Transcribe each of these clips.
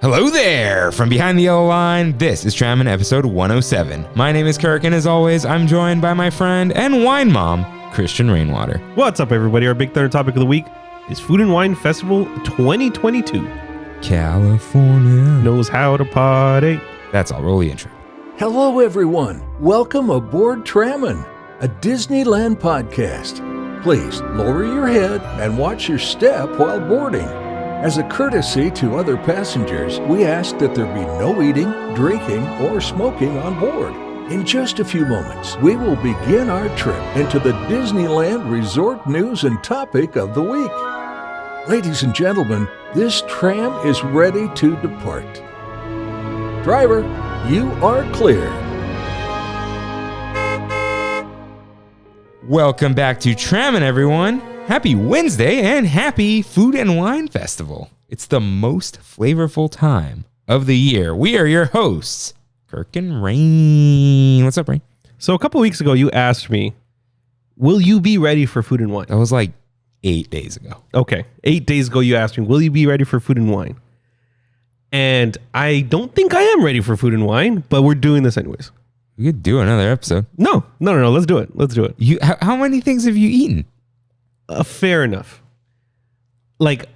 Hello there! From behind the yellow line, this is Trammin episode 107. My name is Kirk, and as always, I'm joined by my friend and wine mom, Christian Rainwater. What's up, everybody? Our big thunder topic of the week is Food and Wine Festival 2022. California Knows how to party. That's all. Roll the intro. Hello, everyone. Welcome aboard Trammin, a Disneyland podcast. Please lower your head and watch your step while boarding. As a courtesy to other passengers, we ask that there be no eating, drinking, or smoking on board. In just a few moments, we will begin our trip into the Disneyland resort news and topic of the week. Ladies and gentlemen, this tram is ready to depart. Driver, you are clear. Welcome back to Trammin, everyone. Happy Wednesday and happy Food and Wine Festival. It's the most flavorful time of the year. We are your hosts, Kirk and Rain. What's up, Rain? So a couple weeks ago, you asked me, will you be ready for Food and Wine? That was like 8 days ago. Okay. 8 days ago, you asked me, will you be ready for Food and Wine? And I don't think I am ready for Food and Wine, but we're doing this anyways. We could do another episode. No. Let's do it. How many things have you eaten? Fair enough. Like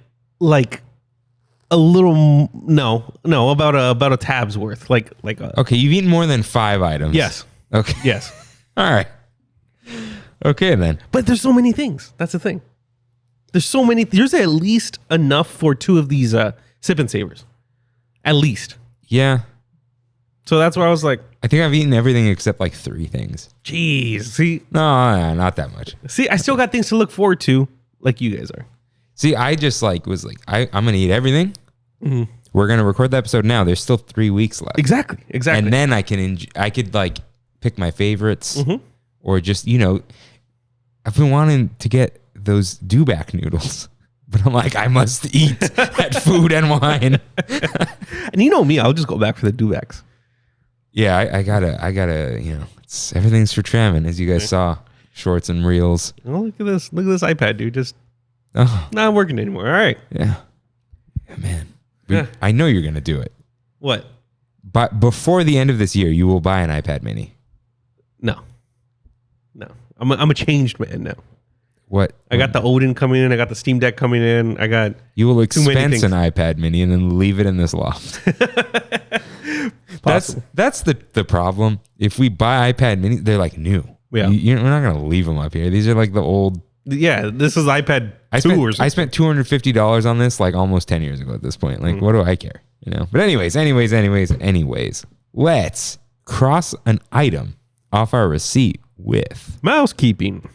a little, about a tab's worth. Okay, you've eaten more than 5 items. Yes. Okay. Yes. All right. Okay, then. But there's so many things. That's the thing. There's at least enough for 2 of these sip and savers. At least. Yeah. So that's where I was like, I think I've eaten everything except like 3 things. Jeez. See? No, not that much. See, I still got things to look forward to, like you guys are. See, I just I'm going to eat everything. Mm-hmm. We're going to record the episode now. There's still 3 weeks left. Exactly. And then I could like pick my favorites, or just, I've been wanting to get those do-back noodles, but I'm like, I must eat that Food and Wine. And you know me, I'll just go back for the do-backs. Yeah, I gotta, everything's for Trammin, as you guys saw, shorts and reels. Oh, look at this iPad, dude. Just not working anymore. All right. Yeah, man. I know you're gonna do it. What? But before the end of this year, you will buy an iPad Mini. No. I'm a changed man now. What? I got the Odin coming in. I got the Steam Deck coming in. You will expense an iPad Mini and then leave it in this loft. That's the problem. If we buy iPad Mini, they're like new. Yeah. We're not going to leave them up here. These are like the old. Yeah, this is iPad 2 or something. I spent $250 on this like almost 10 years ago at this point. Like, what do I care? But anyways, let's cross an item off our receipt with mousekeeping.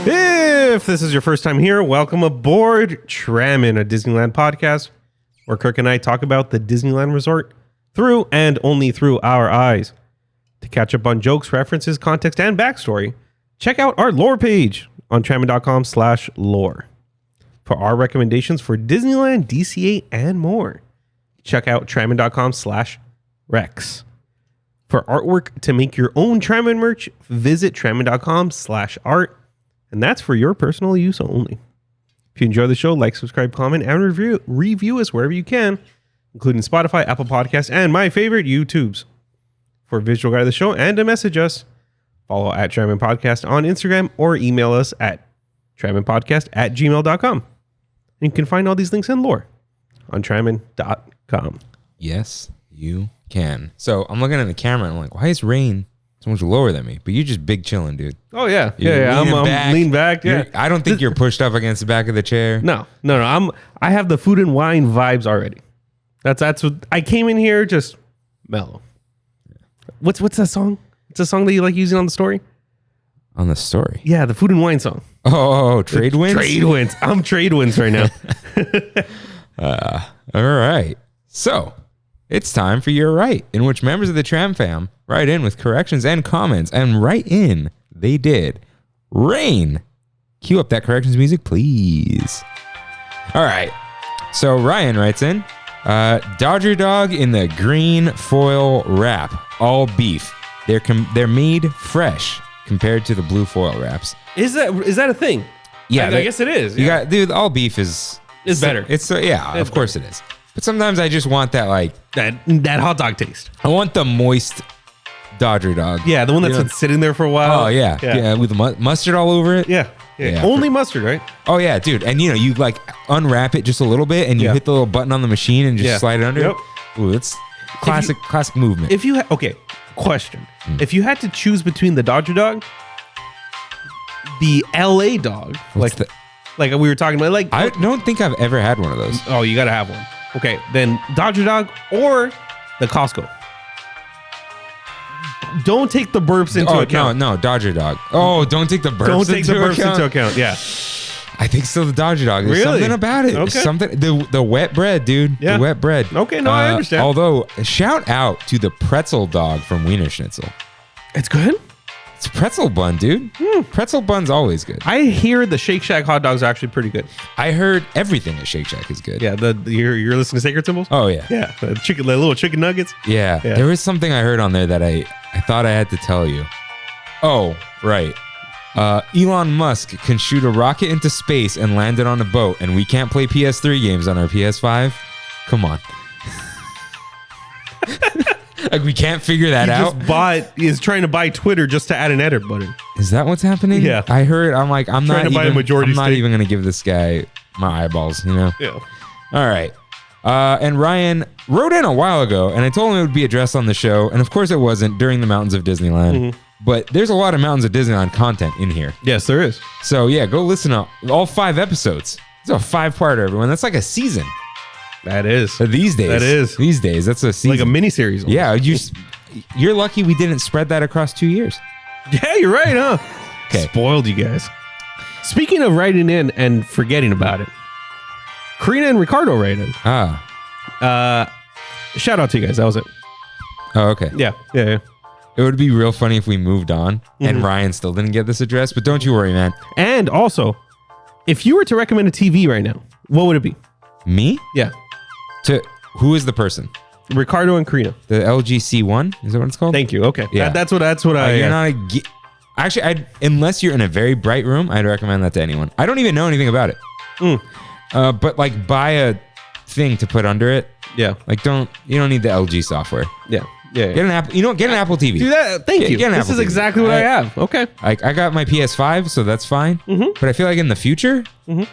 If this is your first time here, welcome aboard Trammin, a Disneyland podcast where Kirk and I talk about the Disneyland resort through and only through our eyes. To catch up on jokes, references, context, and backstory, check out our lore page on trammin.com/lore. For our recommendations for Disneyland, DCA, and more, check out trammin.com/rex. For artwork to make your own Trammin merch, visit trammin.com/art. And that's for your personal use only. If you enjoy the show, like, subscribe, comment, and review us wherever you can, including Spotify, Apple Podcasts, and my favorite, YouTubes. For a visual guide of the show and to message us, follow at Trammin Podcast on Instagram or email us at tramminpodcast@gmail.com. And you can find all these links and lore on trammin.com. Yes, you can. So I'm looking at the camera and I'm like, why is Rain so much lower than me? But you're just big chilling, dude. Oh yeah. I'm lean back. Yeah. I don't think you're pushed up against the back of the chair. No. I have the Food and Wine vibes already. That's what I came in here just mellow. What's that song? It's a song that you like using on the story? On the story? Yeah, the Food and Wine song. Oh, Trade Winds? Trade Winds. I'm Trade Winds right now. All right. So it's time for You're Right, in which members of the Tram fam write in with corrections and comments, and write in they did. Rain, cue up that corrections music, please. All right. So Ryan writes in, Dodger dog in the green foil wrap, all beef. They're made fresh compared to the blue foil wraps. Is that a thing? Yeah, I guess it is. You got, dude. All beef is It's better. It's of course it is. But sometimes I just want that like that hot dog taste. I want the moist Dodger dog. Yeah, the one that's been sitting there for a while. Oh yeah, with mustard all over it. Yeah. Only mustard, right? Oh yeah, dude. And you like unwrap it just a little bit, and you hit the little button on the machine and just slide it under. Yep. Ooh, it's classic movement. If you question, if you had to choose between the Dodger dog, the LA dog, like we were talking about, like I don't think I've ever had one of those. Oh, you gotta have one. Okay, then Dodger dog or the Costco. Don't take the burps into account. No, Dodger dog. Oh, don't take the burps. Don't take the burps into account. Yeah, I think still the Dodger dog. There's really? something about it. Okay. Something the wet bread, dude. Yeah. The wet bread. Okay, no, I understand. Although, shout out to the pretzel dog from Wiener Schnitzel. It's good. It's pretzel bun, dude. Pretzel bun's always good. I hear the Shake Shack hot dogs are actually pretty good. I heard everything at Shake Shack is good. Yeah, you're listening to Sacred Symbols? Oh yeah. Yeah, the little chicken nuggets. Yeah. There was something I heard on there that I thought I had to tell you. Oh, right. Elon Musk can shoot a rocket into space and land it on a boat, and we can't play PS3 games on our PS5? Come on. Like, we can't figure that out? Is trying to buy Twitter just to add an edit button. Is that what's happening? Yeah. I heard, I'm like, I'm not even going to give this guy my eyeballs, you know? Yeah. All right. And Ryan wrote in a while ago, and I told him it would be addressed on the show, and of course it wasn't during the Mountains of Disneyland. But there's a lot of Mountains of Disneyland content in here. Yes, there is. So yeah, go listen to all 5 episodes. It's a 5-parter, everyone. That's like a season. That is. These days. That is. These days, that's a season. Like a mini-series. Almost. Yeah, you're lucky we didn't spread that across 2 years. Yeah, you're right, huh? Okay. Spoiled you guys. Speaking of writing in and forgetting about it, Karina and Ricardo write in. Shout out to you guys. That was it. Oh, okay. Yeah. It would be real funny if we moved on and Ryan still didn't get this address, but don't you worry, man. And also, if you were to recommend a TV right now, what would it be? Me? Yeah. Who is the person? Ricardo and Karina. The LGC1? Is that what it's called? Thank you. Okay. Yeah. That's what I... You're not a... Actually, unless you're in a very bright room, I'd recommend that to anyone. I don't even know anything about it. But like buy a thing to put under it. Yeah. Like you don't need the LG software. Yeah. Get an Apple. Get an Apple TV. Do that. Thank you. Get an this Apple is TV. exactly what I have. Okay. I got my PS5, so that's fine. But I feel like in the future,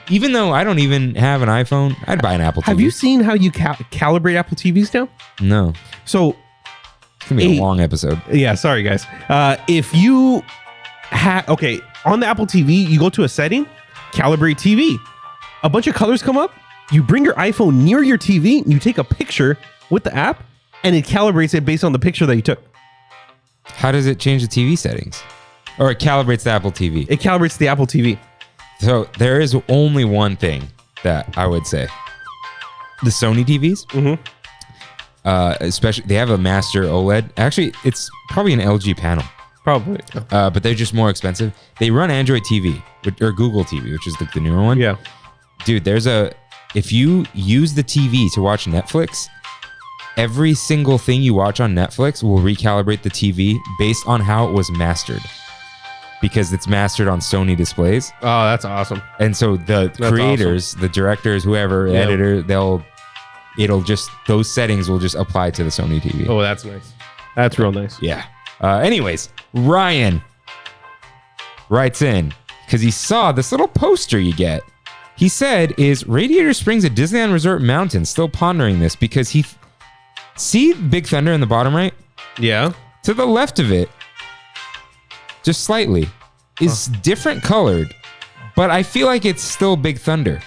even though I don't even have an iPhone, I'd buy an Apple TV. Have you seen how you calibrate Apple TVs now? No. So it's gonna be a long episode. Yeah. Sorry, guys. If you on the Apple TV, you go to a setting, calibrate TV. A bunch of colors come up. You bring your iPhone near your TV, and you take a picture with the app, and it calibrates it based on the picture that you took. How does it change the TV settings? Or it calibrates the Apple TV? It calibrates the Apple TV. So there is only one thing that I would say. The Sony TVs, especially, they have a master OLED. Actually, it's probably an LG panel. Probably. But they're just more expensive. They run Android TV, or Google TV, which is like the newer one. Yeah. Dude, if you use the TV to watch Netflix, every single thing you watch on Netflix will recalibrate the TV based on how it was mastered. Because it's mastered on Sony displays. Oh, that's awesome. And so the creators, the directors, whoever, editor, those settings will just apply to the Sony TV. Oh, that's nice. That's real nice. Yeah. Anyways, Ryan writes in because he saw this little poster you get. He said, is Radiator Springs a Disneyland Resort Mountain? Still pondering this because see Big Thunder in the bottom right? Yeah. To the left of it, just slightly, is different colored, but I feel like it's still Big Thunder.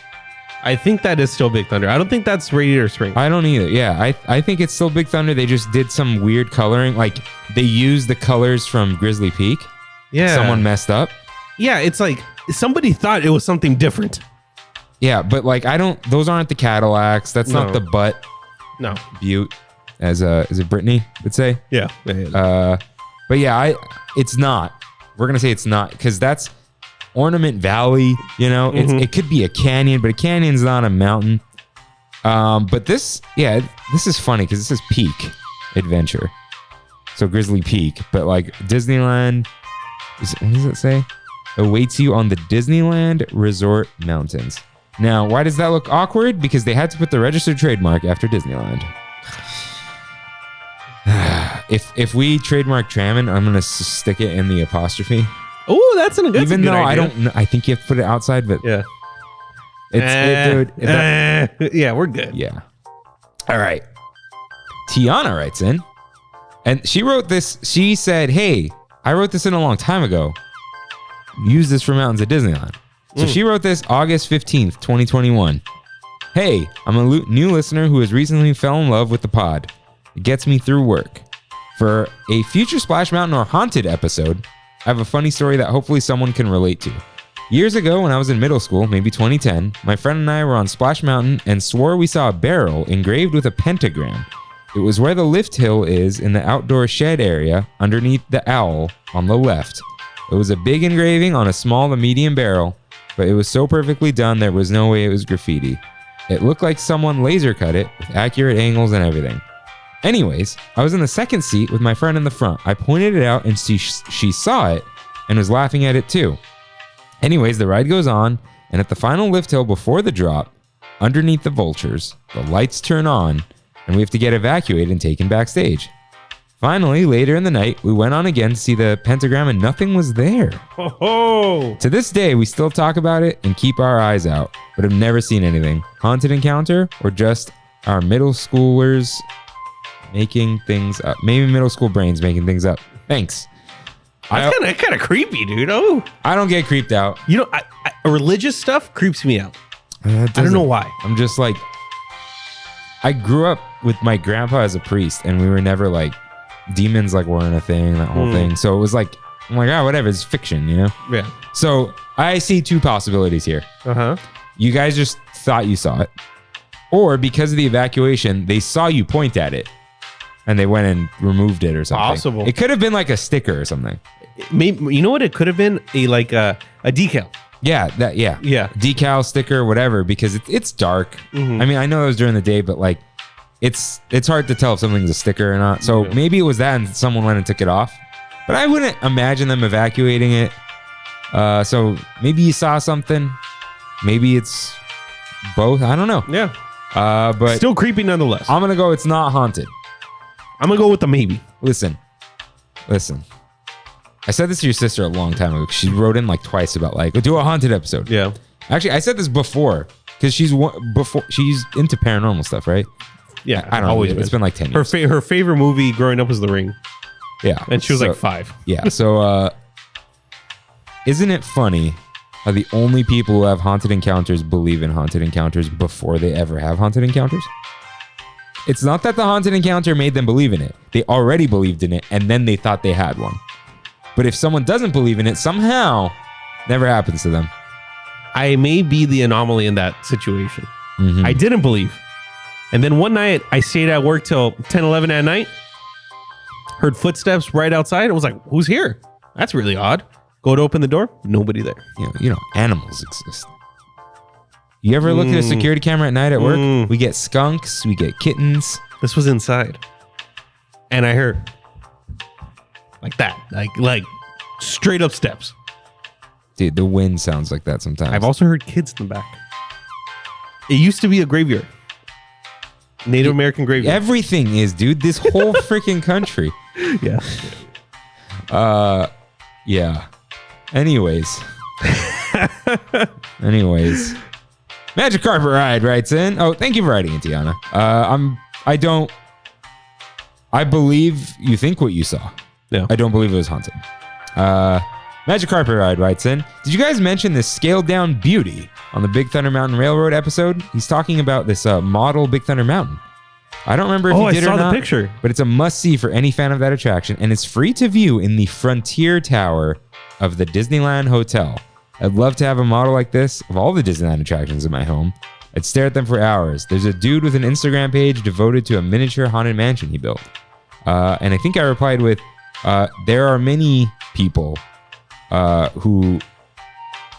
I think that is still Big Thunder. I don't think that's Radiator Springs. I don't either. Yeah, I think it's still Big Thunder. They just did some weird coloring. Like, they used the colors from Grizzly Peak. Yeah. Someone messed up. Yeah, it's like somebody thought it was something different. Yeah, but like those aren't the Cadillacs. That's not the Butte. No. Butte, as is it Brittany would say? Yeah. But yeah, it's not. We're gonna say it's not because that's Ornament Valley. You know, it could be a canyon, but a canyon's not a mountain. But this is funny because this is Peak Adventure, so Grizzly Peak. But like Disneyland, what does it say? Awaits you on the Disneyland Resort Mountains. Now, why does that look awkward? Because they had to put the registered trademark after Disneyland. If we trademark Trammin, I'm going to stick it in the apostrophe. Oh, that's a good idea. Even though I don't know, I think you have to put it outside, but yeah. Yeah, we're good. Yeah. All right. Tiana writes in, and she wrote this. She said, hey, I wrote this in a long time ago. Use this for Mountains at Disneyland. So she wrote this August 15th, 2021. Hey, I'm a new listener who has recently fell in love with the pod. It gets me through work. For a future Splash Mountain or Haunted episode, I have a funny story that hopefully someone can relate to. Years ago when I was in middle school, maybe 2010, my friend and I were on Splash Mountain and swore we saw a barrel engraved with a pentagram. It was where the lift hill is in the outdoor shed area underneath the owl on the left. It was a big engraving on a small to medium barrel, but it was so perfectly done there was no way it was graffiti. It looked like someone laser cut it with accurate angles and everything. Anyways, I was in the second seat with my friend in the front. I pointed it out and she saw it and was laughing at it too. Anyways, the ride goes on, and at the final lift hill before the drop, underneath the vultures, the lights turn on, and we have to get evacuated and taken backstage. Finally, later in the night, we went on again to see the pentagram and nothing was there. Oh. To this day, we still talk about it and keep our eyes out, but have never seen anything. Haunted encounter or just our middle schoolers making things up? Maybe middle school brains making things up. Thanks. That's kind of creepy, dude. Oh, I don't get creeped out. you know, religious stuff creeps me out. I don't know why. I'm just like, I grew up with my grandpa as a priest, and we were never like, demons like weren't a thing, that whole thing. So it was like, I'm like, whatever, it's fiction, you know? Yeah. So I see two possibilities here. Uh-huh. You guys just thought you saw it, or because of the evacuation, they saw you point at it, and they went and removed it or something. Possible. It could have been like a sticker or something. Maybe, you know what? It could have been a decal. Yeah, yeah. Decal, sticker, whatever, because it's dark. Mm-hmm. I mean, I know it was during the day, but like, it's hard to tell if something's a sticker or not. So maybe it was that and someone went and took it off. But I wouldn't imagine them evacuating it. So maybe you saw something. Maybe it's both. I don't know. Yeah. But still creepy nonetheless. I'm going to go it's not haunted. I'm going to go with the maybe. Listen. I said this to your sister a long time ago. She wrote in like twice about like, do a haunted episode. Yeah. Actually, I said this before because she's into paranormal stuff, right? Yeah. I don't know. It's been like 10 years. Her favorite movie growing up was The Ring. Yeah. And she was like 5. Yeah. So, isn't it funny how the only people who have haunted encounters believe in haunted encounters before they ever have haunted encounters? It's not that the haunted encounter made them believe in it. They already believed in it, and then they thought they had one. But if someone doesn't believe in it, somehow, never happens to them. I may be the anomaly in that situation. Mm-hmm. I didn't believe. And then one night, I stayed at work till 10, 11 at night. Heard footsteps right outside. I was like, who's here? That's really odd. Go to open the door. Nobody there. You know, animals exist. You ever look at a security camera at night at work? We get skunks. We get kittens. This was inside. And I heard like that. Like straight up steps. Dude, the wind sounds like that sometimes. I've also heard kids in the back. It used to be a graveyard. Native American graveyard. Everything is, dude. This whole freaking country. Yeah. Yeah. Anyways. Magic Carpet Ride writes in. Oh, thank you for writing in, Tiana. I believe you think what you saw. Yeah. I don't believe it was haunted. Magic Carpet Ride writes in. Did you guys mention this scaled down beauty on the Big Thunder Mountain Railroad episode? He's talking about this model Big Thunder Mountain. I don't remember if he did or not. I saw the picture. But it's a must-see for any fan of that attraction, and it's free to view in the Frontier Tower of the Disneyland Hotel. I'd love to have a model like this of all the Disneyland attractions in my home. I'd stare at them for hours. There's a dude with an Instagram page devoted to a miniature haunted mansion he built. And I think I replied with, there are many people who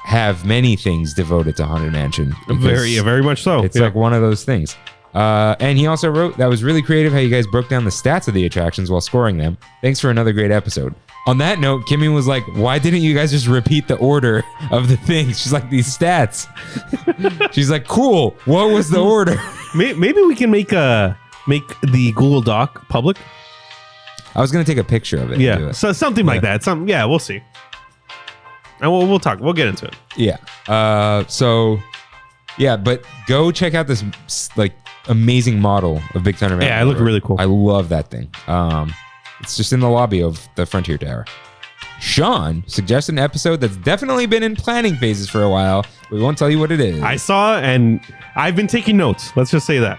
have many things devoted to haunted mansion. Very much so. It's like one of those things. And he also wrote, that was really creative how you guys broke down the stats of the attractions while scoring them. Thanks for another great episode. On that note, Kimmy was like, why didn't you guys just repeat the order of the things? She's like, these stats. She's like, cool. What was the order? Maybe we can make the Google Doc public. I was going to take a picture of it. Yeah. So something like that. Yeah, we'll see. And we'll talk. We'll get into it. Yeah. But go check out this like amazing model of Big Thunder Mountain. Yeah, it looked really cool. I love that thing. It's just in the lobby of the Frontier Tower. Sean suggested an episode that's definitely been in planning phases for a while. We won't tell you what it is. I saw, and I've been taking notes. Let's just say that.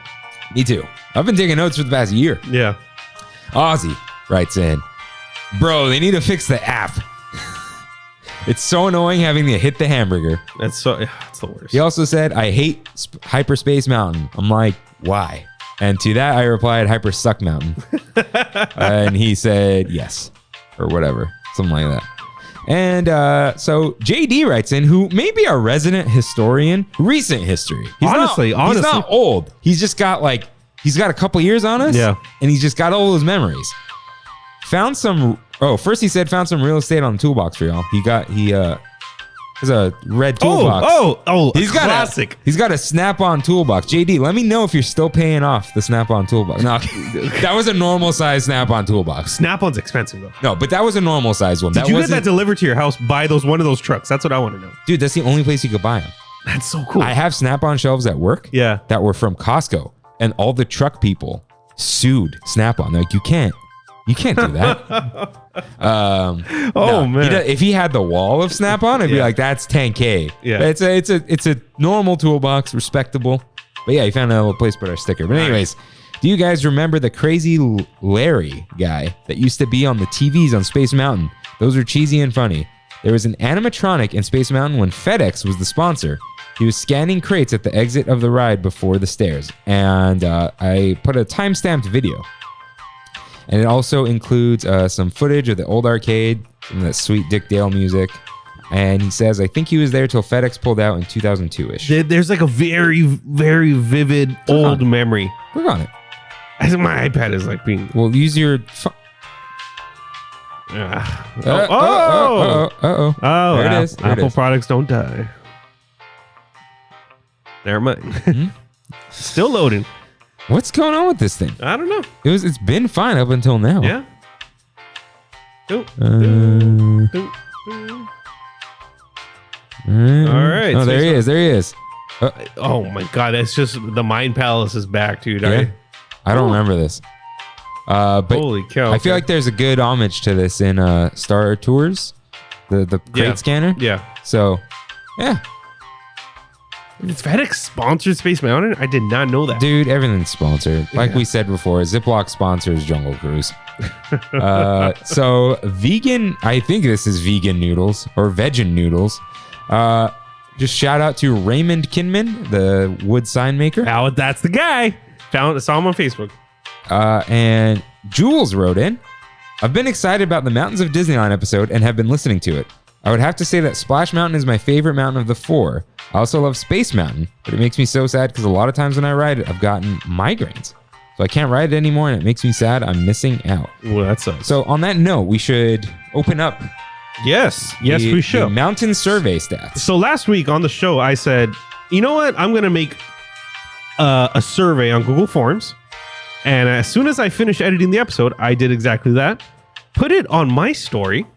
Me too. I've been taking notes for the past year. Yeah. Ozzy writes in, bro, they need to fix the app. It's so annoying having to hit the hamburger. It's the worst. He also said, I hate Hyperspace Mountain. I'm like, why? And to that, I replied, Hyper Suck Mountain. And he said, yes, or whatever, something like that. And so JD writes in, who may be our resident historian, recent history. Honestly. He's not old. He's just got he's got a couple years on us. Yeah. And he's just got all those memories. First he said found some real estate on the toolbox for y'all. There's a red toolbox. He's got classic. He's got a Snap-on toolbox. JD, let me know if you're still paying off the Snap-on toolbox. No, that was a normal size Snap-on toolbox. Snap-on's expensive though. No, but that was a normal size one. Did you get that delivered to your house by one of those trucks? That's what I want to know. Dude, that's the only place you could buy them. That's so cool. I have Snap-on shelves at work. Yeah. That were from Costco, and all the truck people sued Snap-on. They're like, you can't do that. Man! If he had the wall of Snap-on, I'd be like, "That's 10K." Yeah, but it's a normal toolbox, respectable. But yeah, he found a little place to put our sticker. But anyways, do you guys remember the crazy Larry guy that used to be on the TVs on Space Mountain? Those were cheesy and funny. There was an animatronic in Space Mountain when FedEx was the sponsor. He was scanning crates at the exit of the ride before the stairs, and I put a time-stamped video. And it also includes some footage of the old arcade, some of that sweet Dick Dale music. And he says, I think he was there till FedEx pulled out in 2002-ish. There's like a very, very vivid old memory. Click on it. I think my iPad is like being... Well, use your... Oh, there it is. Apple products don't die. Never mind. Mm-hmm. Still loading. What's going on with this thing? I don't know. It's been fine up until now. Yeah. All right. Oh, there he is. There he is. Oh my God. That's just the Mind Palace is back, dude. Yeah. I don't remember this. But holy cow. I feel like there's a good homage to this in Star Tours, the crate scanner. Yeah. So, yeah. Did FedEx sponsor Space Mountain? I did not know that. Dude, everything's sponsored. Like we said before, Ziploc sponsors Jungle Cruise. So vegan, I think this is vegan noodles or vegan noodles. Just shout out to Raymond Kinman, the wood sign maker. Oh, that's the guy. Saw him on Facebook. And Jules wrote in, I've been excited about the Mountains of Disneyland episode and have been listening to it. I would have to say that Splash Mountain is my favorite mountain of the 4. I also love Space Mountain, but it makes me so sad because a lot of times when I ride it, I've gotten migraines. So I can't ride it anymore and it makes me sad. I'm missing out. Well, that sucks. So on that note, we should open up. Yes, we should. The mountain survey stats. So last week on the show, I said, you know what? I'm going to make a survey on Google Forms. And as soon as I finished editing the episode, I did exactly that. Put it on my story.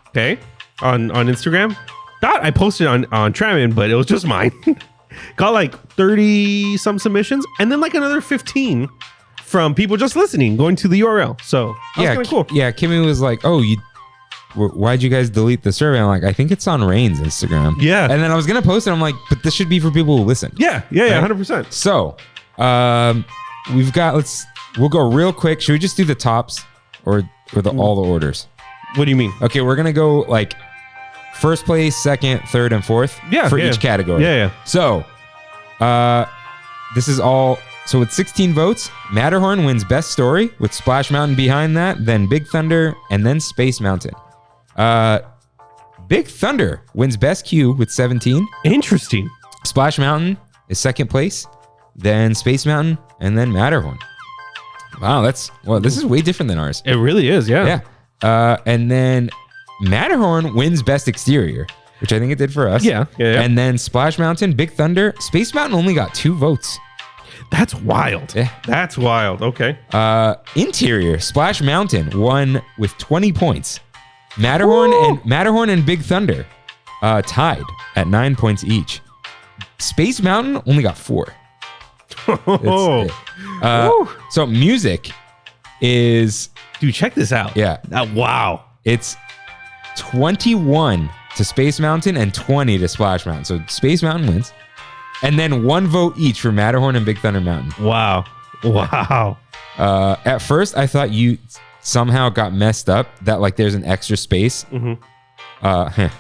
Okay. On Instagram. Thought I posted on Trammin, but it was just mine. Got like 30 some submissions and then like another 15 from people just listening, going to the URL. So that's kind of cool. Yeah, Kimmy was like, oh, why'd you guys delete the survey? I'm like, I think it's on Rain's Instagram. Yeah. And then I was going to post it. I'm like, but this should be for people who listen. Yeah, right? 100%. So we'll go real quick. Should we just do the tops or all the orders? What do you mean? Okay, we're going to go like first place, second, third, and fourth for each category. Yeah. So this is all. So with 16 votes, Matterhorn wins Best Story with Splash Mountain behind that, then Big Thunder, and then Space Mountain. Big Thunder wins Best Queue with 17. Interesting. Splash Mountain is second place then Space Mountain, and then Matterhorn. Wow, this is way different than ours. It really is, yeah. Yeah. And then Matterhorn wins Best Exterior, which I think it did for us. Yeah. And then Splash Mountain, Big Thunder, Space Mountain only got 2 votes. That's wild. Yeah. That's wild. Okay. Interior, Splash Mountain won with 20 points. Matterhorn and Big Thunder tied at 9 points each. Space Mountain only got 4. So music is... Dude, check this out. Yeah. Wow. It's 21 to Space Mountain and 20 to Splash Mountain. So Space Mountain wins. And then 1 vote each for Matterhorn and Big Thunder Mountain. Wow. At first, I thought you somehow got messed up that like there's an extra space. But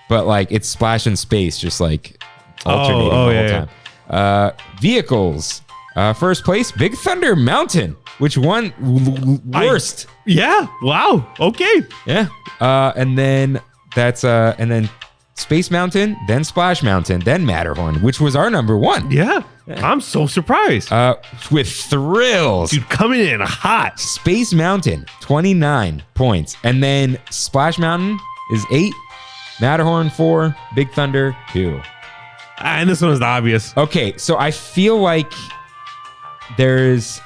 like it's Splash and Space just like alternating the whole time. Vehicles. First place, Big Thunder Mountain, which won worst. Yeah. Wow. Okay. Yeah. And then Space Mountain, then Splash Mountain, then Matterhorn, which was our number 1. Yeah. I'm so surprised. With thrills. Dude, coming in hot. Space Mountain, 29 points. And then Splash Mountain is 8, Matterhorn 4, Big Thunder 2. And this one was the obvious. Okay, so I feel like this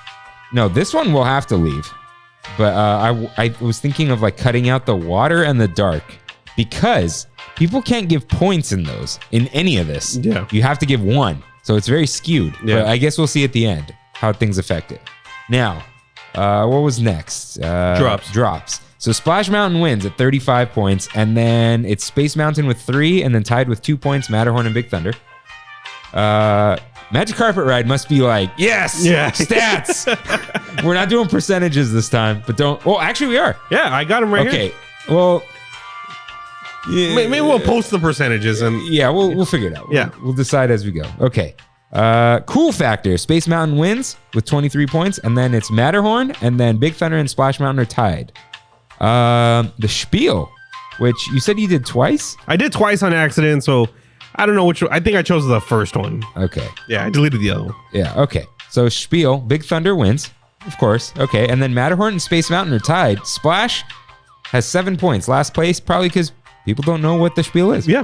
one will have to leave. But I was thinking of like cutting out the water and the dark because people can't give points in any of this. Yeah. You have to give 1. So it's very skewed. Yeah. But I guess we'll see at the end how things affect it. Now, what was next? Drops. So Splash Mountain wins at 35 points. And then it's Space Mountain with 3. And then tied with 2 points, Matterhorn and Big Thunder. Magic Carpet Ride must be like, yes, stats. We're not doing percentages this time, but actually we are. Yeah, I got them right here. Okay, well, yeah, maybe we'll post the percentages and yeah, we'll figure it out. Yeah, we'll decide as we go. Okay. Cool factor. Space Mountain wins with 23 points, and then it's Matterhorn, and then Big Thunder and Splash Mountain are tied. The spiel, which you said you did twice. I did twice on accident, so I don't know which one. I think I chose the first one. Okay. Yeah, I deleted the other one. Yeah. Okay. So spiel, Big Thunder wins, of course. Okay, and then Matterhorn and Space Mountain are tied. Splash has 7 points, last place, probably because people don't know what the spiel is. Yeah.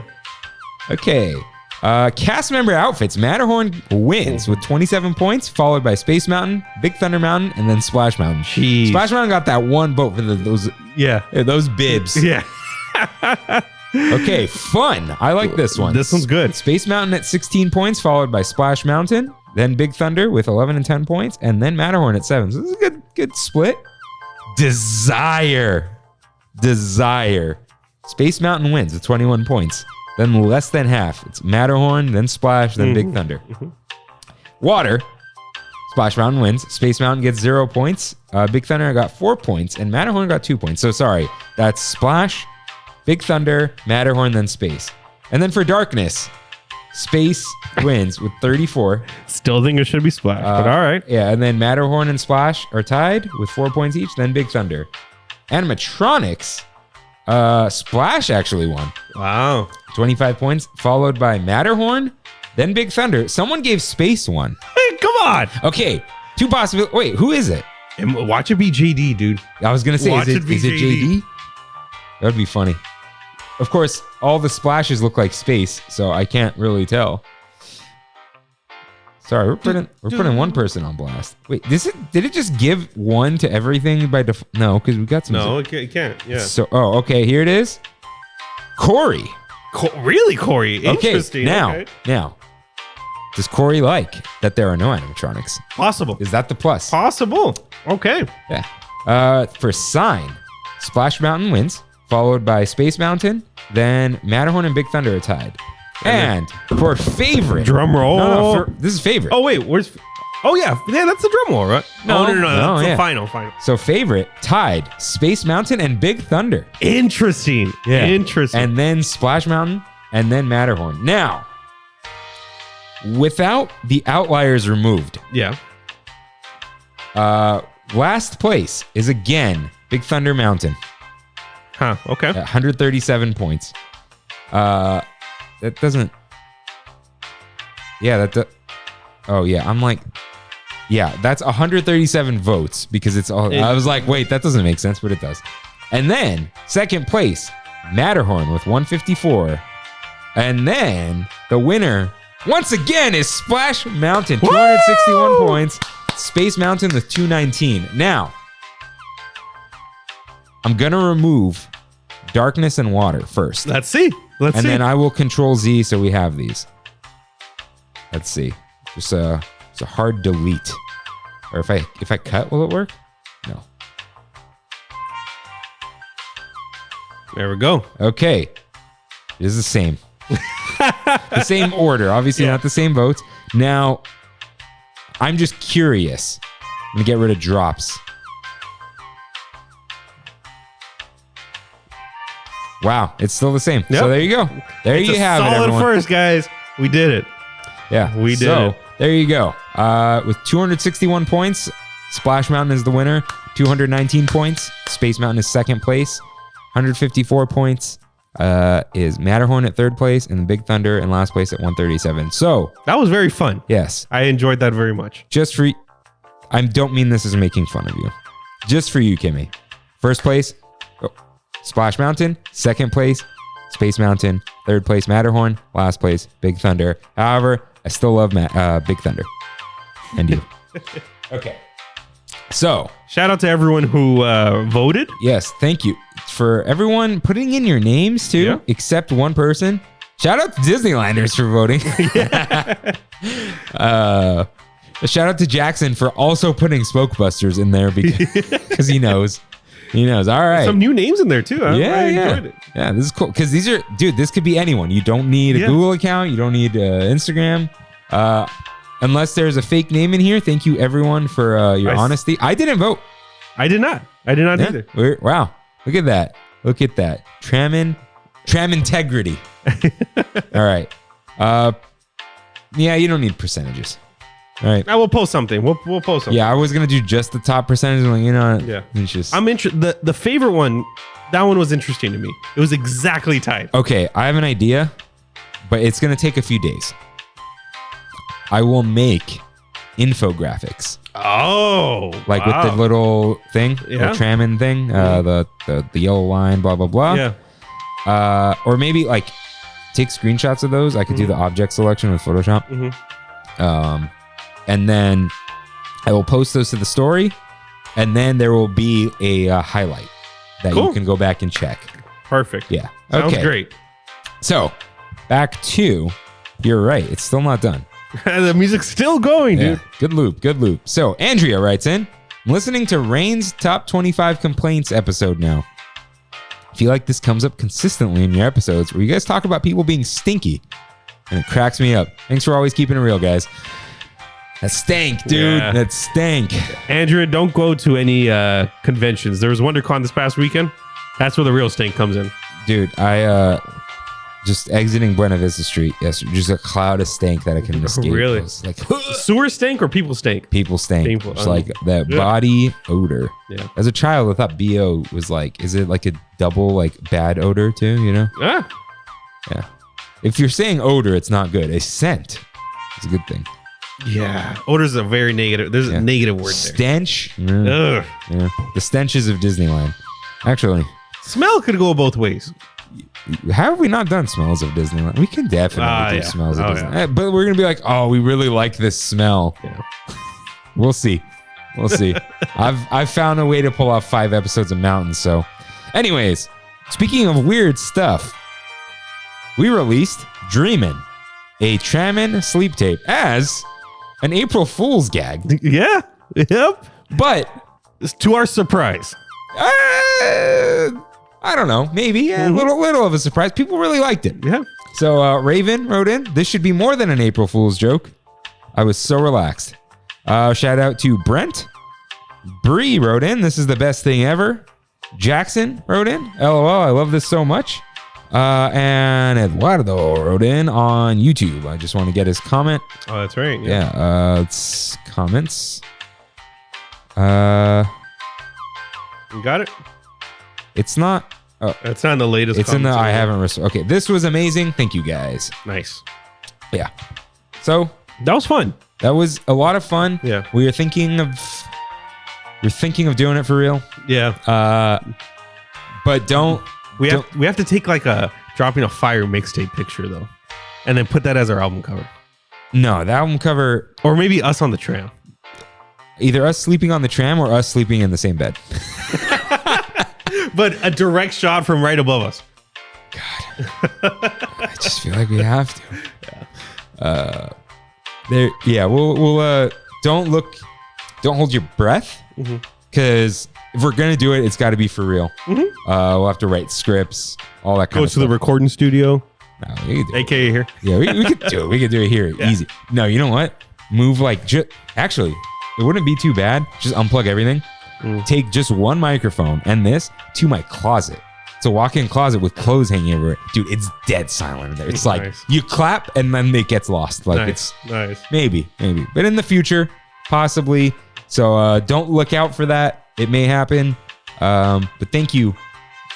Okay. Cast member outfits. Matterhorn wins with 27 points, followed by Space Mountain, Big Thunder Mountain, and then Splash Mountain. Jeez. Splash Mountain got that 1 vote for those bibs. Yeah. Okay, fun. I like this one. This one's good. Space Mountain at 16 points, followed by Splash Mountain, then Big Thunder with 11 and 10 points, and then Matterhorn at 7. So this is a good split. Desire. Space Mountain wins with 21 points. Then less than half. It's Matterhorn, then Splash, then Big Thunder. Water. Splash Mountain wins. Space Mountain gets 0 points. Big Thunder got 4 points, and Matterhorn got 2 points. So sorry. That's Splash, Big Thunder, Matterhorn, then Space. And then for darkness, Space wins with 34. Still think it should be Splash, but all right. Yeah, and then Matterhorn and Splash are tied with 4 points each, then Big Thunder. Animatronics, Splash actually won. Wow. 25 points, followed by Matterhorn, then Big Thunder. Someone gave Space 1. Hey, come on. Okay, 2 possibilities. Wait, who is it? And watch it be JD, dude. I was going to say, Watch is it be it JD? That would be funny. Of course, all the splashes look like space, so I can't really tell. Sorry, we're putting one person on blast. Wait, did it just give 1 to everything by default? No, because we got some. No, it can't. Yeah. So, okay, here it is. Corey. Really, Corey? Interesting. Okay, now, does Corey like that there are no animatronics? Possible. Is that the plus? Possible. Okay. Yeah. For sign, Splash Mountain wins, followed by Space Mountain, then Matterhorn and Big Thunder are tied. And for favorite, drum roll. No, this is favorite. Oh wait, where's? Oh yeah, that's the drum roll, right? No, That's yeah. the final. So favorite tied Space Mountain and Big Thunder. Interesting. Yeah. Interesting. And then Splash Mountain and then Matterhorn. Now, without the outliers removed, yeah. Last place is again Big Thunder Mountain. Huh. Okay. At 137 points. That doesn't. Yeah, Oh, yeah. I'm like, yeah, that's 137 votes because it's all. I was like, wait, that doesn't make sense, but it does. And then second place, Matterhorn with 154. And then the winner, once again, is Splash Mountain, 261 points. Space Mountain with 219. Now, I'm going to remove Darkness and Water first. Let's see. And then I will Control Z so we have these. Let's see. Just a hard delete. Or if I cut, will it work? No. There we go. Okay. It is the same. The same order. Obviously not the same votes. Now, I'm just curious. I'm going to get rid of drops. Wow. It's still the same. Yep. So there you go. There you have it, solid everyone. first, guys. We did it. Yeah. We did so, it. There you go. With 261 points, Splash Mountain is the winner. 219 points. Space Mountain is second place. 154 points is Matterhorn at third place, and Big Thunder in last place at 137. So that was very fun. Yes. I enjoyed that very much. Just for I don't mean this as making fun of you. Just for you, Kimmy. First place, Splash Mountain. Second place, Space Mountain. Third place, Matterhorn. Last place, Big Thunder. However, I still love Big Thunder. And you. Okay. So, shout out to everyone who voted. Yes, thank you for everyone putting in your names too, except one person. Shout out to Disneylanders for voting. Shout out to Jackson for also putting Smokebusters in there because he knows. He knows. All right. Some new names in there too. I enjoyed it. Yeah, this is cool because these are, dude, this could be anyone. You don't need a Google account. You don't need Instagram. Unless there's a fake name in here. Thank you everyone for your honesty. I didn't vote. I did not either. Wow. Look at that. Look at that. Tram integrity. All right. Yeah, you don't need percentages. All right. I will post something. We'll post something. Yeah, I was gonna do just the top percentage. Like, you know. Yeah. It's just. I'm interested. The favorite one. That one was interesting to me. It was exactly tied. Okay, I have an idea, but it's gonna take a few days. I will make infographics. Oh, like with the little thing, the Trammin thing, the yellow line, blah blah blah. Yeah. Or maybe like take screenshots of those. I could do the object selection with Photoshop. And then I will post those to the story, and then there will be a highlight that you can go back and check. Perfect. Yeah. Sounds great. So back to, you're right. It's still not done. The music's still going, dude. Good loop. Good loop. So Andrea writes in, I'm listening to Rain's Top 25 Complaints episode now. I feel like this comes up consistently in your episodes where you guys talk about people being stinky, and it cracks me up. Thanks for always keeping it real, guys. That stank, dude. Yeah. That stank. Andrea, don't go to any conventions. There was WonderCon this past weekend. That's where the real stink comes in. Dude, I just exiting Buena Vista Street. Yes, just a cloud of stank that I couldn't escape. Really? It was like sewer stink or people stink? People stank. People, It's like that body odor. Yeah. As a child, I thought BO was like, is it like a double like bad odor too? You know? Ah. Yeah. If you're saying odor, it's not good. A scent is a good thing. Yeah. Odor's a very negative. There's a negative word there. Stench. Ugh. Yeah. The stenches of Disneyland. Actually, smell could go both ways. how have we not done smells of Disneyland? We can definitely do smells of Disneyland. Yeah. But we're going to be like, oh, we really like this smell. Yeah. We'll see. We'll see. I've found a way to pull off 5 episodes of Mountains. So anyways, speaking of weird stuff, we released Dreamin', a Trammin sleep tape as an April Fool's gag. Yeah. Yep. But It's to our surprise. I don't know. Maybe a little of a surprise. People really liked it. Yeah. So Raven wrote in, this should be more than an April Fool's joke. I was so relaxed. Shout out to Brent. Bree wrote in, this is the best thing ever. Jackson wrote in, LOL, I love this so much. And Eduardo wrote in on YouTube. I just want to get his comment. Oh, that's right. Yeah, it's comments. You got it? It's not. Oh, That's not in the latest. it's in the. comments I anymore. haven't. Okay, this was amazing. Thank you guys. Nice. Yeah. So That was fun. that was a lot of fun. Yeah. We're thinking of doing it for real. Yeah. But don't. We have to take like a Dropping a Fire mixtape picture though, and then put that as our album cover. No, the album cover, or maybe us on the tram. Either us sleeping on the tram or us sleeping in the same bed. But a direct shot from right above us. God, I just feel like we have to. We'll don't hold your breath, because if we're gonna do it, it's got to be for real. We'll have to write scripts, all that kind Go of to stuff. the recording studio. No, we could do it. AKA here. Yeah, we could do it. We could do it here, easy. No, you know what? Move actually, it wouldn't be too bad. Just unplug everything. Take just one microphone and this to my closet. It's a walk-in closet with clothes hanging everywhere. Dude, it's dead silent in there. It's like you clap and then it gets lost. Like it's nice. Maybe. But in the future, possibly. So don't look out for that. It may happen. But thank you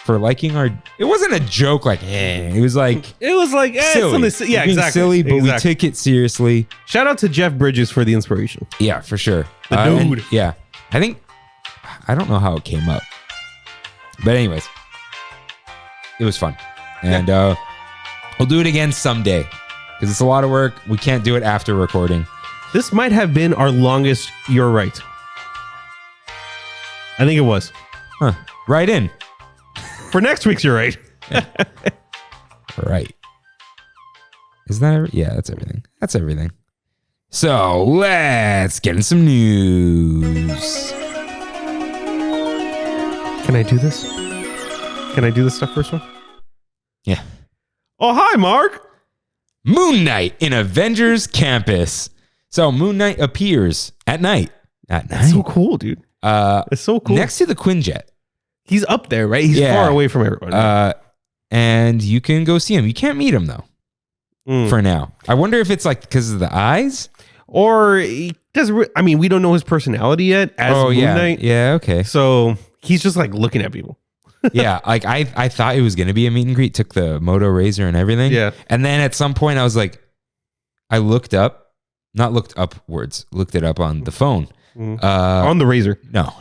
for liking our. It wasn't a joke. Like, it was like silly. Exactly. Silly, but we took it seriously. Shout out to Jeff Bridges for the inspiration. Yeah, for sure. The dude. I don't know how it came up, but anyways, it was fun, and we'll do it again someday because it's a lot of work. We can't do it after recording. This might have been our longest You're Right. I think it was. Huh. Right in. For next week's You're Right. Right. Is that yeah, that's everything. That's everything. So let's get in some news. Can I do this? Can I do this stuff first one? Yeah. Oh, hi, Mark. Moon Knight in Avengers Campus. So Moon Knight appears at night. That's so cool, dude. It's so cool. Next to the Quinjet. He's up there, right? He's far away from everyone. Right? And you can go see him. You can't meet him though. For now. I wonder if it's like because of the eyes, or he doesn't. I mean, we don't know his personality yet as Moon Knight. Yeah. Okay. So he's just like looking at people. Yeah. Like I thought it was gonna be a meet and greet. Took the Moto Razor and everything. Yeah. And then at some point I was like, I looked up, not looked upwards, looked it up on the phone. On the Razor. No.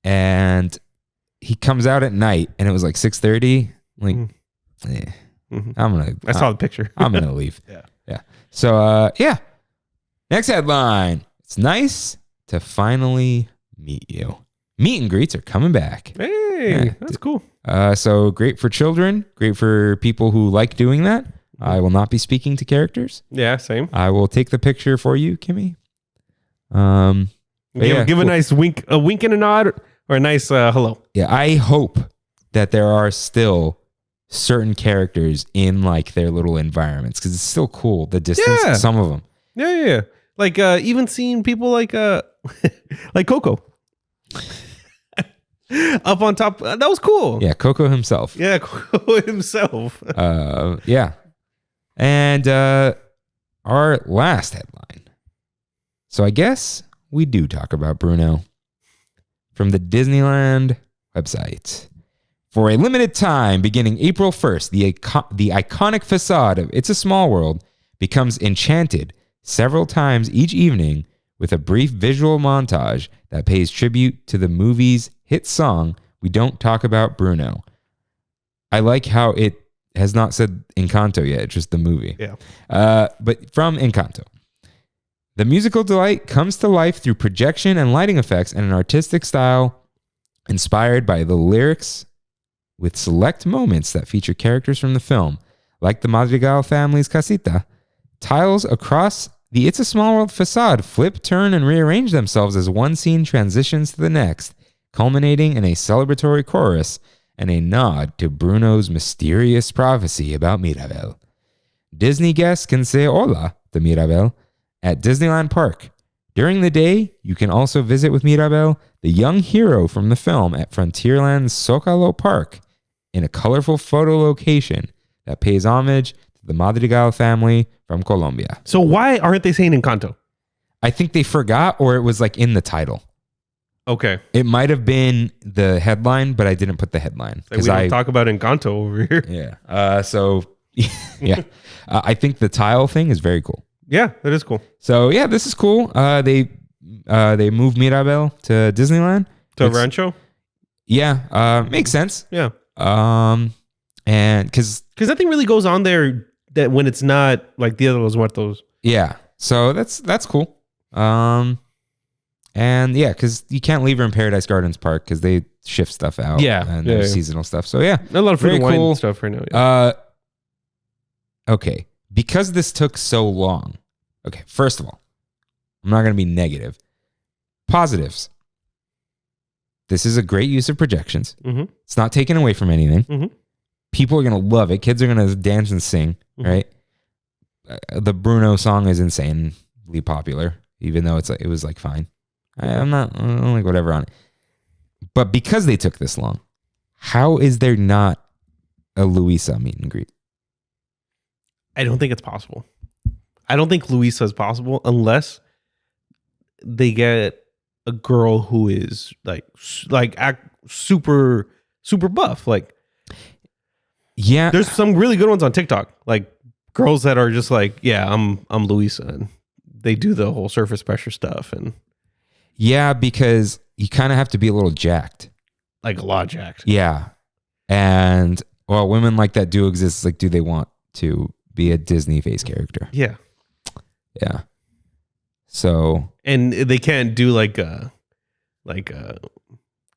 And he comes out at night, and it was like 6:30. Like, I saw the picture. I'm gonna leave. Yeah. So next headline. It's nice to finally meet you. Meet and greets are coming back. Hey, that's cool. So great for children. Great for people who like doing that. I will not be speaking to characters. Yeah, same. I will take the picture for you, Kimmy. Give a nice wink, a wink and a nod, or a nice hello. Yeah, I hope that there are still certain characters in like their little environments, because it's still cool, the distance. Yeah. Some of them. Yeah. Like even seeing people like like Coco up on top. That was cool. Yeah, Coco himself. Yeah, Coco himself. Yeah. And our last headline. So I guess we do talk about Bruno from the Disneyland website. For a limited time, beginning April 1st, the iconic facade of It's a Small World becomes enchanted several times each evening with a brief visual montage that pays tribute to the movie's hit song, We Don't Talk About Bruno. I like how it has not said Encanto yet, it's just the movie. Yeah. But from Encanto. The musical delight comes to life through projection and lighting effects and an artistic style inspired by the lyrics, with select moments that feature characters from the film, like the Madrigal family's casita. Tiles across the It's a Small World facade flip, turn, and rearrange themselves as one scene transitions to the next, culminating in a celebratory chorus and a nod to Bruno's mysterious prophecy about Mirabel. Disney guests can say hola to Mirabel at Disneyland Park. During the day, you can also visit with Mirabel, the young hero from the film, at Frontierland's Zocalo Park, in a colorful photo location that pays homage to the Madrigal family from Colombia. So why aren't they saying Encanto? I think they forgot, or it was like in the title. Okay. It might have been the headline, but I didn't put the headline. Like we don't talk about Encanto over here. Yeah. Yeah. I think the tile thing is very cool. Yeah, that is cool. So yeah, this is cool. They moved Mirabel to Disneyland. To Rancho? Yeah, makes sense. Yeah. And because nothing really goes on there that when it's not like Dia de los Muertos. Yeah, so that's cool. And yeah, because you can't leave her in Paradise Gardens Park because they shift stuff out. Yeah, and yeah, there's yeah. seasonal stuff. So yeah, A lot of food very and wine cool stuff right now. Yeah. Okay, because this took so long. Okay, first of all, I'm not going to be negative. Positives. This is a great use of projections. Mm-hmm. It's not taken away from anything. Mm-hmm. People are going to love it. Kids are going to dance and sing, right? The Bruno song is insanely popular, even though it was like fine. I don't like whatever on it. But because they took this long, how is there not a Luisa meet and greet? I don't think it's possible. I don't think Luisa is possible unless they get a girl who is like super buff. Like, Yeah, there's some really good ones on TikTok. Like girls that are just like, yeah, I'm Luisa, and they do the whole surface pressure stuff and yeah, because you kind of have to be a little jacked. like a lot jacked. Yeah, and well, women like that do exist. Like, do they want to be a Disney face character? Yeah. Yeah. So And they can't do like a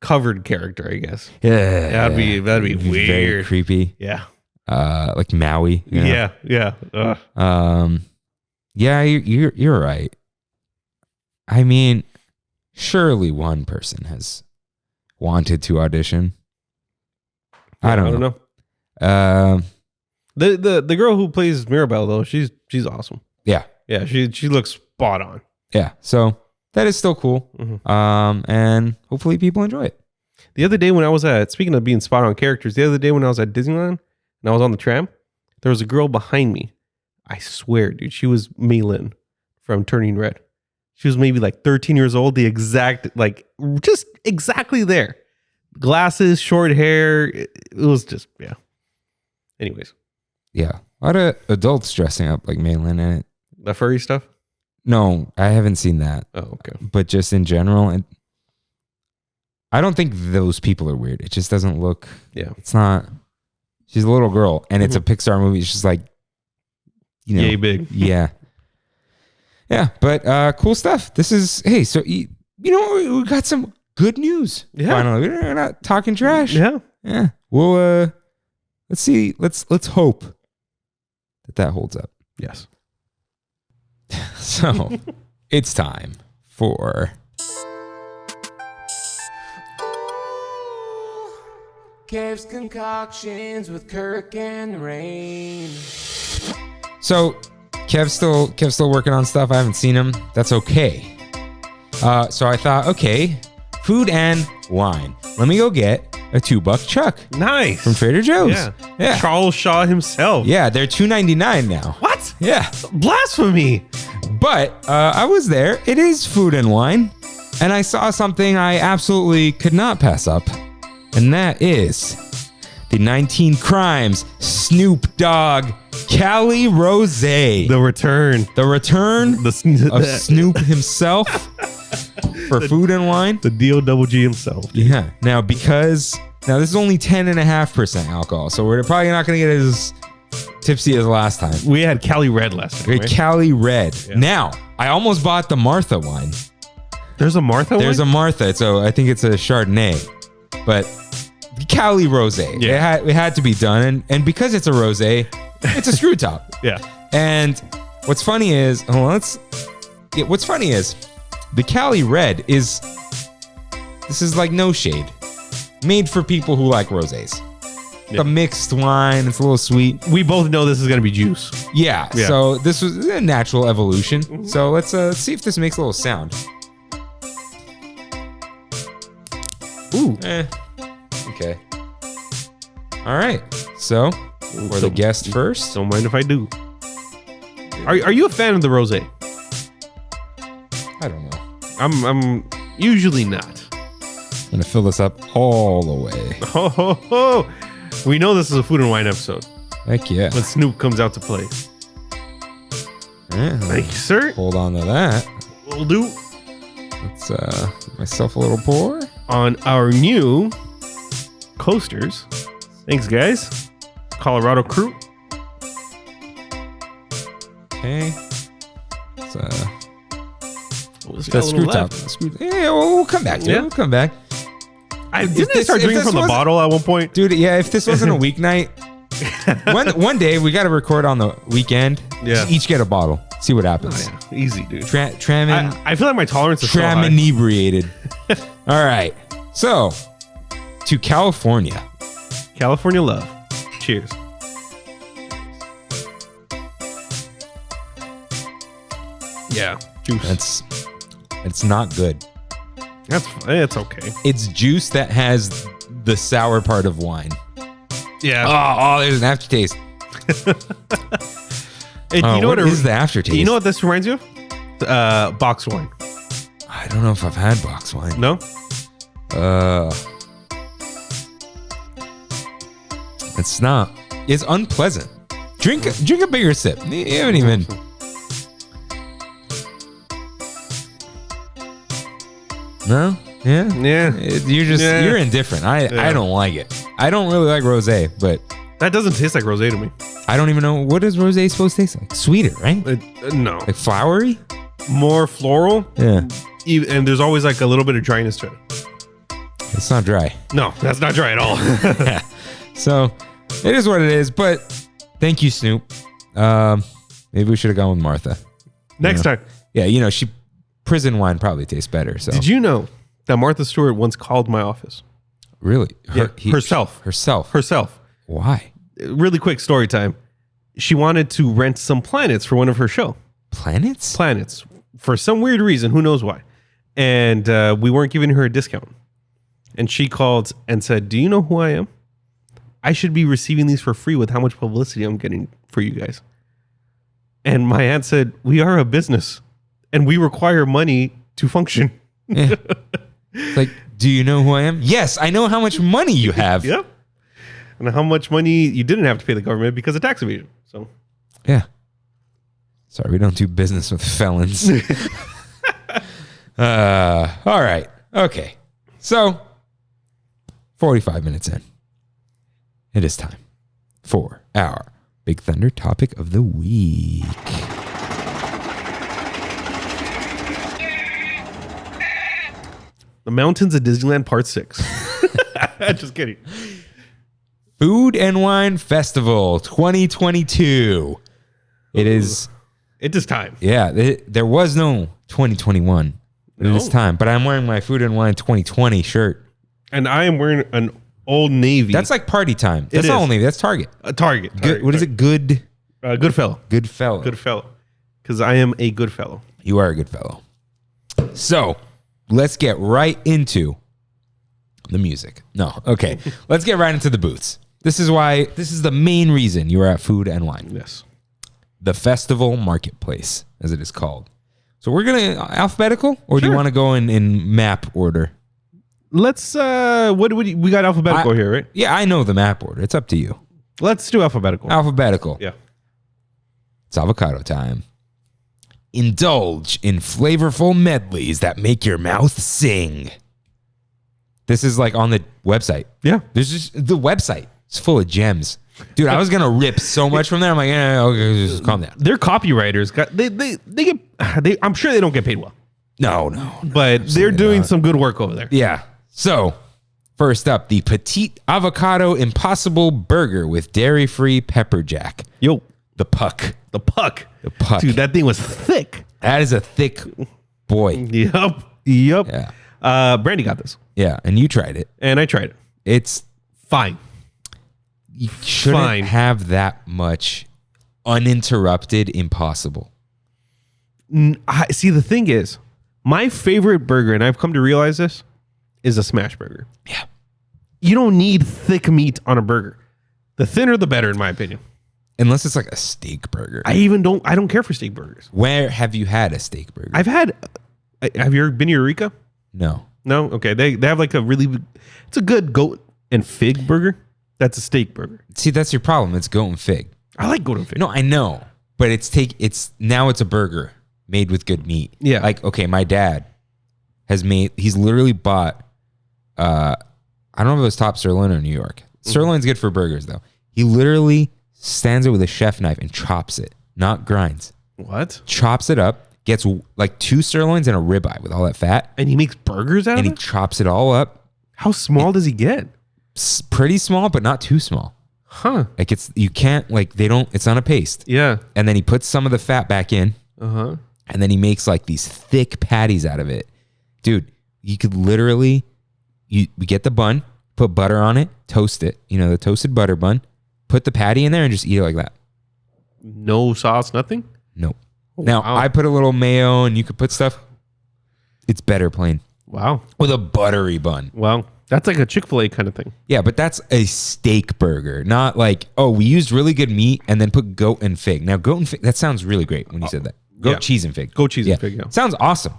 covered character, I guess. yeah, That'd be very weird. creepy. Yeah. Like Maui. you know? Yeah. Ugh. Yeah, you're right. I mean, surely one person has wanted to audition. I don't know. The girl who plays Mirabel though, she's awesome. Yeah. Yeah, she looks spot on. Yeah. So that is still cool. Mhm. And hopefully people enjoy it. The other day when I was speaking of being spot on characters, the other day when I was at Disneyland and I was on the tram, there was a girl behind me. I swear, dude, she was Maylin from Turning Red. She was maybe like 13 years old, the exact, like just exactly there. Glasses, short hair. It was just, yeah. Anyways, Yeah. A lot of adults dressing up like Malin in it. the furry stuff. No, I haven't seen that. Oh, okay. But just in general, and I don't think those people are weird. It just doesn't look. Yeah. It's not. She's a little girl, and it's a Pixar movie. It's just like, you know, Yay big. yeah, yeah. But cool stuff. This is so you know we got some good news. Yeah. Finally, we're not talking trash. Yeah. Yeah. Well, let's see. Let's hope that holds up. Yes. So it's time for Kev's concoctions with Kirk and Rain. So Kev's still working on stuff. I haven't seen him. That's okay. So I thought, okay, food and wine. Let me go get a $2 chuck Nice. from Trader Joe's. Yeah. Charles Shaw himself. Yeah, they're $2.99 now. What? Yeah. Blasphemy. But I was there. It is food and wine. And I saw something I absolutely could not pass up. And that is the 19 Crimes Snoop Dogg Cali Rosé. The return. The return of Snoop himself for food and wine. The D-O-double-G himself. Yeah. Now this is only 10.5% alcohol. So we're probably not going to get as tipsy as last time. We had Cali Red last time, right? Cali Red. Yeah. Now, I almost bought the Martha wine. There's a Martha There's one? a Martha, so I think it's a Chardonnay, but the Cali Rosé. Yeah. It had to be done, and because it's a rosé, it's a screw top. Yeah. And what's funny is, the Cali Red is like no shade, made for people who like rosés. Yeah. The mixed wine, it's a little sweet. We both know this is going to be juice. Yeah. Yeah. So this was a natural evolution. So let's see if this makes a little sound. Ooh. Okay. All right. So, for the guest first. Don't mind if I do. Are you a fan of the rosé? I don't know. I'm usually not. I'm going to fill this up all the way. Ho, ho, ho. We know this is a food and wine episode Heck yeah. when Snoop comes out to play. Yeah, Thank you, sir. hold on to that. Will do. Let's give myself a little pour. On our new coasters. Thanks, guys. Colorado crew. Okay. It's The the screw top. Yeah, we'll come back to it. We'll come back. Didn't I start drinking from the bottle at one point? Dude, yeah, if this wasn't a weeknight, one day we got to record on the weekend. Yeah. Just each get a bottle. See what happens. Oh, yeah. Easy, dude. Trammin. I feel like my tolerance is so high. Inebriated. All right. So, to California. California love. Cheers. Yeah. Juice. It's not good. It's okay. It's juice that has the sour part of wine. Yeah. Oh, there's an aftertaste. You know what is the aftertaste? You know what this reminds you of? Box wine. I don't know if I've had box wine. No? It's not. It's unpleasant. Drink a bigger sip. You haven't even. No? Yeah? Yeah. You're indifferent. I don't like it. I don't really like rosé, but That doesn't taste like rosé to me. I don't even know, what is rosé supposed to taste like? Sweeter, right? No. Like flowery? More floral. Yeah. And there's always like a little bit of dryness to it. It's not dry. No, that's not dry at all. Yeah. So it is what it is, but thank you, Snoop. Maybe we should have gone with Martha. Next time. Yeah, prison wine probably tastes better. So Did you know that Martha Stewart once called my office? Really? Herself. Herself. Why? Really quick story time. She wanted to rent some planets for one of her show. Planets? Planets. For some weird reason, who knows why. And we weren't giving her a discount. And she called and said, "Do you know who I am? I should be receiving these for free with how much publicity I'm getting for you guys." And my aunt said, "We are a business and we require money to function." Yeah. Like, do you know who I am? Yes, I know how much money you have. Yep. And how much money you didn't have to pay the government because of tax evasion. So, yeah. Sorry, we don't do business with felons. All right. Okay. So, 45 minutes in. It is time for our Big Thunder topic of the week. The Mountains of Disneyland Part 6. Just kidding. Food and Wine Festival 2022. It is. It is time. Yeah, there was no 2021. It is time. But I'm wearing my Food and Wine 2020 shirt. And I am wearing an Old Navy. That's like party time. That's not Old Navy. That's Target. Target. What is it? Good fellow. Good fellow. Good fellow. Because I am a good fellow. You are a good fellow. So let's get right into the music. No. Okay. Let's get right into the booths. This is the main reason you are at Food and Wine. Yes. The Festival Marketplace, as it is called. So we're going to alphabetical, or do you want to go in map order? Let's, we got alphabetical here, right? Yeah, I know the map order. It's up to you. Let's do alphabetical. Alphabetical. Yeah. It's avocado time. Indulge in flavorful medleys that make your mouth sing. This is like on the website. Yeah. There's just the website. It's full of gems. Dude, I was going to rip so much from there. I'm like, okay, just calm down. Their copywriters I'm sure they don't get paid well. No. But they're doing some good work over there. Yeah. So, first up, the Petite Avocado Impossible Burger with dairy-free pepper jack. Yo. The puck. The puck. Dude, that thing was thick. That is a thick boy. Yep. Yeah. Brandy got this. Yeah, and you tried it. And I tried it. It's fine. You shouldn't have that much uninterrupted impossible. See, the thing is, my favorite burger, and I've come to realize this, is a smash burger. Yeah. You don't need thick meat on a burger. The thinner, the better, in my opinion. Unless it's like a steak burger. I don't care for steak burgers. Where have you had a steak burger? Have you ever been to Eureka? No. No? Okay. They have like it's a good goat and fig burger. That's a steak burger. See, that's your problem. It's goat and fig. I like goat and fig. No, I know. but it's now it's a burger made with good meat. Yeah. Like, okay, my dad he's literally bought, I don't know if it was top sirloin or New York. Sirloin's good for burgers though. He literally stands it with a chef knife and chops it, not grinds. What? Chops it up, gets like 2 sirloins and a ribeye with all that fat. And he makes burgers out And of he it? chops it all up. How small does he get? Pretty small, but not too small. Huh. Like it's not a paste. Yeah. And then he puts some of the fat back in. Uh-huh. And then he makes like these thick patties out of it. Dude, you could literally, we get the bun, put butter on it, toast it, the toasted butter bun, put the patty in there and just eat it like that. No sauce, nothing? Nope. Oh, Now, wow. I put a little mayo and you could put stuff. It's better plain Wow. with a buttery bun. Well, that's like a Chick-fil-A kind of thing. Yeah, but that's a steak burger, not like, oh, we used really good meat and then put goat and fig. Now, goat and fig, that sounds really great when you said that. Goat, yeah. cheese, and fig. Goat, cheese, and fig, yeah. Sounds awesome.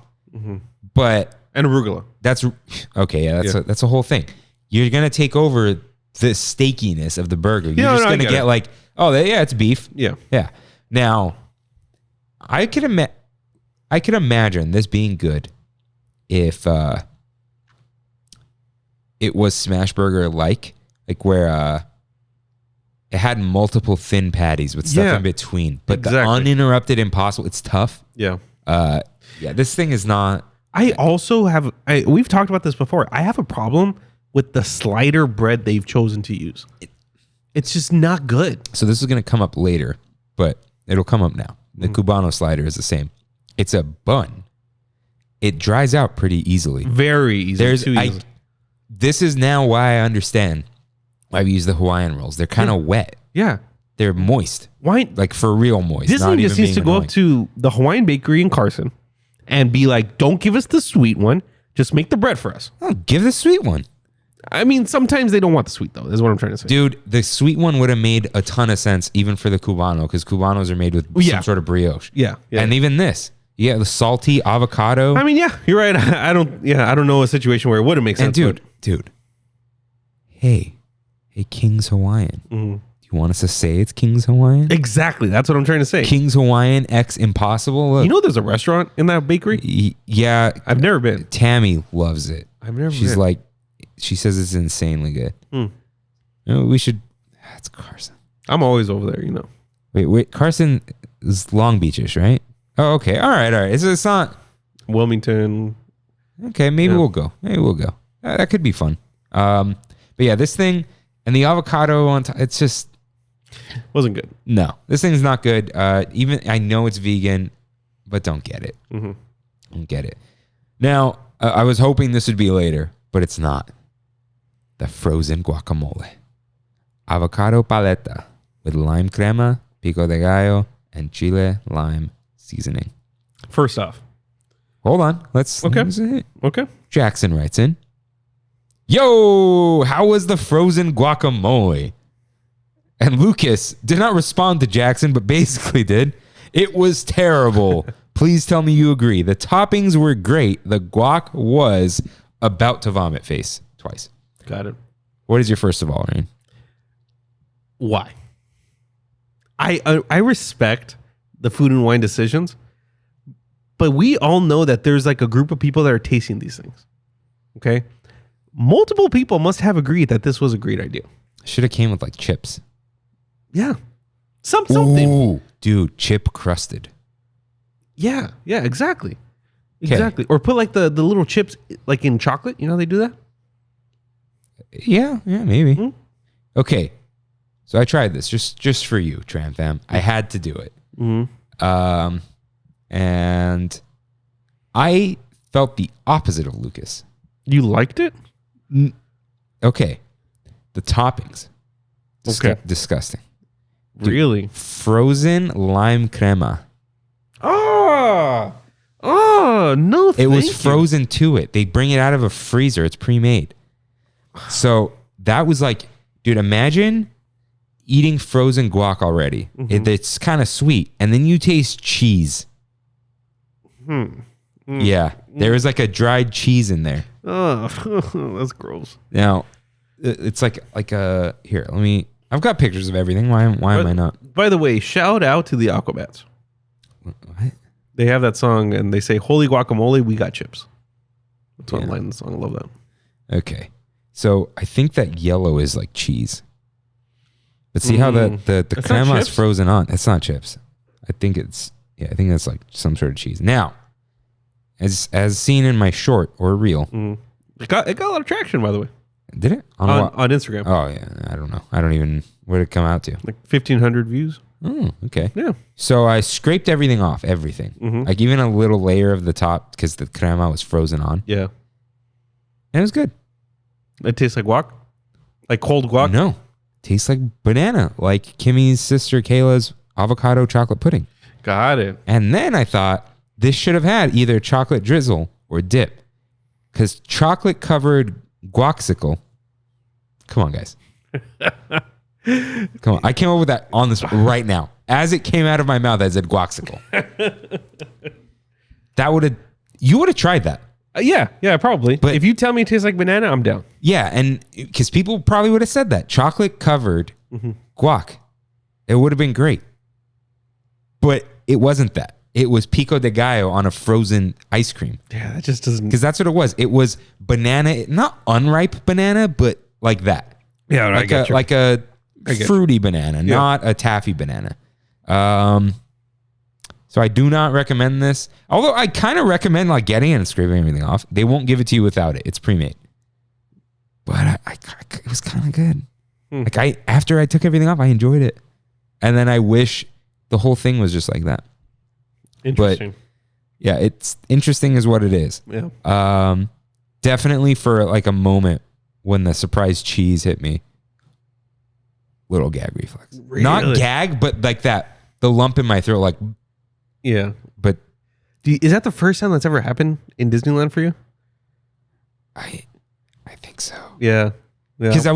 But And arugula. that's, okay, yeah, that's a whole thing. You're going to take over the steakiness of the burger. You're just going to get like, oh, yeah, it's beef. Yeah. Yeah. Now, I could imagine this being good if it was smash burger like where it had multiple thin patties with stuff in between, but the uninterrupted impossible. It's tough. Yeah. Yeah. This thing is not. I also have. We've talked about this before. I have a problem with the slider bread they've chosen to use. It's just not good. So this is going to come up later, but it'll come up now. The Cubano slider is the same. It's a bun. It dries out pretty easily. Very easy. This is now why I understand why we use the Hawaiian rolls. They're kind of wet. Yeah. They're moist. Why? Like for real moist. Disney just needs to go up to the Hawaiian bakery in Carson and be like, don't give us the sweet one. Just make the bread for us. Oh, give the sweet one. I mean, sometimes they don't want the sweet, though, is what I'm trying to say. Dude, the sweet one would have made a ton of sense even for the Cubano because Cubanos are made with some sort of brioche. Yeah. And even this. Yeah, the salty avocado. I mean, yeah, you're right. I don't know a situation where it wouldn't make sense. And dude. Hey, King's Hawaiian. Mm-hmm. Do you want us to say it's King's Hawaiian? Exactly. That's what I'm trying to say. King's Hawaiian X Impossible. Look. You know there's a restaurant in that bakery? Yeah. I've never been. Tammy loves it. I've never been. She's like, she says it's insanely good. We should, it's Carson. I'm always over there, Wait, Carson is Long Beachish, right? Oh, okay. All right. It's not. Wilmington. Okay, maybe we'll go. That could be fun. But yeah, this thing and the avocado on top, it's just. Wasn't good. No, this thing's not good. Even I know it's vegan, but don't get it. Don't get it. Now, I was hoping this would be later, but it's not. The frozen guacamole. Avocado paleta with lime crema, pico de gallo, and chile lime seasoning. First off. Hold on. Let's Okay. Jackson writes in. Yo, how was the frozen guacamole? And Lucas did not respond to Jackson, but basically did. It was terrible. Please tell me you agree. The toppings were great. The guac was about to vomit face twice. Got it. What is your first of all, Rain? Why? I respect the food and wine decisions, but we all know that there's like a group of people that are tasting these things. Okay? Multiple people must have agreed that this was a great idea. Should have came with like chips. Yeah. Something. Ooh, dude, chip crusted. Yeah, exactly. Exactly. Or put like the little chips like in chocolate. You know how they do that? Yeah, maybe. Okay. So I tried this just for you, Tram Fam. I had to do it. And I felt the opposite of Lucas. You liked it? Okay. The toppings. Disgusting. Dude, really? Frozen lime crema. Oh, no, It was frozen to it. They bring it out of a freezer. It's pre-made. So that was like, dude, imagine eating frozen guac already. It's kind of sweet. And then you taste cheese. Yeah. There was like a dried cheese in there. Oh, that's gross. Now, it's like a, here, I've got pictures of everything. Why am I not? By the way, shout out to the Aquabats. What? They have that song and they say, "Holy guacamole, we got chips." That's one line in the song. I love that. Okay. So I think that yellow is like cheese. But see how the crema is frozen on. It's not chips. I think that's like some sort of cheese. Now, as seen in my short or reel. It got a lot of traction, by the way. Did it? On Instagram. Oh, yeah. I don't know. I don't even... What did it come out to? Like 1,500 views. Oh, okay. Yeah. So I scraped everything off. Everything. Like even a little layer of the top because the crema was frozen on. Yeah. And it was good. It tastes like guac? Like cold guac? No. Tastes like banana. Like Kimmy's sister Kayla's avocado chocolate pudding. Got it. And then I thought this should have had either chocolate drizzle or dip. Because chocolate covered guaxicle. Come on, guys. Come on. I came up with that on this right now. As it came out of my mouth, I said guaxicle. You would have tried that. Yeah, probably. But if you tell me it tastes like banana, I'm down. Yeah, and because people probably would have said that. Chocolate covered guac. It would have been great. But it wasn't that. It was pico de gallo on a frozen ice cream. Yeah, that just doesn't... Because that's what it was. It was banana, not unripe banana, but like that. Yeah, like a fruity banana, not a taffy banana. So I do not recommend this. Although I kind of recommend like getting it and scraping everything off. They won't give it to you without it. It's pre-made. But it was kind of good. Like after I took everything off, I enjoyed it. And then I wish the whole thing was just like that. Interesting. But yeah, it's interesting is what it is. Yeah. Definitely for like a moment when the surprise cheese hit me. Little gag reflex. Really? Not gag, but like that. The lump in my throat, like. Yeah. But. Is that the first time that's ever happened in Disneyland for you? I think so. Yeah. Because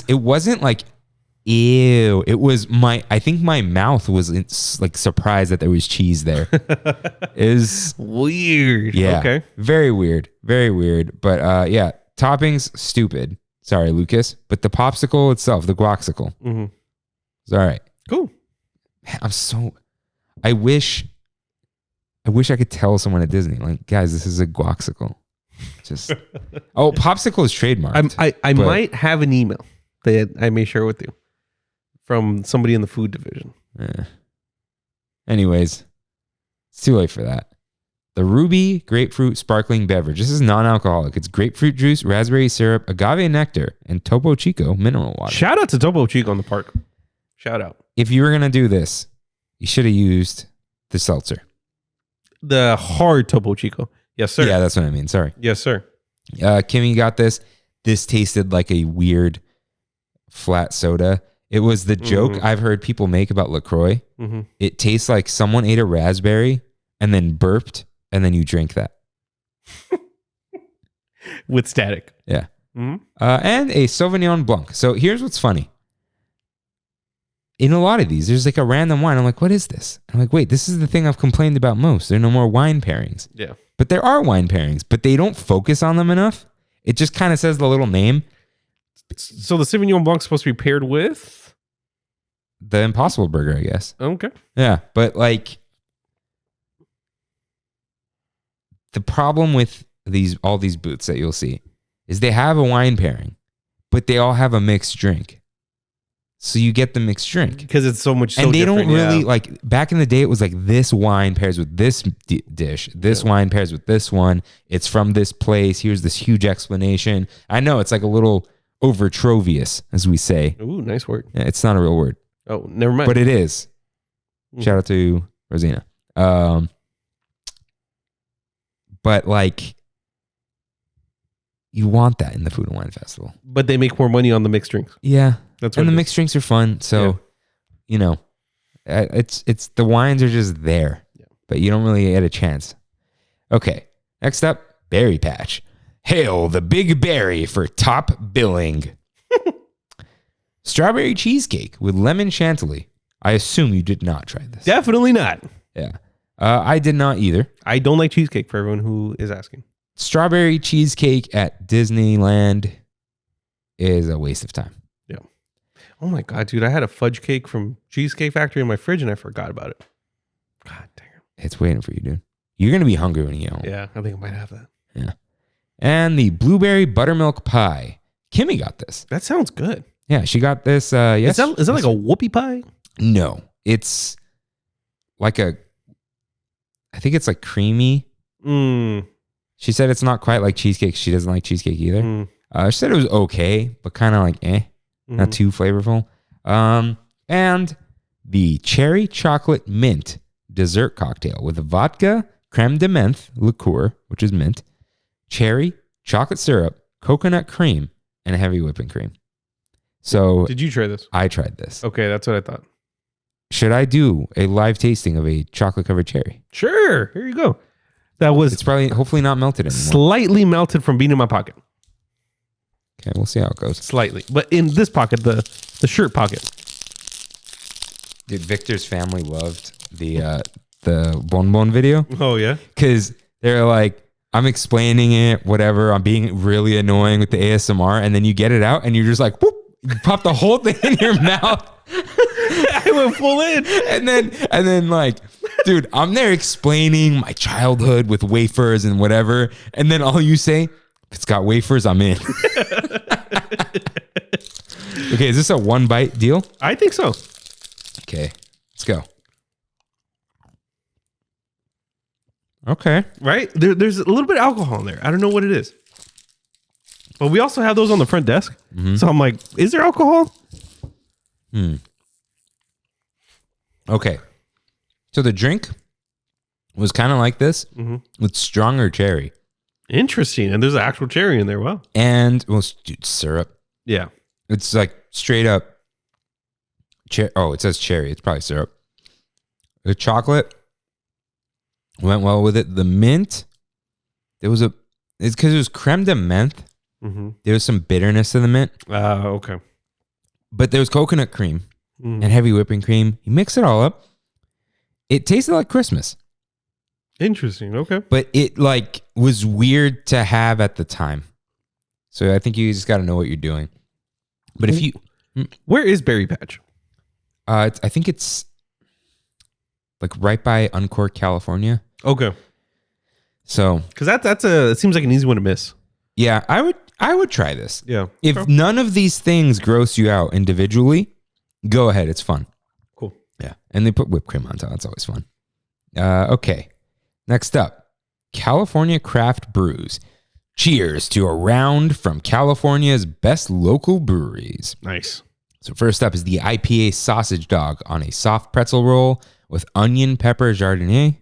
it wasn't like, ew. It was I think my mouth was like surprised that there was cheese there. Is weird. Yeah. Okay. Very weird. Very weird. But yeah, toppings, stupid. Sorry, Lucas. But the popsicle itself, the guaxicle, it's all right. Cool. Man, I wish I could tell someone at Disney, like, guys, this is a guaxicle. Just popsicle is trademarked. I might have an email that I may share with you from somebody in the food division. Anyways, it's too late for that. The Ruby Grapefruit Sparkling Beverage. This is non-alcoholic. It's grapefruit juice, raspberry syrup, agave nectar, and Topo Chico mineral water. Shout out to Topo Chico on the park. Shout out. If you were going to do this, you should have used the seltzer. The hard Topo Chico. Yes, sir. Yeah, that's what I mean. Sorry. Yes, sir. Kimmy got this. This tasted like a weird flat soda. It was the joke I've heard people make about LaCroix. It tastes like someone ate a raspberry and then burped, and then you drink that. With static. Yeah. And a Sauvignon Blanc. So here's what's funny. In a lot of these, there's like a random wine. I'm like, what is this? I'm like, wait, this is the thing I've complained about most. There are no more wine pairings. Yeah. But there are wine pairings, but they don't focus on them enough. It just kind of says the little name. So the Sauvignon Blanc is supposed to be paired with? The Impossible Burger, I guess. Okay. Yeah, but like the problem with all these booths that you'll see is they have a wine pairing, but they all have a mixed drink. So you get the mixed drink because it's so much. And they don't really like. Back in the day, it was like this wine pairs with this dish. This wine pairs with this one. It's from this place. Here's this huge explanation. I know it's like a little over Trovius, as we say. Ooh, nice word. Yeah, it's not a real word. Oh, never mind. But it is. Shout out to Rosina. But like, you want that in the Food and Wine Festival. But they make more money on the mixed drinks. Yeah. That's and the mixed drinks are fun. So, you know, it's the wines are just there, but you don't really get a chance. Okay. Next up, Berry Patch. Hail the big berry for top billing. Strawberry cheesecake with lemon chantilly. I assume you did not try this. Definitely not. Yeah. I did not either. I don't like cheesecake, for everyone who is asking. Strawberry cheesecake at Disneyland is a waste of time. Yeah. Oh my God, dude. I had a fudge cake from Cheesecake Factory in my fridge and I forgot about it. God damn. It's waiting for you, dude. You're going to be hungry when you get home. Yeah, I think I might have that. Yeah. And the blueberry buttermilk pie. Kimmy got this. That sounds good. Yeah, she got this. Yes. Is that like a whoopie pie? No, it's like I think it's like creamy. She said it's not quite like cheesecake. She doesn't like cheesecake either. She said it was okay, but kind of like not too flavorful. And the cherry chocolate mint dessert cocktail with vodka, creme de menthe liqueur, which is mint, cherry, chocolate syrup, coconut cream, and heavy whipping cream. So did you try this? I tried this. Okay, that's what I thought. Should I do a live tasting of a chocolate covered cherry? Sure. Here you go. That was It's probably hopefully not melted anymore. slightly melted from being in my pocket. Okay, we'll see how it goes. Slightly. But in this pocket, the shirt pocket. Dude, Victor's family loved the Bonbon video Oh, yeah? because they're like, I'm explaining it, whatever. I'm being really annoying with the ASMR, and then you get it out, and you're just like, whoop, you pop the whole thing in your mouth. I went full in. And then like, dude, I'm there explaining my childhood with wafers and whatever, and then all you say, if it's got wafers, I'm in. Okay, is this a one bite deal? I think so. Okay, let's go. Okay. Right? There's a little bit of alcohol in there. I don't know what it is. But we also have those on the front desk. So I'm like, is there alcohol? Okay. So the drink was kind of like this with stronger cherry. Interesting. And there's an actual cherry in there. Wow. And, well, dude, syrup. Yeah. It's like straight up. It says cherry. It's probably syrup. The chocolate went well with it. The mint, it's because it was creme de menthe. There was some bitterness to the mint. Okay. But there was coconut cream and heavy whipping cream. You mix it all up. It tasted like Christmas. Interesting. Okay. But it like was weird to have at the time. So I think you just got to know what you're doing. But if you... Where is Berry Patch? I think it's like right by Uncork, California. Okay. So... Because it seems like an easy one to miss. Yeah, I would try this. Yeah. If none of these things gross you out individually, go ahead. It's fun. Cool. Yeah. And they put whipped cream on top. It's always fun. Okay. Next up, California Craft Brews. Cheers to a round from California's best local breweries. Nice. So first up is the IPA sausage dog on a soft pretzel roll with onion pepper jardinier,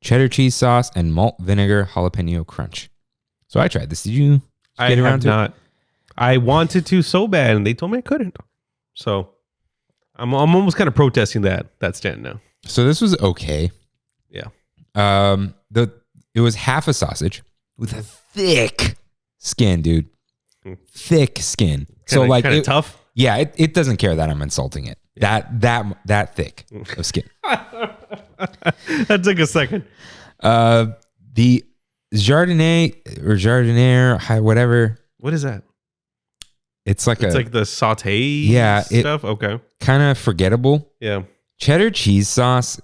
cheddar cheese sauce, and malt vinegar jalapeno crunch. So I tried this. Did you get around to it? I wanted to so bad, and they told me I couldn't. So I'm almost kind of protesting that stand now. So this was okay. Yeah. It was half a sausage with a thick skin, dude. Thick skin. So like kind of tough. Yeah, it doesn't care that I'm insulting it. That thick of skin. That took a second. The jardinier, whatever. What is that? It's like the saute stuff. Okay. Kind of forgettable. Yeah. Cheddar cheese sauce.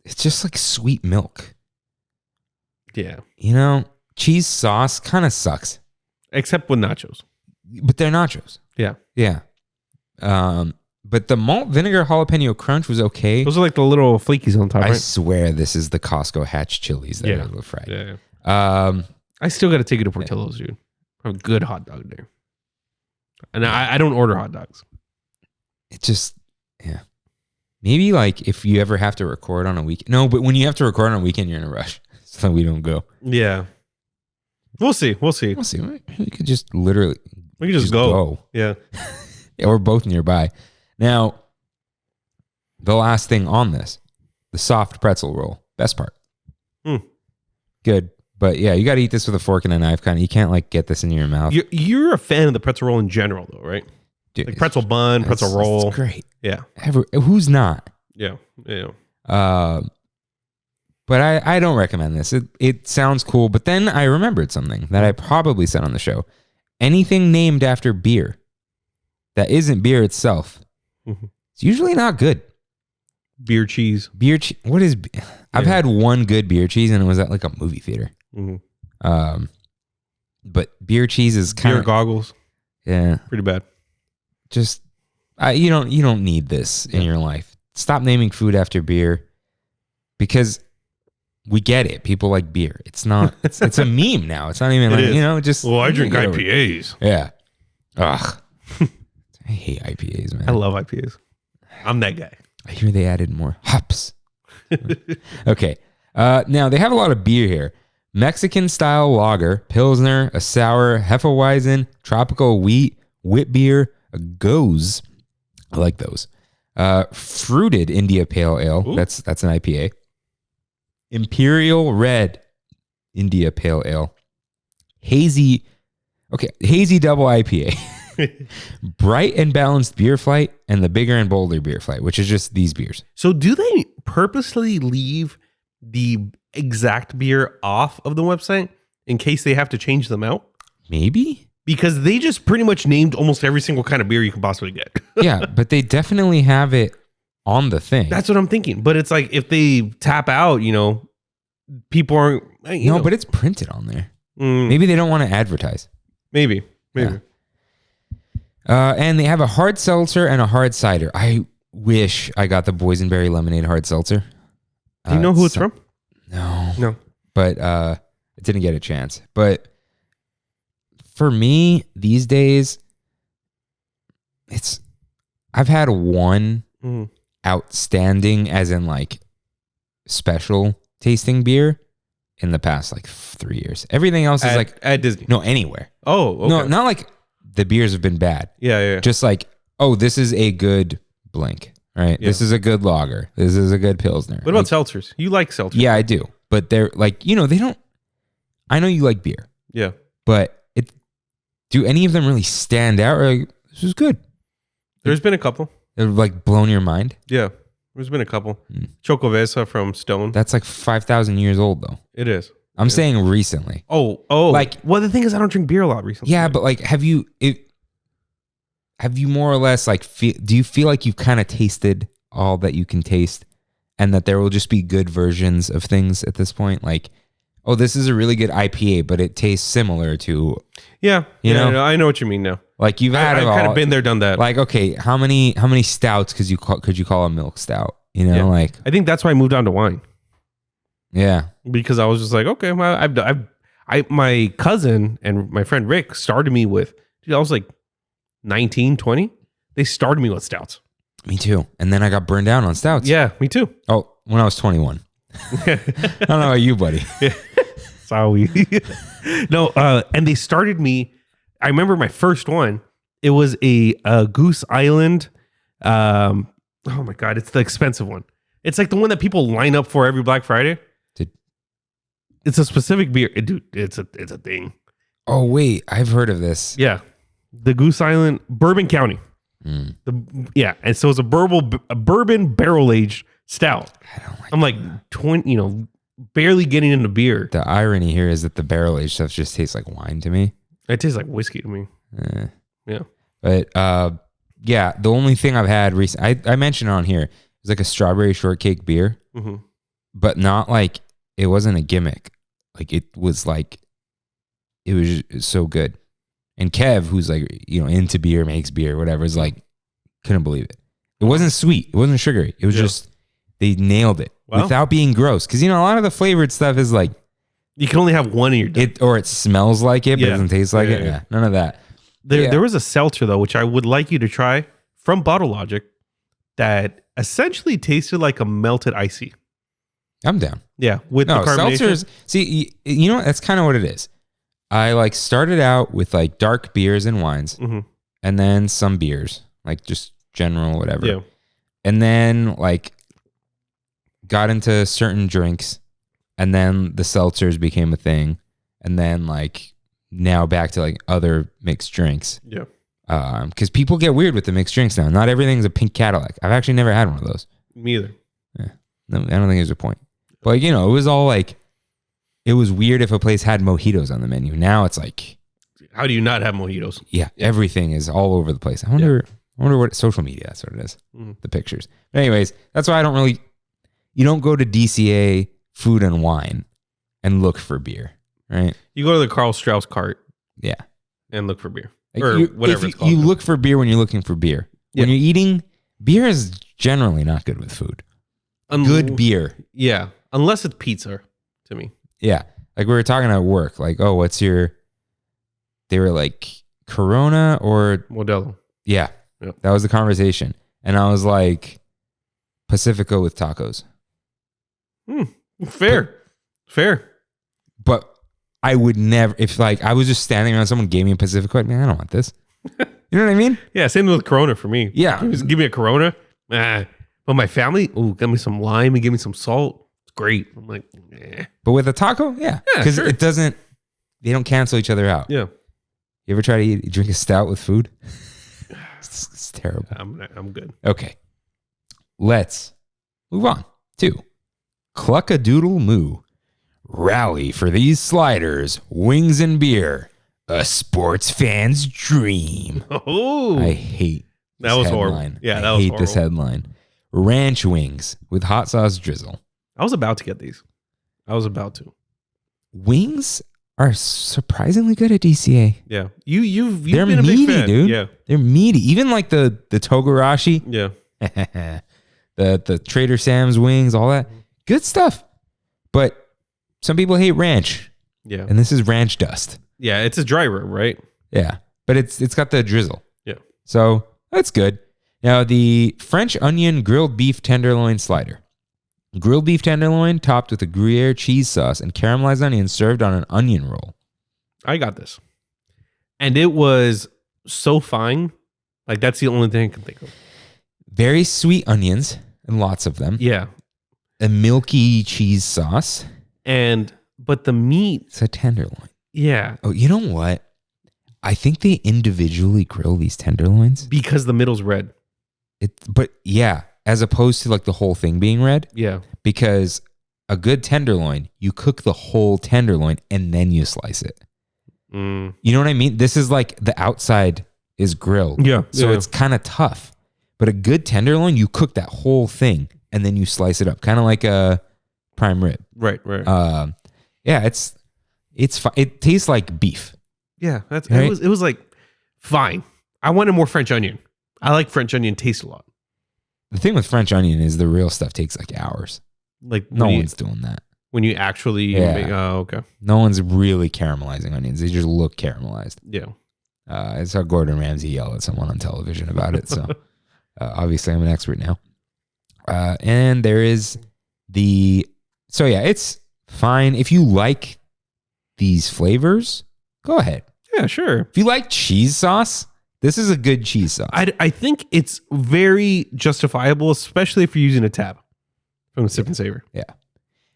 It's just like sweet milk. Yeah. You know, cheese sauce kind of sucks. Except with nachos. But they're nachos. Yeah. Yeah. But the malt vinegar jalapeno crunch was okay. Those are like the little flakies on top, I right? swear this is the Costco hatch chilies that are a little fried. Yeah. I still got to take it to Portillo's, dude. A good hot dog there. And I don't order hot dogs. It just, yeah. Maybe like if you ever have to record on a weekend. No, but when you have to record on a weekend, you're in a rush. So we don't go. Yeah. We'll see. We'll see. We could just literally. We could just go. Yeah. Yeah, we're both nearby. Now, the last thing on this, the soft pretzel roll. Best part. Good. But yeah, you got to eat this with a fork and a knife. Kind of, you can't like get this in your mouth. You're a fan of the pretzel roll in general, though, right? Dude, like pretzel bun, pretzel roll. It's great. Yeah. Who's not? Yeah. Yeah. But I don't recommend this. It sounds cool, but then I remembered something that I probably said on the show. Anything named after beer that isn't beer itself, it's usually not good. Beer cheese. What is? I've had one good beer cheese, and it was at like a movie theater. But beer cheese is kind of goggles. Yeah, pretty bad. Just you don't need this in your life. Stop naming food after beer, because we get it. People like beer. It's not. It's a meme now. It's not even like just. Well, I drink IPAs. Yeah. Ugh. I hate IPAs, man. I love IPAs. I'm that guy. I hear they added more hops. Okay. Now they have a lot of beer here. Mexican style lager, Pilsner, a sour, Hefeweizen, tropical wheat, wit beer, a goes. I like those. Fruited India Pale Ale. Ooh. That's an IPA. Imperial Red India Pale Ale. Hazy double IPA. Bright and Balanced Beer Flight, and the Bigger and Bolder Beer Flight, which is just these beers. So do they purposely leave the exact beer off of the website in case they have to change them out? Maybe. Because they just pretty much named almost every single kind of beer you can possibly get. Yeah, but they definitely have it on the thing. That's what I'm thinking. But it's like if they tap out, people aren't... but it's printed on there. Maybe they don't want to advertise. Maybe. Yeah. And they have a hard seltzer and a hard cider. I wish I got the boysenberry lemonade hard seltzer. Do you know who it's from? No. But it didn't get a chance. But for me, these days, I've had one outstanding, as in like special tasting beer in the past like 3 years. Everything else is like at Disney. No, anywhere. Oh, okay. No, not like the beers have been bad. Yeah. Just like, this is a good Blink, right? Yeah. This is a good lager. This is a good Pilsner. What about seltzers? You like seltzers? Yeah, I do. But they're like, they don't. I know you like beer. Yeah. But do any of them really stand out? Or like, this is good. There's been a couple. They've like blown your mind. Yeah. There's been a couple. Chocovesa from Stone. That's like 5,000 years old though. It is. I'm saying recently. Oh. Like, well, the thing is, I don't drink beer a lot recently. Yeah, but like, have you more or less like, do you feel like you've kind of tasted all that you can taste, and that there will just be good versions of things at this point? Like, this is a really good IPA, but it tastes similar to. Yeah. You know? I know what you mean now. Like you've had I've kind of been there, done that. Like, okay, how many stouts could you call a milk stout? Like, I think that's why I moved on to wine. Yeah. Because I was just like, okay, my cousin and my friend Rick started me with, I was like 19, 20. They started me with stouts. Me too. And then I got burned down on stouts. Yeah, me too. Oh, when I was 21. I don't know about you, buddy. Sorry. No, and they started me. I remember my first one. It was a Goose Island. Oh my God, it's the expensive one. It's like the one that people line up for every Black Friday. It's a specific beer, dude. It's a thing. Oh wait, I've heard of this. Yeah, the Goose Island, Bourbon County. And so it's a bourbon barrel aged stout. I'm like 20, barely getting into beer. The irony here is that the barrel aged stuff just tastes like wine to me. It tastes like whiskey to me. Yeah, but the only thing I've had recently, I mentioned on here, is like a strawberry shortcake beer, but not like. It wasn't a gimmick. Like it was so good. And Kev, who's like, into beer, makes beer, whatever, is like, couldn't believe it. It wasn't sweet. It wasn't sugary. It was just, they nailed it without being gross. Cause a lot of the flavored stuff is like, you can only have one in your drink. Or it smells like it, but it doesn't taste like it. Yeah. None of that. There was a seltzer though, which I would like you to try from Bottle Logic that essentially tasted like a melted icy. I'm down. Yeah, with the carbonation. Seltzers. See, that's kind of what it is. I like started out with like dark beers and wines, and then some beers, like just general whatever. Yeah. And then like got into certain drinks, and then the seltzers became a thing, and then like now back to like other mixed drinks. Yeah. Because people get weird with the mixed drinks now. Not everything's a pink Cadillac. I've actually never had one of those. Me either. Yeah. No, I don't think there's a point. But it was all like, it was weird if a place had mojitos on the menu. Now it's like, How do you not have mojitos? Yeah, everything is all over the place. I wonder what social media, that's what it is. The pictures. But anyways, that's why you don't go to DCA Food and Wine and look for beer, right? You go to the Carl Strauss cart. Yeah. And look for beer. Like or whatever it's called. You look for beer when you're looking for beer. When you're eating, beer is generally not good with food. Good beer. Yeah. Unless it's pizza to me. Yeah. Like we were talking at work, like, oh, they were like Corona or Modelo. Yeah. Yep. That was the conversation. And I was like, Pacifico with tacos. Fair. But I would never, if like I was just standing around, someone gave me a Pacifico, I'd be like, I don't want this. You know what I mean? Yeah, same with Corona for me. Yeah. Give me a Corona. But my family, give me some lime and give me some salt. It's great. I'm like, eh. But with a taco, yeah. Because sure. they don't cancel each other out. Yeah. You ever try to drink a stout with food? It's terrible. I'm good. Okay. Let's move on to Cluck-a-Doodle Moo. Rally for these sliders, wings and beer. A sports fan's dream. Oh. I hate that was headline. horrible. Yeah, that I was hate horrible. this headline. Ranch wings with hot sauce drizzle. I was about to get these. I was about to. Wings are surprisingly good at DCA. Yeah. You've They're been a meaty, big fan. dude. Yeah. They're meaty. Even like the Togarashi, Yeah. the Trader Sam's wings, all that. Good stuff. But some people hate ranch. Yeah. And this is ranch dust. Yeah, it's a dry rub, right? Yeah. But it's got the drizzle. Yeah. So that's good. Now the French onion grilled beef tenderloin slider. Grilled beef tenderloin topped with a Gruyere cheese sauce and caramelized onions served on an onion roll. I got this. And it was so fine. Like, that's the only thing I can think of. Very sweet onions, and lots of them. Yeah. A milky cheese sauce. But the meat. It's a tenderloin. Yeah. Oh, you know what? I think they individually grill these tenderloins. Because the middle's red. But yeah, as opposed to like the whole thing being red. Yeah. Because a good tenderloin, you cook the whole tenderloin and then you slice it. Mm. You know what I mean? This is like the outside is grilled. Yeah. So yeah. it's kind of tough. But a good tenderloin, you cook that whole thing and then you slice it up. Kind of like a prime rib. Right. Yeah, it tastes like beef. Yeah. That's Right? it was like fine. I wanted more French onion. I like French onion taste a lot. The thing with French onion is the real stuff takes like hours. Like No one's doing that. when you actually Yeah. make, oh, okay. No one's really caramelizing onions. They just look caramelized. Yeah. I saw Gordon Ramsay yell at someone on television about it. So obviously I'm an expert now. And there is so yeah, it's fine. If you like these flavors, go ahead. Yeah, sure. If you like cheese sauce, this is a good cheese sauce. I think it's very justifiable, especially if you're using a tab from the Sip and Savor. Yeah.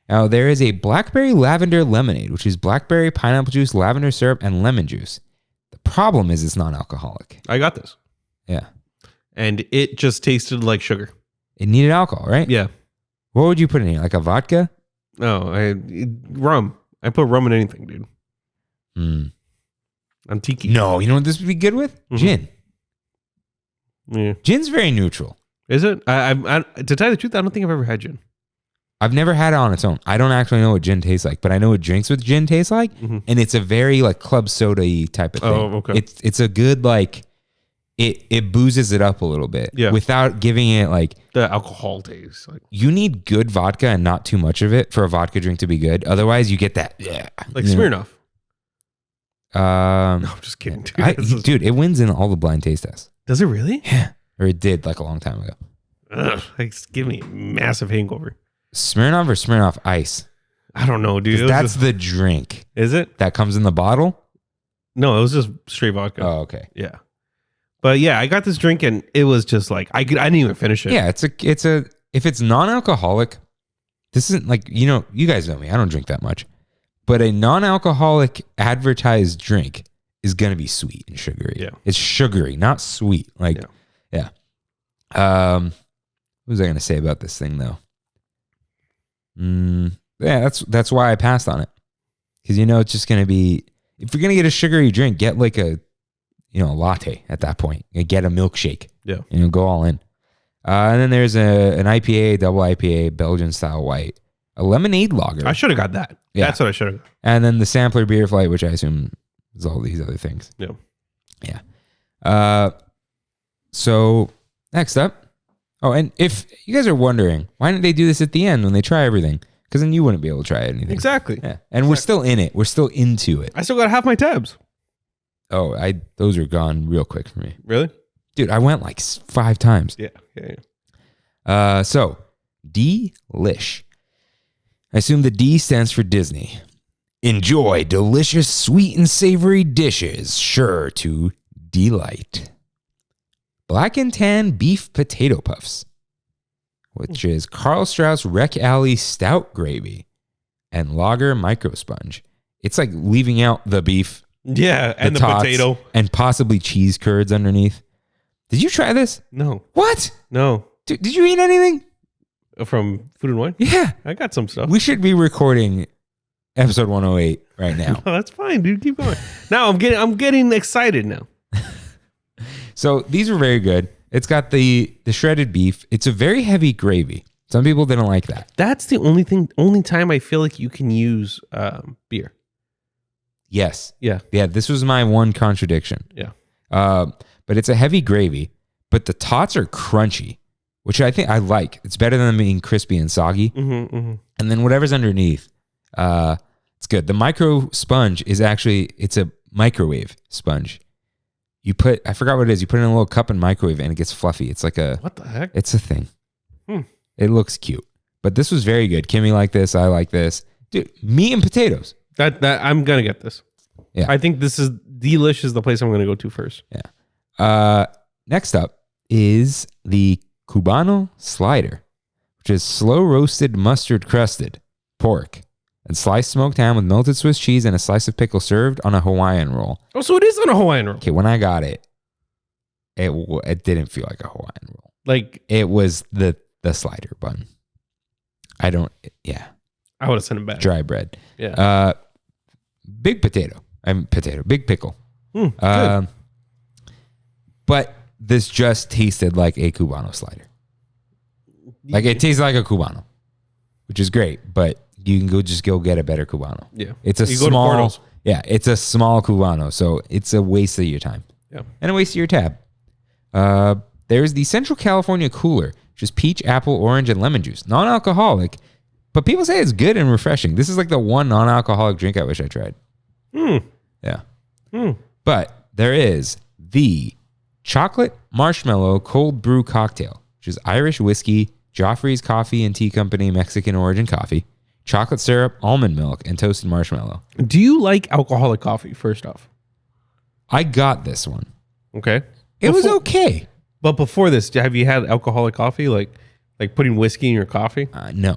Now there is a blackberry lavender lemonade, which is blackberry, pineapple juice, lavender syrup, and lemon juice. The problem is it's non-alcoholic. I got this. Yeah. And it just tasted like sugar. It needed alcohol, right? Yeah. What would you put in here? Like a vodka? No, rum. I put rum in anything, dude. I'm tiki. No, you know what this would be good with? Mhm. Gin. Yeah. Gin's very neutral. Is it? I to tell you the truth, I don't think I've ever had gin. I've never had it on its own. I don't actually know what gin tastes like, but I know what drinks with gin taste like. Mhm. And it's a very like club soda-y type of thing. Oh, okay. It's a good like, it boozes it up a little bit. Yeah. Without giving it like, The alcohol taste. Like you need good vodka and not too much of it for a vodka drink to be good. Otherwise you get that. Yeah. Smirnoff. No, No, I'm just kidding, dude. dude, it wins in all the blind taste tests. Does it really? Yeah. Or it did like a long time ago. Ugh, like, give me a massive hangover. Smirnoff or Smirnoff Ice? I don't know, dude. 'Cause that's the drink Is it? that comes in the bottle. No, it was just straight vodka. Oh, okay. Yeah. But yeah, I got this drink and it was just like I didn't even finish it. Yeah, if it's non-alcoholic, this isn't like, you guys know me. I don't drink that much. But a non-alcoholic advertised drink is going to be sweet and sugary. Yeah. It's sugary, not sweet. Like, yeah. What was I going to say about this thing though? Yeah, that's why I passed on it. Because it's just going to be, if you're gonna get a sugary drink, get like a latte at that point. Get a milkshake. Yeah. Go all in. And then there's an IPA, double IPA, Belgian style white, a lemonade lager. I should have got that. Yeah. That's what I should have got. And then the sampler beer flight, which I assume is all these other things. Yeah. Yeah. So next up. Oh, and if you guys are wondering, why didn't they do this at the end when they try everything? Because then you wouldn't be able to try anything. Exactly. Yeah. And we're still in it. We're still into it. I still got half my tabs. Oh, those are gone real quick for me. Really? Dude, I went like 5 times. Yeah. So, Delish. I assume the D stands for Disney. Enjoy delicious, sweet, and savory dishes, sure to delight. Black and tan beef potato puffs, which is Carl Strauss Rec Alley stout gravy and lager micro sponge. It's like leaving out the beef. Yeah, and the tots, potato. and possibly cheese curds underneath. Did you try this? No. What? No. Did you eat anything? From Food and Wine? Yeah. I got some stuff. We should be recording episode 108 right now. No, that's fine, dude. Keep going. Now I'm getting excited now. So these are very good. It's got the shredded beef. It's a very heavy gravy. Some people didn't like that. That's the only time I feel like you can use beer. Yes. Yeah. Yeah, this was my one contradiction. Yeah. But it's a heavy gravy, but the tots are crunchy, which I think I like. It's better than them being crispy and soggy. Mm-hmm, mm-hmm. And then whatever's underneath, it's good. The micro sponge it's a microwave sponge. I forgot what it is. You put it in a little cup and microwave and it gets fluffy. It's like what the heck? It's a thing. It looks cute. But this was very good. Kimmy liked this. I like this. Dude, meat and potatoes. That I'm gonna get this. Yeah. I think this is Delish is the place I'm gonna go to first. Yeah. Next up is the Cubano slider, which is slow roasted mustard crusted pork and sliced smoked ham with melted Swiss cheese and a slice of pickle served on a Hawaiian roll. Oh, so it is on a Hawaiian roll. Okay, when I got it, it didn't feel like a Hawaiian roll. Like it was the slider bun. I would have sent it back. Dry bread. Yeah. Big big pickle. Good. But this just tasted like a Cubano slider. Like it tastes like a Cubano, which is great, but you can go get a better Cubano. Yeah. It's a small, it's a small Cubano, so it's a waste of your time. Yeah. And a waste of your tab. There's the Central California Cooler, which is peach, apple, orange, and lemon juice. Non-alcoholic, but people say it's good and refreshing. This is like the one non-alcoholic drink I wish I tried. Yeah. But there is the chocolate marshmallow cold brew cocktail, which is Irish whiskey, Joffrey's Coffee and Tea Company Mexican origin coffee, chocolate syrup, almond milk, and toasted marshmallow. Do you like alcoholic coffee, first off? I got this one. Okay. It was okay. But before this, have you had alcoholic coffee? Like putting whiskey in your coffee? No.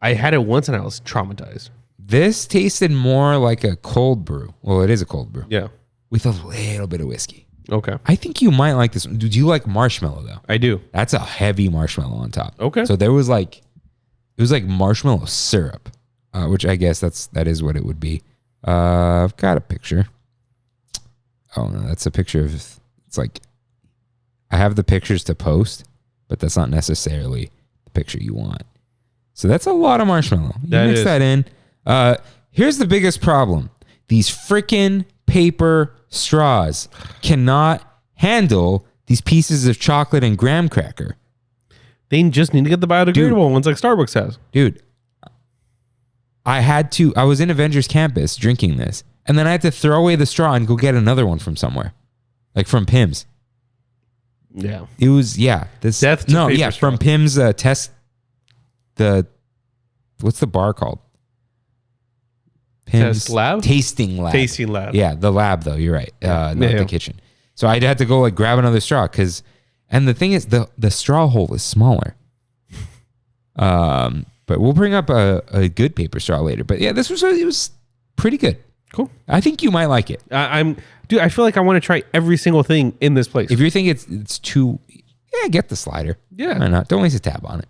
I had it once and I was traumatized. This tasted more like a cold brew. Well, it is a cold brew. Yeah. With a little bit of whiskey. Okay. I think you might like this one. Do you like marshmallow though? I do. That's a heavy marshmallow on top. Okay. So it was like marshmallow syrup, which I guess that is what it would be. I've got a picture. Oh no, that's a picture of. It's like I have the pictures to post, but that's not necessarily the picture you want. So that's a lot of marshmallow. You mix that in. Here's the biggest problem: these freaking paper straws cannot handle these pieces of chocolate and graham cracker. They just need to get the biodegradable ones like Starbucks has. Dude, I was in Avengers Campus drinking this, and then I had to throw away the straw and go get another one from somewhere. Like from Pim's. Yeah. It was, Death to paper straw. From Pim's what's the bar called? Pim's Test lab? Tasting lab. Tasting lab. Yeah, the lab though, you're right. Not the kitchen. So I had to go like grab another straw and the thing is the straw hole is smaller. But we'll bring up a good paper straw later. But yeah, it was pretty good. Cool. I think you might like it. Dude, I feel like I want to try every single thing in this place. If you think it's too, get the slider. Yeah. Why not? Don't waste a tab on it.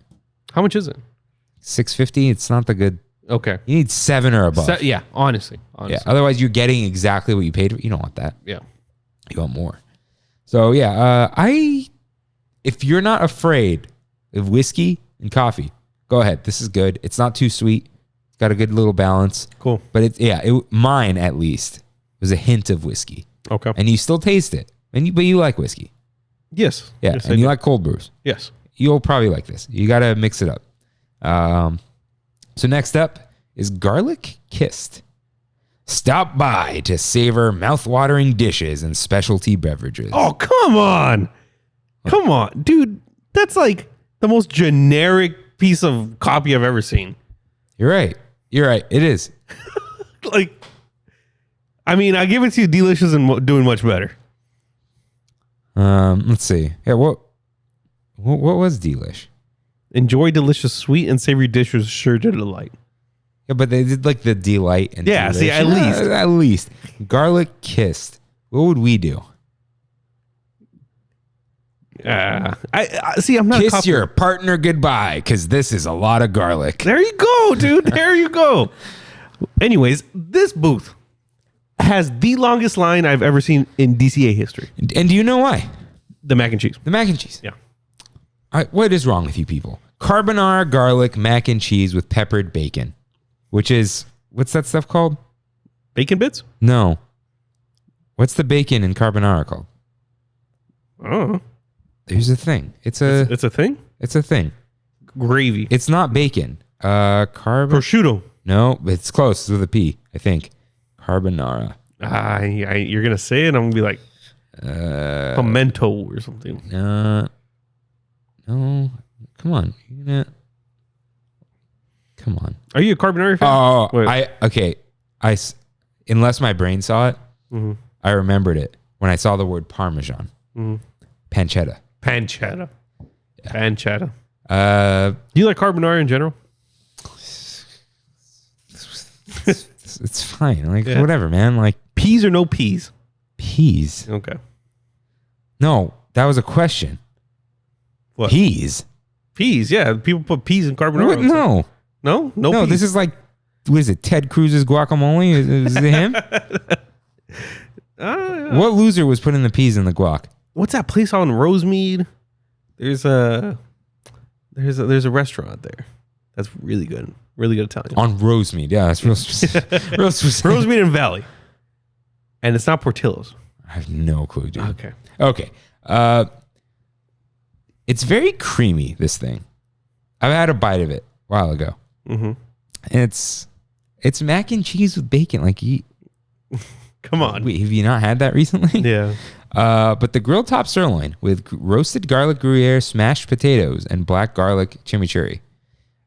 How much is it? $6.50. It's not the good Okay. You need 7 or above. Yeah, honestly. Yeah. Otherwise, you're getting exactly what you paid for. You don't want that. Yeah. You want more. So yeah, if you're not afraid of whiskey and coffee, go ahead. This is good. It's not too sweet. It's got a good little balance. Cool. But mine at least was a hint of whiskey. Okay. And you still taste it. But you like whiskey. Yes. Yeah. Yes, and you like cold brews. Yes. You'll probably like this. You got to mix it up. So next up is garlic kissed. Stop by to savor mouth-watering dishes and specialty beverages. Oh, come on. Come on. Dude, that's like the most generic piece of copy I've ever seen. You're right. It is. Like, I mean, I give it to you delicious and doing much better. Let's see. Yeah, what was delish? Enjoy delicious sweet and savory dishes sure to delight. Yeah, but they did like the delight and yeah, delish. see, at least garlic kissed. What would we do? I see. I'm not kiss your partner goodbye because this is a lot of garlic. There you go, dude. There you go. Anyways, this booth has the longest line I've ever seen in DCA history. And do you know why? The mac and cheese. The mac and cheese. Yeah. What is wrong with you people? Carbonara garlic mac and cheese with peppered bacon, which is, what's that stuff called? Bacon bits? No. What's the bacon in carbonara called? Oh. There's a thing. It's a thing? It's a thing. Gravy. It's not bacon. Prosciutto. No, it's close with a P, I think. Carbonara. You're going to say it, I'm going to be like pimento or something. No. Come on. Come on. Are you a carbonara fan? Oh, unless my brain saw it, mm-hmm. I remembered it when I saw the word Parmesan. Mm-hmm. Pancetta. Yeah. Pancetta. Do you like carbonara in general? It's fine. Like, whatever, man. Like, peas or no peas? Peas. Okay. No, that was a question. What? Peas. Peas, yeah. People put peas in carbonara. What? No. No, peas. This is like, what is it? Ted Cruz's guacamole? Is it him? Yeah. What loser was putting the peas in the guac? What's that place on Rosemead? There's a restaurant there that's really good. Really good Italian. On Rosemead. Yeah, that's real specific. Real specific. Rosemead and Valley. And it's not Portillo's. I have no clue, dude. Okay. It's very creamy, this thing. I've had a bite of it a while ago. Mm-hmm. It's mac and cheese with bacon. Like, come on. Wait, have you not had that recently? Yeah. But the grilled top sirloin with roasted garlic Gruyere, smashed potatoes, and black garlic chimichurri.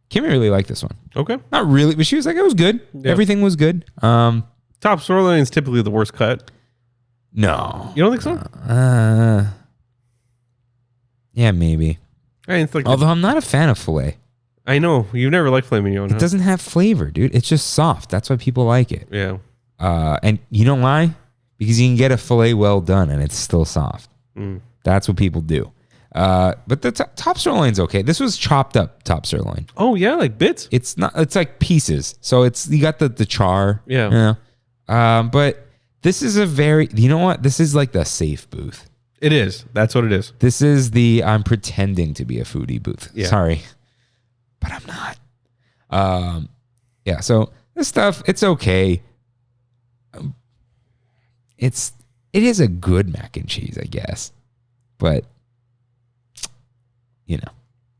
Kimmy really liked this one. Okay. Not really, but she was like, it was good. Yeah. Everything was good. Top sirloin is typically the worst cut. No. You don't think so? Yeah, maybe. Although I'm not a fan of filet. I know. You've never liked filet mignon. It doesn't have flavor, dude. It's just soft. That's why people like it. Yeah. And you know why? Because you can get a filet well done and it's still soft. That's what people do. But the top sirloin's okay. This was chopped up top sirloin. Oh yeah, like bits? It's not. It's like pieces. So you got the char. Yeah. You know? But this is you know what? This is like the safe booth. It is. That's what it is. This is I'm pretending to be a foodie booth. Yeah. Sorry. But I'm not. Yeah. So this stuff, it's okay. It is a good mac and cheese, I guess. But,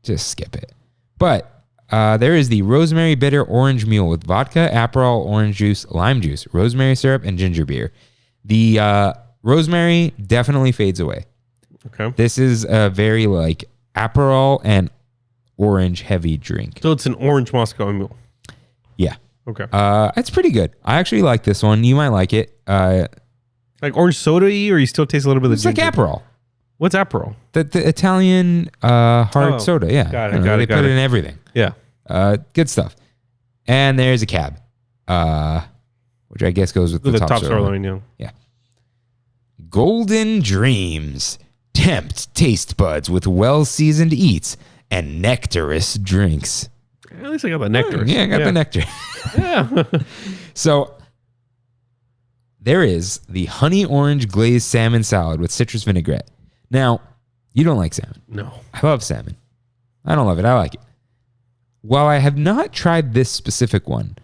just skip it. But there is the rosemary bitter orange mule with vodka, Aperol, orange juice, lime juice, rosemary syrup, and ginger beer. The rosemary definitely fades away. Okay. This is a very like Aperol and orange heavy drink. So it's an orange Moscow mule. Yeah. Okay. It's pretty good. I actually like this one. You might like it. Like orange soda-y, or you still taste a little bit of ginger? It's like Aperol. What's Aperol? The Italian hard soda. Yeah. Got it. They put it in everything. Yeah. Good stuff. And there's a cab, which I guess goes with the top sirloin. Yeah. Golden Dreams. Tempt taste buds with well-seasoned eats and nectarous drinks. At least I got the nectar. Yeah, I got the nectar. Yeah. So there is the honey orange glazed salmon salad with citrus vinaigrette. Now, you don't like salmon. No. I love salmon. I don't love it. I like it. While I have not tried this specific one,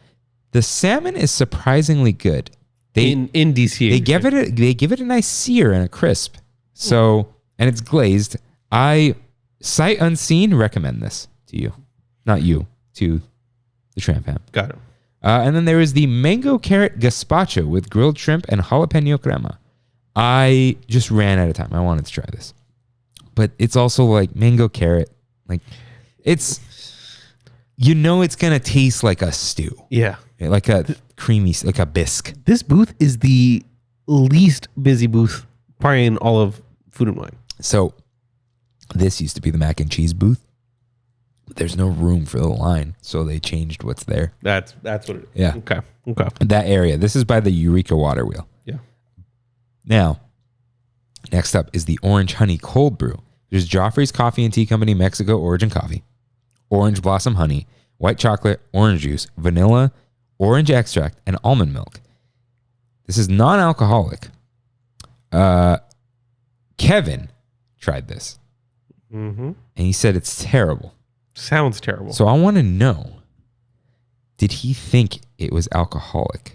the salmon is surprisingly good. In DC. They give it a nice sear and a crisp. So, and it's glazed. I sight unseen recommend this to you. Not you, to the Tram fam. Got it. And then there is the mango carrot gazpacho with grilled shrimp and jalapeno crema. I just ran out of time. I wanted to try this. But it's also like mango carrot. Like it's, it's going to taste like a stew. Yeah. Like a creamy, like a bisque. This booth is the least busy booth probably in all of Food and Wine. So this used to be the mac and cheese booth. There's no room for the line, so they changed what's there. That's what it is. Yeah. Okay. That area. This is by the Eureka Water Wheel. Yeah. Now, next up is the Orange Honey Cold Brew. There's Joffrey's Coffee and Tea Company Mexico Origin Coffee, Orange Blossom Honey, white chocolate, orange juice, vanilla, orange extract, and almond milk. This is non-alcoholic. Kevin tried this, and he said it's terrible. Sounds terrible. So I want to know, did he think it was alcoholic?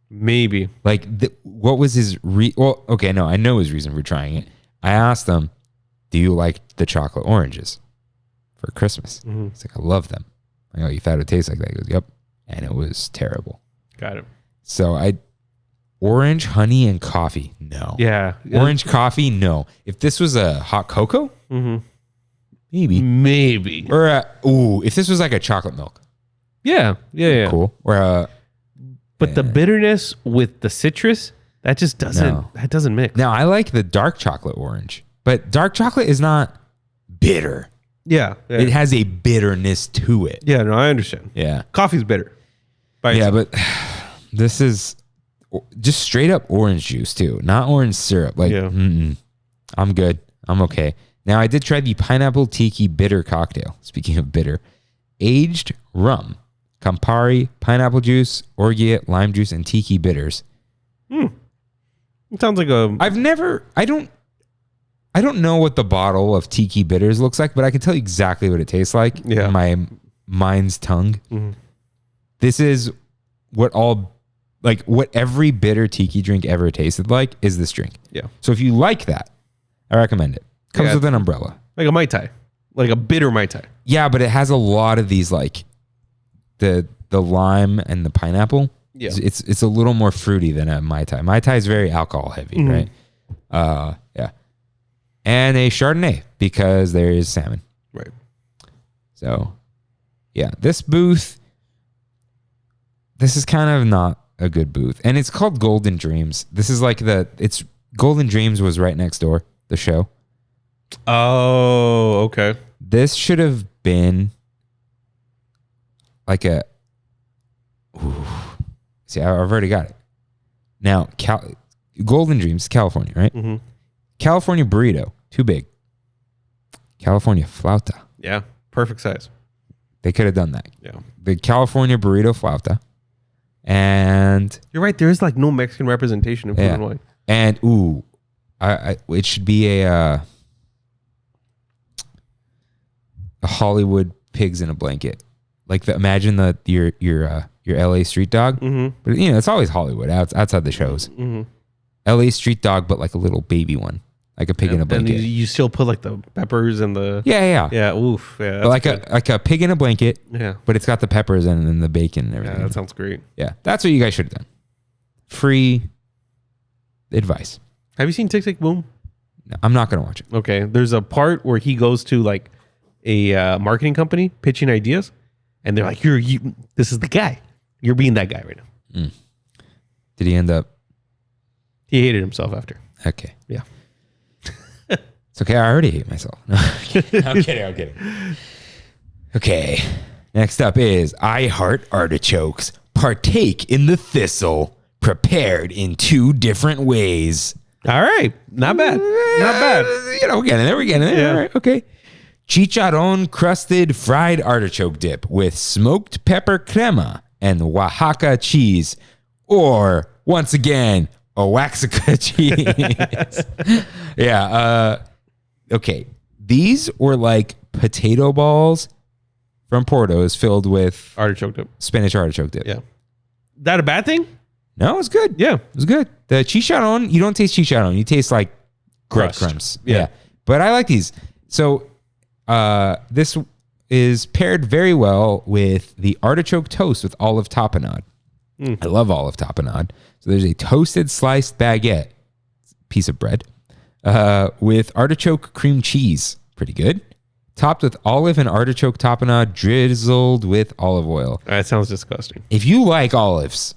Maybe. Like, what was his well, okay, no, I know his reason for trying it. I asked him, do you like the chocolate oranges for Christmas? He's like, I love them. I go, you thought it would taste like that? He goes, yep. And it was terrible. Got it. So orange, honey, and coffee, no. Yeah. Orange coffee, no. If this was a hot cocoa, maybe. Or if this was like a chocolate milk, Yeah. cool. Or but the bitterness with the citrus, that just doesn't mix. now I like the dark chocolate orange, but dark chocolate is not bitter. Yeah. It has a bitterness to it. Yeah, no, I understand. Yeah. Coffee's bitter. Yeah, but this is just straight up orange juice too, not orange syrup. Like, I'm good. I'm okay. Now, I did try the pineapple tiki bitter cocktail. Speaking of bitter, aged rum, Campari, pineapple juice, orgeat, lime juice, and tiki bitters. It sounds like a... I don't know what the bottle of tiki bitters looks like, but I can tell you exactly what it tastes like in my mind's tongue. This is what every bitter tiki drink ever tasted like is this drink. Yeah. So if you like that, I recommend it. Comes with an umbrella. Like a Mai Tai. Like a bitter Mai Tai. Yeah, but it has a lot of these like the lime and the pineapple. Yeah. It's a little more fruity than a Mai Tai. Mai Tai is very alcohol heavy, right? Yeah. And a Chardonnay because there is salmon. Right. So, yeah, this booth, this is kind of not a good booth. And it's called Golden Dreams. This is like Golden Dreams was right next door, the show. Oh, okay. This should have been like see, I've already got it. Now, Golden Dreams, California, right? California burrito, too big. California flauta. Yeah, perfect size. They could have done that. Yeah. The California burrito flauta. And you're right, there is like no Mexican representation in Food and Wine. And it should be a Hollywood pigs in a blanket. Like imagine your LA street dog. But it's always Hollywood outside the shows. LA street dog, but like a little baby one. Like a pig in a blanket. And you still put like the peppers and the... Yeah. Yeah, oof. Yeah, but like a pig in a blanket. Yeah. But it's got the peppers and the bacon and everything. Yeah, that sounds great. Yeah. That's what you guys should have done. Free advice. Have you seen Tick Tick Boom? No, I'm not going to watch it. Okay. There's a part where he goes to like a marketing company pitching ideas. And they're like, this is the guy. You're being that guy right now. Did he end up? He hated himself after. Okay. Yeah. It's okay. I already hate myself. No, I'm kidding. Okay. Next up is I Heart Artichokes. Partake in the thistle. Prepared in 2 different ways. All right. Not bad. Not bad. We're getting there. Yeah. All right. Okay. chicharron crusted fried artichoke dip with smoked pepper crema and Oaxaca cheese. Or, once again, Oaxaca cheese. Yeah. Okay. These were like potato balls from Porto's filled with Artichoke dip. spinach artichoke dip. Yeah. That a bad thing? No, it was good. Yeah. It was good. The chicharron, you don't taste chicharron. You taste like Crust. breadcrumbs. Yeah. But I like these. So this is paired very well with the artichoke toast with olive tapenade. I love olive tapenade. So there's a toasted sliced baguette, piece of bread, with artichoke cream cheese. Pretty good. Topped with olive and artichoke tapenade drizzled with olive oil. That sounds disgusting. If you like olives,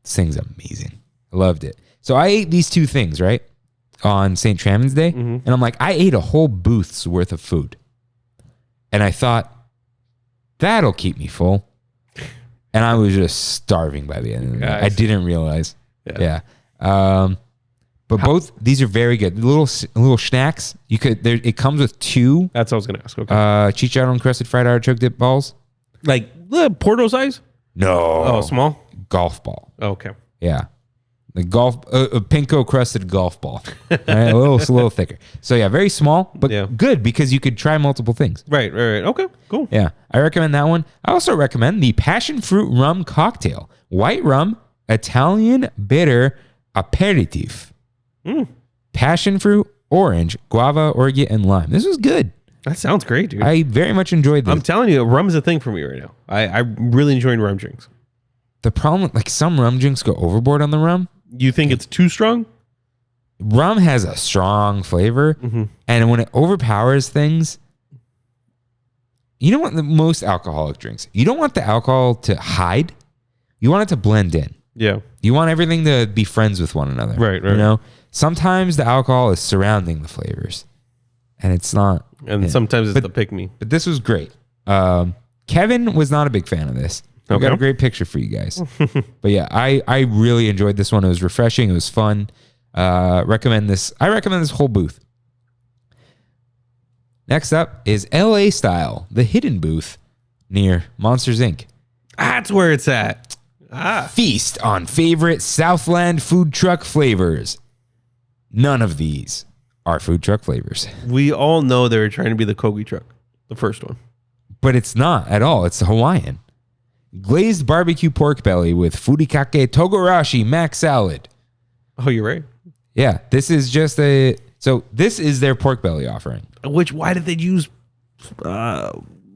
this thing's amazing. I loved it. So I ate these two things, right? On St. Trammin's Day. And I'm like, I ate a whole booth's worth of food. And I thought, that'll keep me full. And I was just starving by the end of the night. I didn't realize. Yeah. But both these are very good. Little snacks. You could. It comes with two. That's what I was gonna ask. Okay. Chicharron crusted fried artichoke dip balls. Like Porto size? No. Oh, small? Golf ball. Okay. Yeah. The a pinko crusted golf ball. Right? a little thicker. So yeah, very small, but good because you could try multiple things. Right. Okay. Cool. Yeah, I recommend that one. I also recommend the passion fruit rum cocktail, white rum, Italian bitter aperitif. Passion fruit, orange, guava, orgeat, and lime. This was good. That sounds great, dude. I very much enjoyed this. I'm telling you, rum is a thing for me right now. I'm really enjoying rum drinks. The problem, like some rum drinks go overboard on the rum. You think it's too strong? Rum has a strong flavor, and when it overpowers things, you don't want the most alcoholic drinks. You don't want the alcohol to hide. You want it to blend in. Yeah. You want everything to be friends with one another. Right. You know, sometimes the alcohol is surrounding the flavors, and it's not. And sometimes it's the pick me. But this was great. Kevin was not a big fan of this. I got a great picture for you guys. But yeah, I really enjoyed this one. It was refreshing. It was fun. Recommend this. I recommend this whole booth. Next up is LA Style, the hidden booth near Monsters Inc. That's where it's at. Feast on favorite Southland food truck flavors. None of these are food truck flavors. We all know they were trying to be the Kogi truck, the first one. But it's not at all. It's Hawaiian. Glazed barbecue pork belly with furikake togarashi mac salad. Oh, you're right. Yeah, this is just so this is their pork belly offering. Why did they use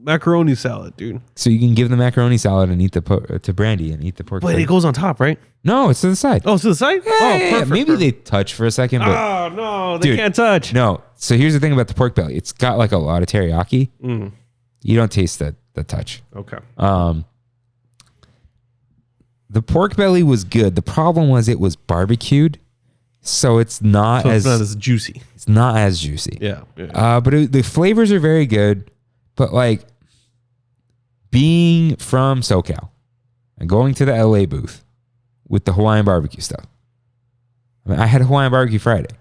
macaroni salad, dude? So you can give the macaroni salad and eat to Brandy and eat the pork belly. But it goes on top, right? No, it's to the side. Oh, it's to the side? Yeah, maybe they touch for a second, but oh, no, they can't touch. No. So here's the thing about the pork belly. It's got like a lot of teriyaki. You don't taste the touch. Okay. The pork belly was good. The problem was it was barbecued, so it's not not as juicy. It's not as juicy. Yeah. But the flavors are very good. But like being from SoCal and going to the LA booth with the Hawaiian barbecue stuff. I mean, I had Hawaiian barbecue Friday,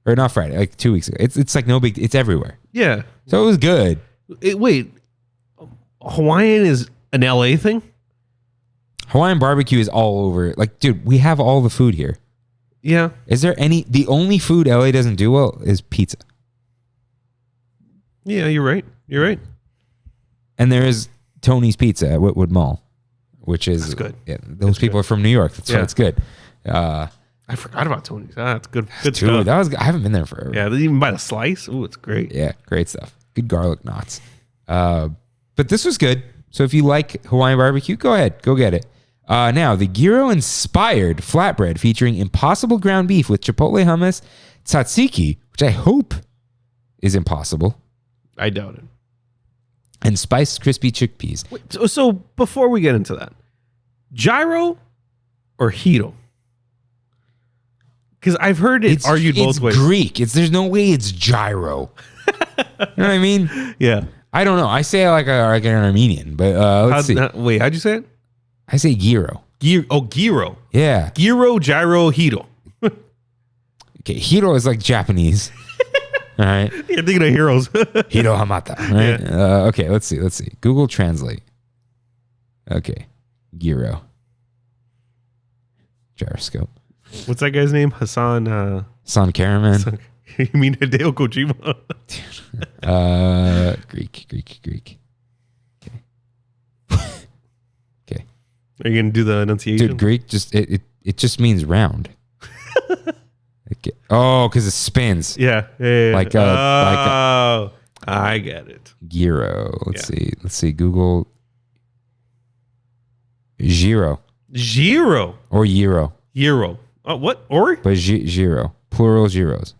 or not Friday, like 2 weeks ago. It's like no big. It's everywhere. Yeah. So it was good. Wait, Hawaiian is an LA thing? Hawaiian barbecue is all over. Like, dude, we have all the food here. Yeah. Is there the only food LA doesn't do well is pizza. Yeah, you're right. You're right. And there is Tony's Pizza at Whitwood Mall, which is that's good. Yeah, those people are from New York. That's why it's good. I forgot about Tony's. That's good. Good dude, stuff. I haven't been there forever. Yeah, they even buy the slice. Ooh, it's great. Yeah, great stuff. Good garlic knots. But this was good. So if you like Hawaiian barbecue, go ahead. Go get it. Now, the gyro-inspired flatbread featuring impossible ground beef with chipotle hummus, tzatziki, which I hope is impossible, I doubt it. and spiced crispy chickpeas. Wait, so before we get into that, gyro or hito? Because I've heard it argued both ways. It's Greek. There's no way it's gyro. You know what I mean? Yeah. I don't know. I say it like an Armenian, but let's see. Wait, how'd you say it? I say gyro. Gyro. Yeah. Gyro, gyro, hito. Okay, hiro is like Japanese. All right. You're thinking of heroes. Hiro Hamata. Right? Okay, let's see. Google Translate. Okay. Gyro. Gyroscope. What's that guy's name? Hassan. San Karaman. You mean Hideo Kojima? Greek. Okay. Are you gonna do the enunciation? Dude, Greek just it just means round. Okay. Oh, because it spins. Yeah. Like a I get it. gyro. Let's see. Google gyro Gyro. or gyro, Euro. What? Or? but gyro, plural gyros.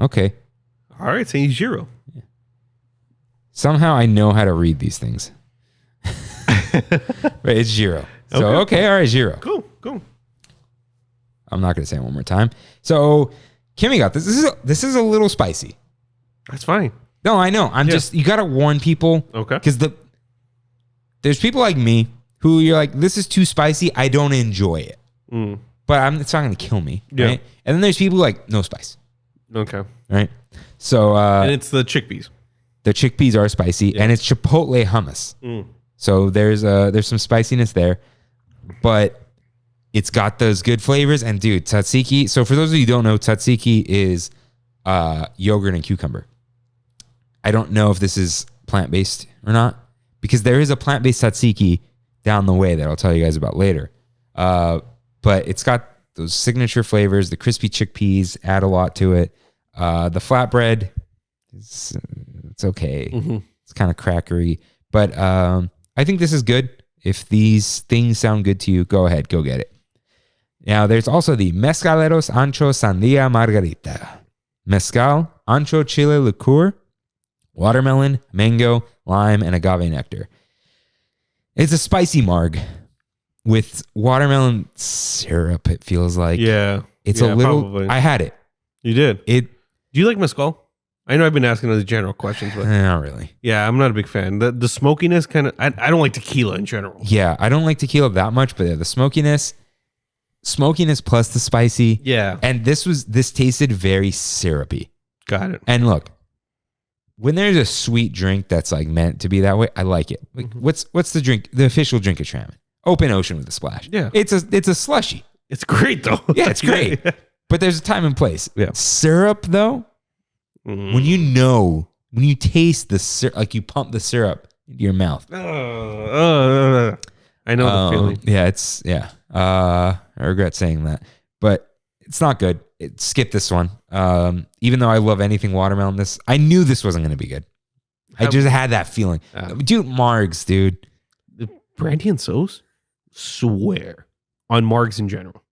Okay. All right, saying gyro. Somehow I know how to read these things. But it's gyro. So okay, all right, gyro. Cool. I'm not gonna say it one more time. So Kimmy got this. This is a little spicy. That's fine. No, I know. I'm just, you gotta warn people. Okay. Because there's people like me who you're like, this is too spicy. I don't enjoy it. But it's not gonna kill me. Yeah. Right? And then there's people like, no spice. Okay. Right. So And it's the chickpeas. the chickpeas are spicy and it's chipotle hummus. So there's some spiciness there, but it's got those good flavors. And dude, tzatziki. So for those of you who don't know, tzatziki is yogurt and cucumber. I don't know if this is plant-based or not, because there is a plant-based tzatziki down the way that I'll tell you guys about later. But it's got those signature flavors. The crispy chickpeas add a lot to it. The flatbread, it's okay. It's kind of crackery. But I think this is good. If these things sound good to you, go ahead. Go get it. Now, there's also the Mezcaleros Ancho Sandia Margarita. Mezcal, ancho chile liqueur, watermelon, mango, lime, and agave nectar. It's a spicy marg with watermelon syrup, it feels like. Yeah. It's a little... Probably. I had it. You did. Do you like mezcal? I know I've been asking those general questions, but not really. Yeah, I'm not a big fan. The smokiness kind of... I don't like tequila in general. Yeah, I don't like tequila that much, but the smokiness plus the spicy. Yeah. And this tasted very syrupy. Got it. And look, when there's a sweet drink that's like meant to be that way, I like it. Like, what's the drink? The official drink of Trammin? Open Ocean with a splash. Yeah. It's a slushy. It's great though. Yeah, it's great. But there's a time and place. Yeah. Syrup though, when you taste the syrup, like you pump the syrup into your mouth. I know the feeling. I regret saying that, but it's not good. Skip this one. Even though I love anything watermelon, I knew this wasn't going to be good. I just had that feeling. Dude, margs, dude. Brandy and Sauce? Swear. On margs in general.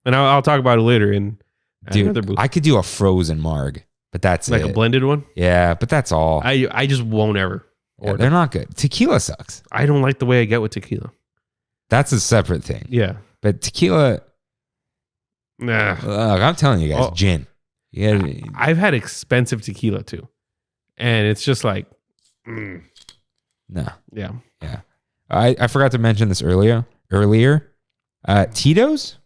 And I'll talk about it later in another booth. I could do a frozen marg, but that's like it. A blended one? Yeah, but that's all. I just won't ever. Yeah, they're not good. Tequila sucks. I don't like the way I get with tequila. That's a separate thing. Yeah. But tequila... Nah. I'm telling you guys, gin. Yeah, I've had expensive tequila too. And it's just like... No. Yeah. Yeah. I forgot to mention this earlier. Tito's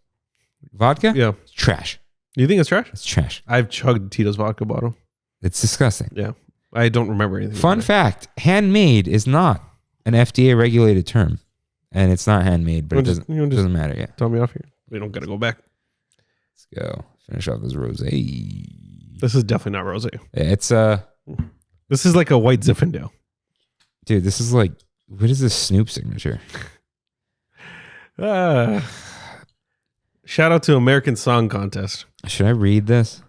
vodka? Yeah. It's trash. You think it's trash? It's trash. I've chugged Tito's vodka bottle. It's disgusting. Yeah. I don't remember anything. Fun fact, handmade is not an FDA regulated term. And it's not handmade, but it doesn't matter yet. Tell me off here. We don't got to go back. Let's go. Finish off this rosé. This is definitely not rosé. It's This is like a white Zinfandel. Dude, this is like, what is this Snoop signature? Shout out to American Song Contest. Should I read this?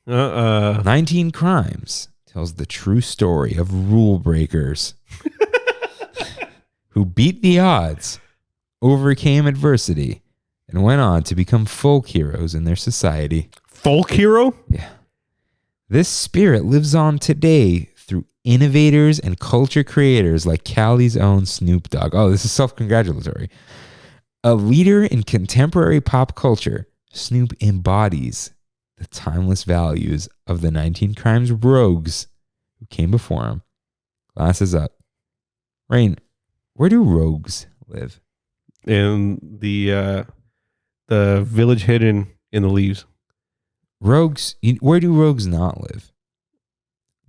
19 Crimes tells the true story of rule breakers who beat the odds, overcame adversity, and went on to become folk heroes in their society. Folk hero? Yeah. This spirit lives on today through innovators and culture creators like Cali's own Snoop Dogg. Oh, this is self-congratulatory. A leader in contemporary pop culture, Snoop embodies the timeless values of the 19 Crimes rogues who came before him. Glasses up. Rain, where do rogues live? In the village hidden in the leaves. Rogues, where do rogues not live?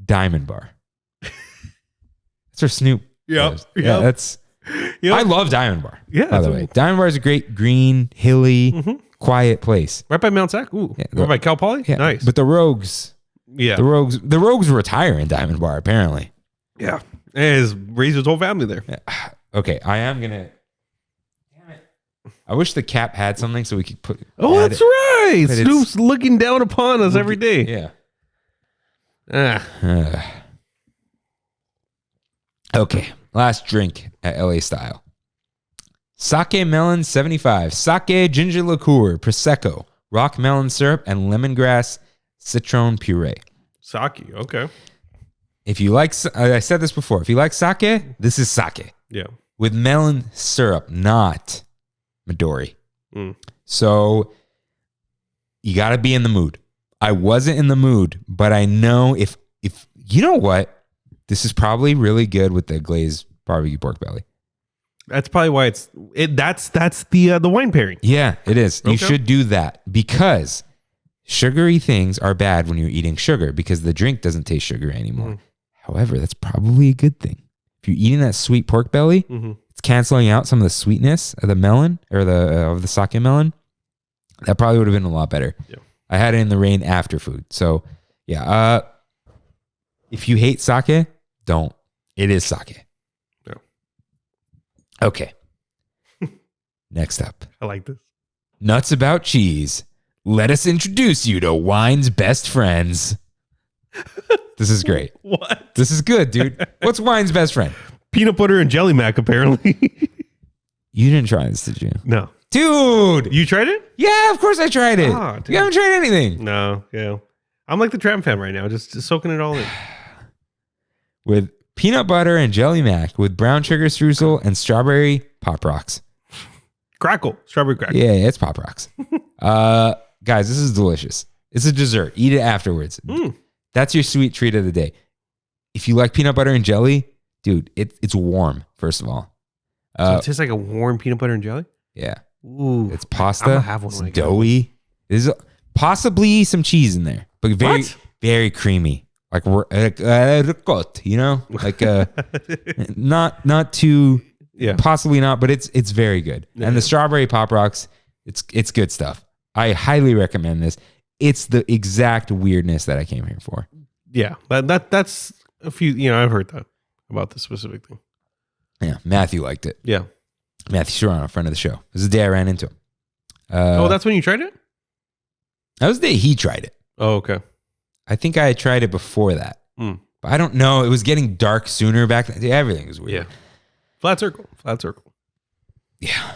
Diamond Bar. That's where Snoop. Yep. Yeah, that's. Yep. I love Diamond Bar. Yeah, by the way, Diamond Bar is a great green, hilly, quiet place. Right by Mount Sac. Ooh, Yeah, right by Cal Poly. Yeah, Nice. But the Rogues, yeah, the Rogues retire in Diamond Bar apparently. yeah. And his raised his whole family there. Yeah. Okay, I am gonna. Damn it! I wish the cap had something so we could put. Oh, add that's it. right. But Snoop's looking down upon us every day. Yeah. Ah. Okay, last drink at LA Style. Sake melon 75, sake ginger liqueur, prosecco, rock melon syrup, and lemongrass citron puree. Sake. Okay. If you like, I said this before. If you like sake, this is sake Yeah. with melon syrup, not Midori. Mm. So you got to be in the mood. I wasn't in the mood, but I know if you know what, this is probably really good with the glazed barbecue pork belly. That's probably why that's the wine pairing. Yeah, it is. Okay. You should do that because sugary things are bad when you're eating sugar because the drink doesn't taste sugary anymore. However, that's probably a good thing. If you're eating that sweet pork belly, it's canceling out some of the sweetness of the melon or of the sake melon. That probably would have been a lot better. Yeah. I had it in the rain after food. So, yeah. If you hate sake, don't. It is sake. No. Okay. Next up. I like this. Nuts about cheese. Let us introduce you to wine's best friends. This is great. What? This is good, dude. What's wine's best friend? Peanut butter and jelly mac, apparently. You didn't try this, did you? No. Dude! You tried it? Yeah, of course I tried it. Ah, dude. You haven't tried anything. No. Yeah. I'm like the Tram fam right now, just soaking it all in. With peanut butter and jelly mac with brown sugar streusel and strawberry pop rocks. Crackle. Strawberry crackle. Yeah, it's pop rocks. Guys, this is delicious. It's a dessert. Eat it afterwards. That's your sweet treat of the day. If you like peanut butter and jelly, dude, it's warm, first of all. So it tastes like a warm peanut butter and jelly? Yeah. Ooh. It's pasta. I'm gonna have one It's when I get doughy. There's possibly some cheese in there, but very, What? very creamy. Like ricotta, you know? Like not too, Yeah. possibly not, but it's very good. Yeah. And the strawberry pop rocks, it's good stuff. I highly recommend this. It's the exact weirdness that I came here for. Yeah. That's a few, I've heard that about this specific thing. Yeah, Matthew liked it. Yeah. Matthew Serrano, a friend of the show. This is the day I ran into him. That's when you tried it? That was the day he tried it. Oh, okay. I think I had tried it before that. But I don't know. It was getting dark sooner back then. Everything was weird. Yeah. Flat circle. Yeah.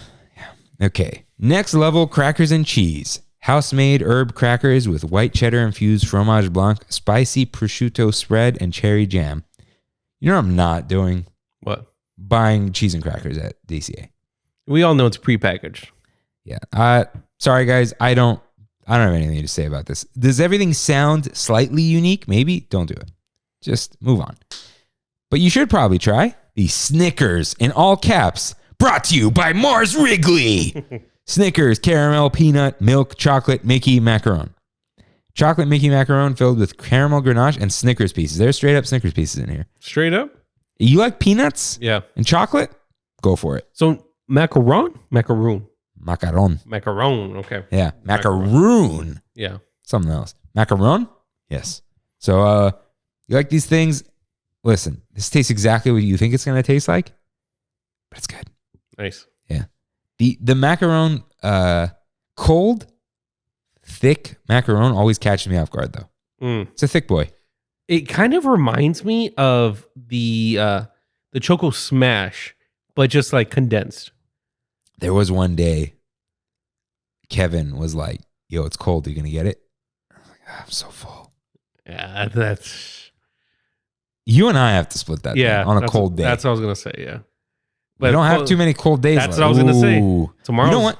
Okay. Next level crackers and cheese. House-made herb crackers with white cheddar infused fromage blanc, spicy prosciutto spread, and cherry jam. You know what I'm not doing? What? Buying cheese and crackers at DCA. We all know it's prepackaged. Yeah. Sorry guys. I don't have anything to say about this. Does everything sound slightly unique? Maybe. Don't do it. Just move on. But you should probably try the Snickers in all caps, brought to you by Mars Wrigley. Snickers, caramel, peanut, milk, chocolate, Mickey, macaron. Chocolate Mickey macaron filled with caramel ganache and Snickers pieces. There's straight up Snickers pieces in here. Straight up? You like peanuts? Yeah. And chocolate? Go for it. So macaron? Macaroon. Macaron. Okay. Yeah. Macaroon. Yeah. Something else. Macaron? Yes. So you like these things? Listen, this tastes exactly what you think it's going to taste like, but it's good. Nice. Yeah. The macaron, cold, thick macaron always catches me off guard though. It's a thick boy. It kind of reminds me of the Choco Smash, but just like condensed. There was one day Kevin was like, yo, it's cold. Are you going to get it? I was like, I'm so full. Yeah, that's... You and I have to split that thing on a cold day. That's what I was going to say, yeah. But we don't have too many cold days. That's what I was going to say. Tomorrow. You know what?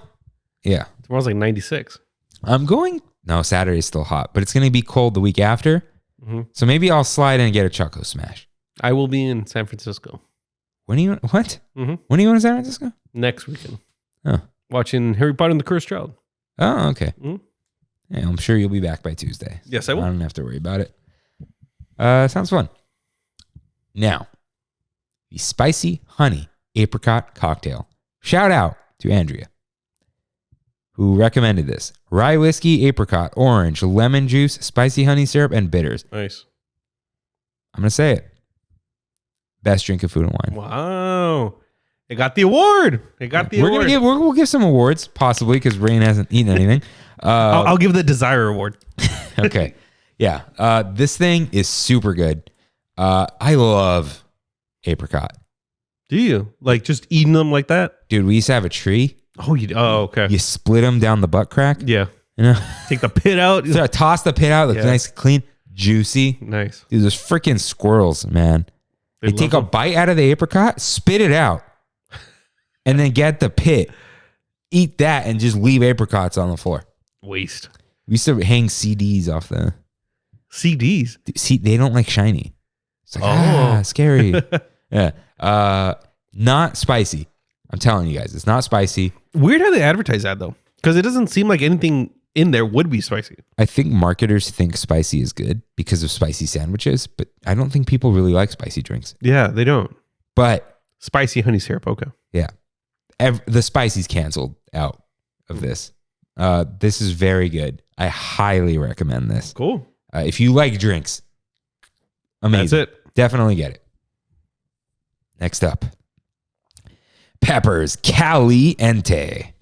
Yeah. Tomorrow's like 96. I'm going... No, Saturday's still hot, but it's going to be cold the week after. Mm-hmm. So maybe I'll slide in and get a Choco Smash. I will be in San Francisco. When are you... What? Mm-hmm. When are you in San Francisco? Next weekend. Oh. Watching Harry Potter and the Cursed Child. Oh, okay. Mm-hmm. Yeah, I'm sure you'll be back by Tuesday. Yes, I will. I don't have to worry about it. Sounds fun. Now, the spicy honey apricot cocktail. Shout out to Andrea, who recommended this. Rye whiskey, apricot, orange, lemon juice, spicy honey syrup, and bitters. Nice. I'm going to say it. Best drink of Food and Wine. Wow. It got the award. We'll give some awards, possibly, because Rain hasn't eaten anything. I'll give the Desire Award. Okay. Yeah. This thing is super good. I love apricot. Do you? Like just eating them like that? Dude, we used to have a tree. Oh, okay. You split them down the butt crack. Yeah. You know? Take the pit out. So I toss the pit out. Looks nice, clean, juicy. Nice. Dude, those freaking squirrels, man. They take a bite out of the apricot, spit it out, and then get the pit, eat that, and just leave apricots on the floor. Waste. We used to hang CDs off the... CDs? See, they don't like shiny. It's like, scary. Yeah. Not spicy. I'm telling you guys, it's not spicy. Weird how they advertise that, though. Because it doesn't seem like anything in there would be spicy. I think marketers think spicy is good because of spicy sandwiches, but I don't think people really like spicy drinks. Yeah, they don't. But... Spicy honey syrup, okay. Yeah. The spicy's canceled out of this. This is very good. I highly recommend this. Cool. If you like drinks, amazing. That's it. Definitely get it. Next up, Pepper's Caliente.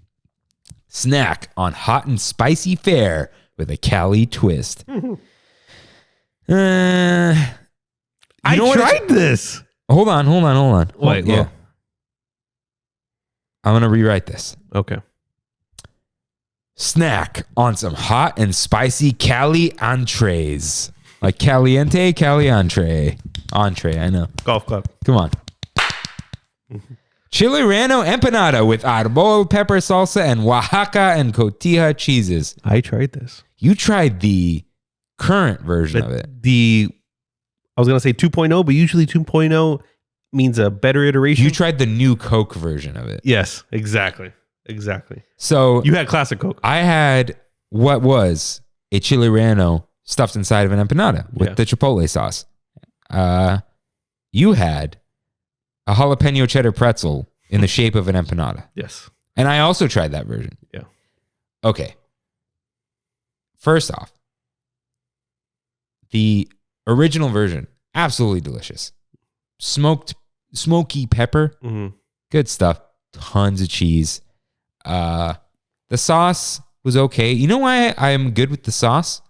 Snack on hot and spicy fare with a Cali twist. I tried this. Hold on. Wait, yeah. I'm going to rewrite this. Okay. Snack on some hot and spicy Cali entrees. Like caliente, Cali entree. Entree, I know. Golf club. Come on. Chile Relleno empanada with arbol pepper salsa and Oaxaca and cotija cheeses. I tried this. You tried the current version of it. I was going to say 2.0, but usually 2.0 means a better iteration. You tried the new Coke version of it. Yes, exactly. So you had classic Coke. I had what was a Chile Relleno stuffed inside of an empanada with the chipotle sauce. You had a jalapeno cheddar pretzel in the shape of an empanada. Yes. And I also tried that version. Yeah. Okay. First off, the original version, absolutely delicious. Smoky pepper. Mm-hmm. Good stuff. Tons of cheese. The sauce was okay. You know why I'm good with the sauce?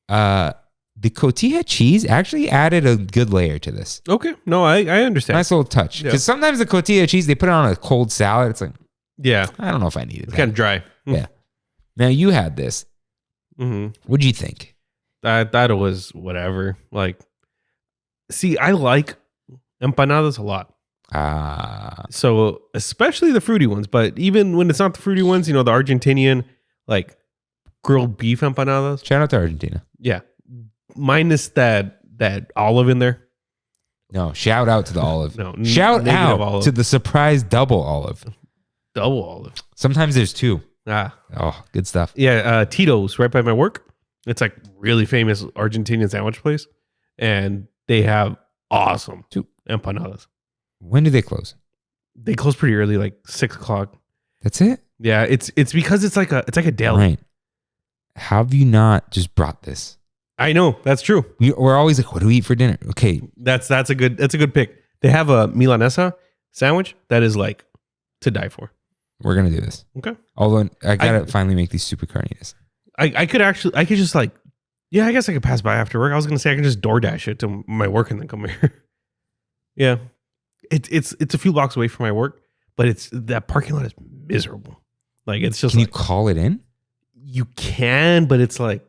The cotija cheese actually added a good layer to this. Okay. No, I understand. Nice little touch. Because sometimes the cotija cheese, they put it on a cold salad. It's like, I don't know if I needed that. It's kind of dry. Yeah. Now you had this. Mm-hmm. What'd you think? I thought it was whatever. Like, see, I like empanadas a lot. So especially the fruity ones, but even when it's not the fruity ones, the Argentinian like grilled beef empanadas. Shout out to Argentina. Yeah. Minus that olive in there. No, shout out to the olive. No, shout out to the surprise double olive. Double olive. Sometimes there's two. Oh, good stuff. Yeah, Tito's right by my work. It's like really famous Argentinian sandwich place, and they have awesome empanadas. When do they close? They close pretty early, like 6:00. That's it? Yeah, it's because it's like a deli. Right. How have you not just brought this? I know, that's true. We're always like, what do we eat for dinner? Okay. That's a good pick. They have a Milanesa sandwich that is like to die for. We're gonna do this. Okay. Although I gotta finally make these super carnitas. I could just like, yeah, I guess I could pass by after work. I was gonna say I can just DoorDash it to my work and then come here. Yeah. It's a few blocks away from my work, but that parking lot is miserable. Like it's just. Can you call it in? You can, but it's like,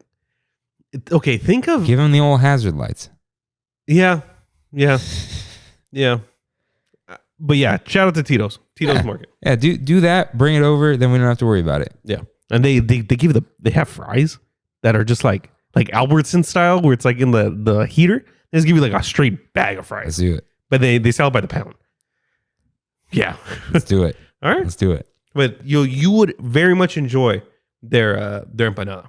okay. Think of give them the old hazard lights. Yeah. But yeah, shout out to Tito's Market. Yeah, do that. Bring it over. Then we don't have to worry about it. Yeah, and they give they have fries that are just like Albertson style, where it's like in the heater. They just give you like a straight bag of fries. Let's do it. But they sell it by the pound. Yeah, let's do it. All right, let's do it. But you would very much enjoy their empanada.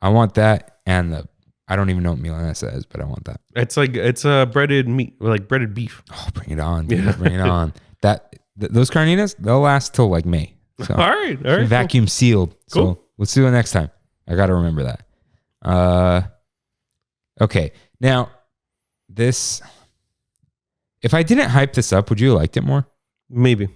I want that and the I don't even know what Milanesa is, but I want that. It's a breaded meat, like breaded beef. Oh, bring it on, dude. Bring it on. Those carnitas, they'll last till like May. So All right. vacuum sealed. Cool. So let's do it next time. I got to remember that. Okay. Now, this, if I didn't hype this up, would you have liked it more? Maybe.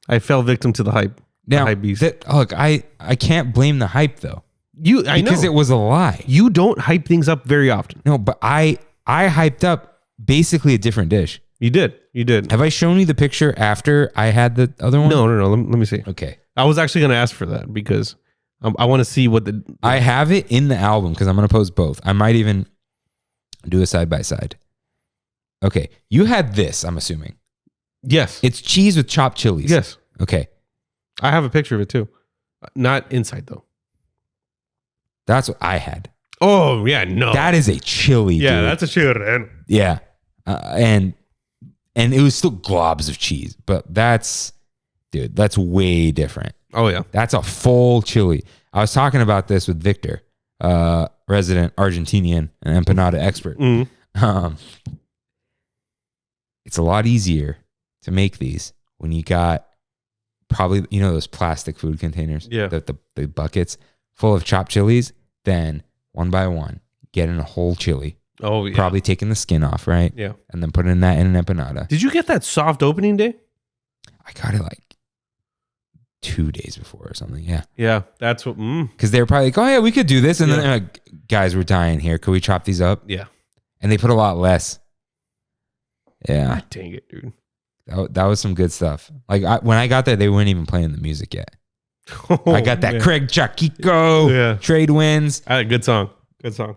I fell victim to the hype. Now, the hype beast. look, I can't blame the hype though. I know. Because it was a lie. You don't hype things up very often. No, but I hyped up basically a different dish. You did. Have I shown you the picture after I had the other one? No. Let me see. Okay. I was actually going to ask for that because I want to see what the... I have it in the album because I'm going to post both. I might even do a side by side. Okay. You had this, I'm assuming. Yes. It's cheese with chopped chilies. Yes. Okay. I have a picture of it too. Not inside though. That's what I had. Oh, yeah. No. That is a chili, yeah, dude. that's a chili. Yeah. And it was still globs of cheese, but that's way different. Oh, yeah. That's a full chili. I was talking about this with Victor, resident Argentinian and empanada expert. It's a lot easier to make these when you got probably, those plastic food containers, yeah, the buckets full of chopped chilies, then one by one, get in a whole chili. Oh, yeah. Probably taking the skin off, right? Yeah. And then putting that in an empanada. Did you get that soft opening day? I got it like 2 days before or something. Yeah. Yeah. That's what. Because they were probably like, oh, yeah, we could do this. And then they're like, guys, we're dying here. Could we chop these up? Yeah. And they put a lot less. Yeah. God dang it, dude. That was some good stuff. Like when I got there, they weren't even playing the music yet. I got that Craig Chaquico trade wins. Good song. Good song.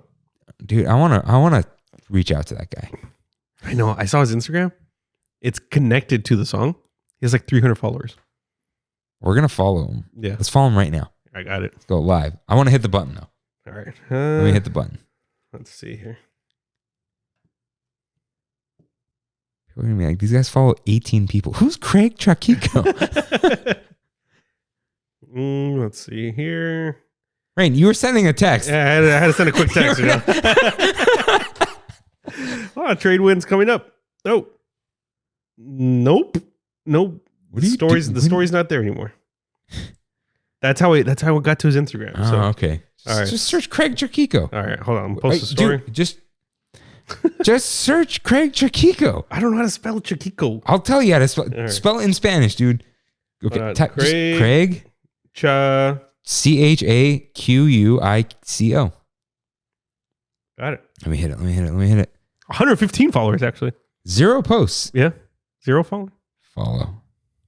Dude, I wanna reach out to that guy. I know. I saw his Instagram. It's connected to the song. He has like 300 followers. We're gonna follow him. Yeah. Let's follow him right now. I got it. Let's go live. I want to hit the button though. All right. Let me hit the button. Let's see here. People are gonna be like, these guys follow 18 people. Who's Craig Chaquico? Let's see here. Rain, you were sending a text. Yeah, I had to send a quick text. Trade wins coming up. Oh, nope. The story's not there anymore. That's how it got to his Instagram. Oh, so. Okay. All right. Just search Craig Chaquico. All right, hold on. I'm post the story. Dude, just search Craig Chaquico. I don't know how to spell Chaquico. I'll tell you how to spell. Right. Spell it in Spanish, dude. Okay, Craig. Chaquico. Chaquico. Got it. Let me hit it. 115 followers, actually. 0 posts. Yeah. 0 followers. Follow.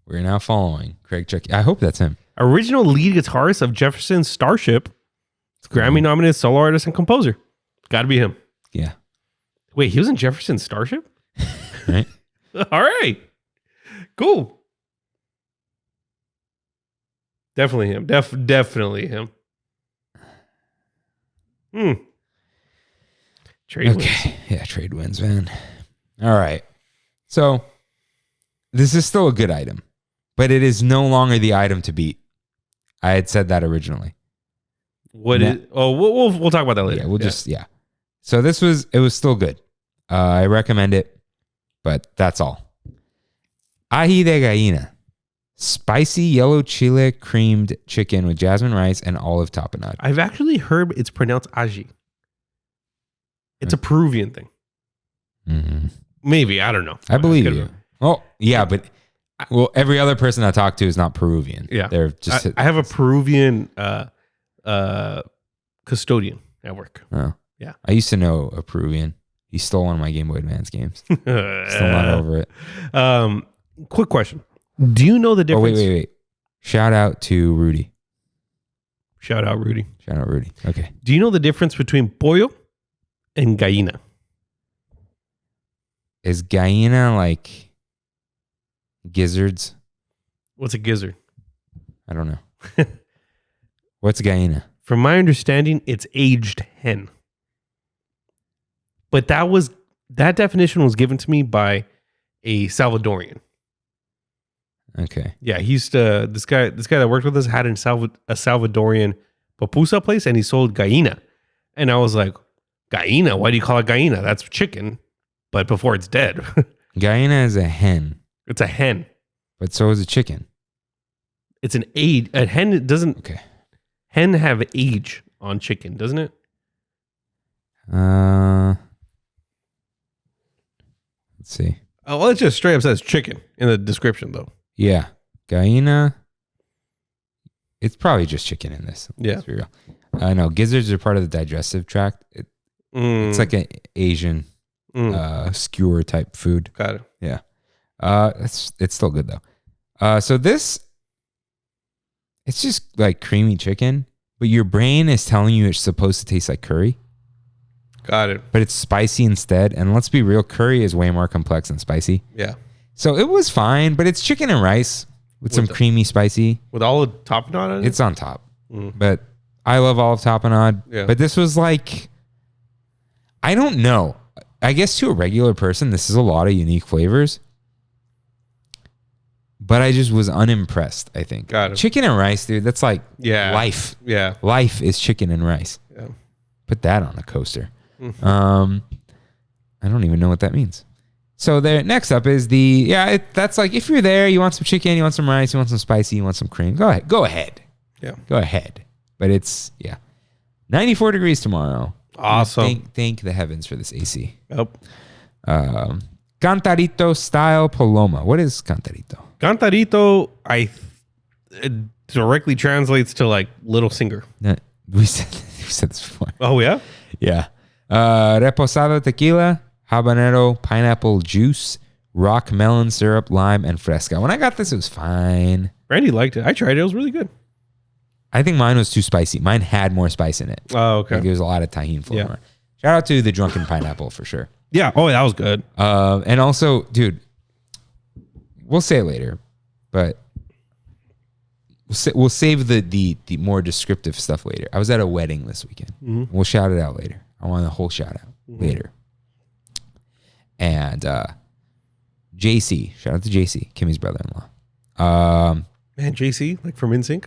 We're now following Craig Chaquico. I hope that's him. Original lead guitarist of Jefferson's Starship. Grammy nominated solo artist and composer. Got to be him. Yeah. Wait, he was in Jefferson's Starship? Right. All right. Cool. Definitely him. Definitely him. Trade wins. Yeah, trade wins, man. All right. So this is still a good item, but it is no longer the item to beat. I had said that originally. We'll talk about that later. Yeah, So it was still good. I recommend it, but that's all. Ají de gallina. Spicy yellow chile creamed chicken with jasmine rice and olive tapenade. I've actually heard it's pronounced ají. It's a Peruvian thing. Mm-hmm. Maybe. I don't know. I believe you. Oh, yeah, but every other person I talk to is not Peruvian. Yeah. They're just... I have a Peruvian custodian at work. Oh. Yeah. I used to know a Peruvian. He stole one of my Game Boy Advance games. Still not over it. Quick question. Do you know the difference? Oh, wait. Shout out to Rudy. Shout out Rudy. Okay. Do you know the difference between pollo and gallina? Is gallina like gizzards? What's a gizzard? I don't know. What's gallina? From my understanding, it's aged hen. But that definition was given to me by a Salvadorian. Okay. Yeah, he used to this guy that worked with us had a Salvadorian pupusa place, and he sold gallina. And I was like, gallina? Why do you call it gallina? That's chicken, but before it's dead. Gallina is a hen, It's a hen. but so is a chicken. It's an age. A hen doesn't. Okay. Hen have age on chicken, doesn't it? Let's see. Oh, well, it just straight up says chicken in the description, though. Yeah. Gallina. It's probably just chicken in this. Yeah. Let's be real. No, gizzards are part of the digestive tract. It's like an Asian skewer type food. Got it. Yeah. It's still good though. So this, it's just like creamy chicken, but your brain is telling you it's supposed to taste like curry. Got it. But it's spicy instead. And let's be real, curry is way more complex than spicy. Yeah. So it was fine, but it's chicken and rice with some creamy spicy. With all the tapenade on it? It's on top. But I love all of tapenade. Yeah. But this was like, I don't know. I guess to a regular person, this is a lot of unique flavors. But I just was unimpressed, I think. Got it. Chicken and rice, dude, that's like life. Yeah. Life is chicken and rice. Yeah. Put that on a coaster. I don't even know what that means. So there, next up is that's like, if you're there, you want some chicken, you want some rice, you want some spicy, you want some cream. Go ahead. Yeah. Go ahead. But it's 94 degrees tomorrow. Awesome. Thank the heavens for this AC. Yep. Cantarito style paloma. What is cantarito? Cantarito, it directly translates to like little singer. We said this before. Oh, yeah? Yeah. Reposado tequila, habanero pineapple juice, rock melon syrup, lime, and fresca. When I got this, it was fine. Randy liked it. I tried it. It was really good. I think mine was too spicy. Mine had more spice in it. Oh, okay. Like there was a lot of tahini flavor. Yeah. Shout out to the drunken pineapple for sure. Yeah. Oh, that was good. And also, dude, we'll say it later, but we'll save the more descriptive stuff later. I was at a wedding this weekend. We'll shout it out later. I want a whole shout out later. And JC, shout out to JC, Kimmy's brother-in-law. Man, JC, like from NSYNC?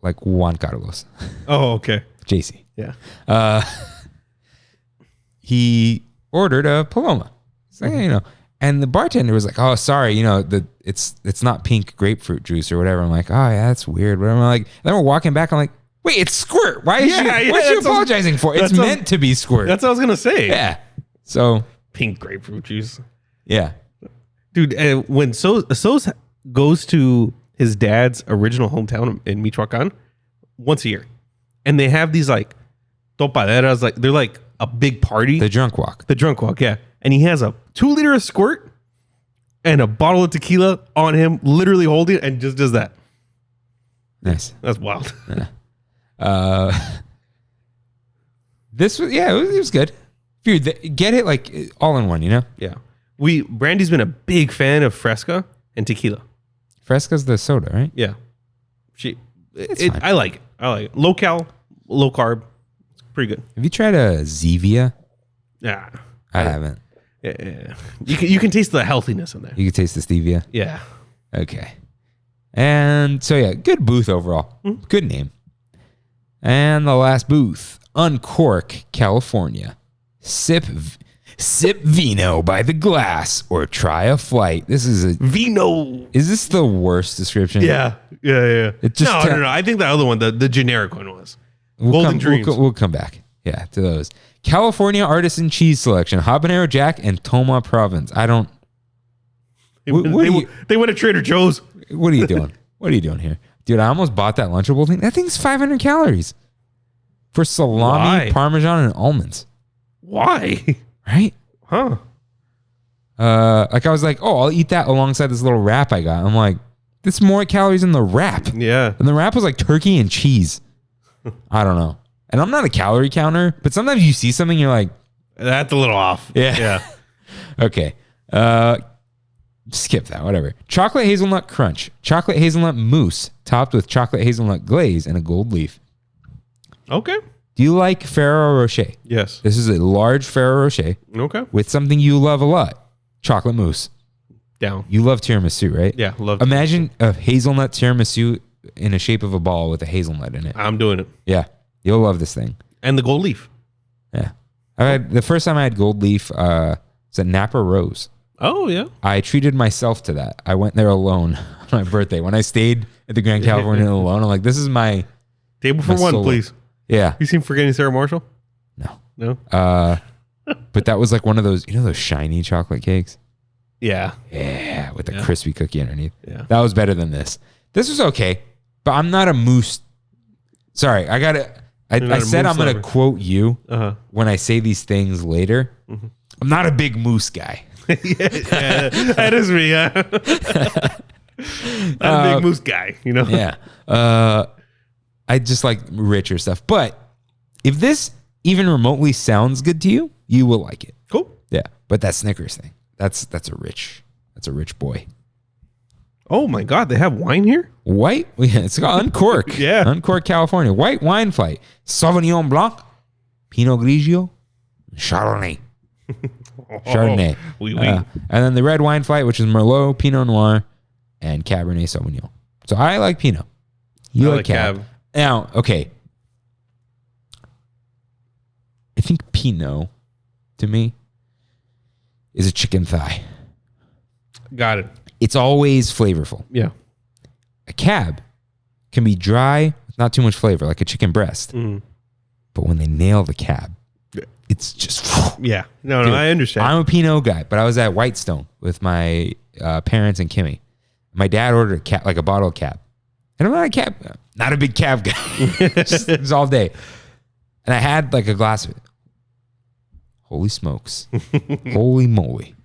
Like Juan Carlos. Oh, okay. JC. Yeah. He ordered a Paloma. So, and the bartender was like, "Oh, sorry, it's not pink grapefruit juice or whatever." I'm like, "Oh yeah, that's weird." Whatever. I'm like, then we're walking back. I'm like, "Wait, it's squirt. Why is she apologizing for? It's meant to be squirt." That's what I was gonna say. Yeah. So Pink grapefruit juice. yeah, Dude, when Sos goes to his dad's original hometown in Michoacan once a year, and they have these like topaderas, like they're like a big party. the drunk walk. The drunk walk, yeah. And he has a 2-liter of squirt and a bottle of tequila on him, literally holding it, and just does that. Nice. That's wild. This was it was good. Dude, get it like all in one, Yeah. Brandy's been a big fan of Fresca and tequila. Fresca's the soda, right? Yeah. fine. I like it. Low cal, low carb. It's pretty good. Have you tried a Zevia? Yeah. I haven't. Yeah. You can taste the healthiness in there. You can taste the stevia. Yeah. Okay. And so good booth overall. Good name. And the last booth, Uncork, California. Sip vino by the glass or try a flight. This is a Vino. Is this the worst description? Yeah. It just no. I think the other one, the generic one was. Golden Dreams. We'll come back. Yeah, to those. California artisan cheese selection, habanero jack and Toma Province. I don't. They went to Trader Joe's. What are you doing? What are you doing here? Dude, I almost bought that Lunchable thing. That thing's 500 calories for salami, Why? Parmesan, and almonds. Why? Right? Huh? Like I was like, oh, I'll eat that alongside this little wrap I got. I'm like, this more calories than the wrap. Yeah. And the wrap was like turkey and cheese. I don't know. And I'm not a calorie counter, but sometimes you see something, you're like, That's a little off. yeah. Okay. Skip that, whatever. Chocolate hazelnut crunch. Chocolate hazelnut mousse topped with chocolate hazelnut glaze and a gold leaf. Okay. Do you like Ferrero Rocher? Yes. This is a large Ferrero Rocher Okay. with something you love a lot. Chocolate mousse. Down. You love tiramisu, right? Yeah. Love. Imagine a hazelnut tiramisu in the shape of a ball with a hazelnut in it. I'm doing it. Yeah. You'll love this thing. And the gold leaf. Yeah. The first time I had gold leaf was at Napa Rose. Oh, yeah. I treated myself to that. I went there alone on my birthday. When I stayed at the Grand Californian alone, I'm like, this is my... Table for one, solo. please. Yeah. You seem forgetting Sarah Marshall? No. No? But that was like one of those, those shiny chocolate cakes? Yeah. Yeah, with a crispy cookie underneath. Yeah. That was better than this. This was okay, but I'm not a mousse. Sorry, I said I'm going to quote you when I say these things later. Mm-hmm. I'm not a big mousse guy. yeah, that is me. I'm a big mousse guy, Yeah. I just like richer stuff. But if this even remotely sounds good to you, you will like it. Cool. Yeah. But that Snickers thing, that's a rich boy. Oh my God, they have wine here? White? Yeah, it's called Uncork. Yeah. Uncork, California. White wine fight. Sauvignon Blanc, Pinot Grigio, Chardonnay. Chardonnay. Oui. And then the red wine fight, which is Merlot, Pinot Noir, and Cabernet Sauvignon. So I like Pinot. You like Cab. Now, okay. I think Pinot, to me, is a chicken thigh. Got it. It's always flavorful. Yeah. A Cab can be dry, with not too much flavor, like a chicken breast. Mm. But when they nail the Cab, it's just... Yeah. No, Dude, I understand. I'm a Pinot guy, but I was at Whitestone with my parents and Kimmy. My dad ordered a Cab, like a bottle of Cab. And I'm not a big Cab guy. Just all day. And I had like a glass of it. Holy smokes. Holy moly.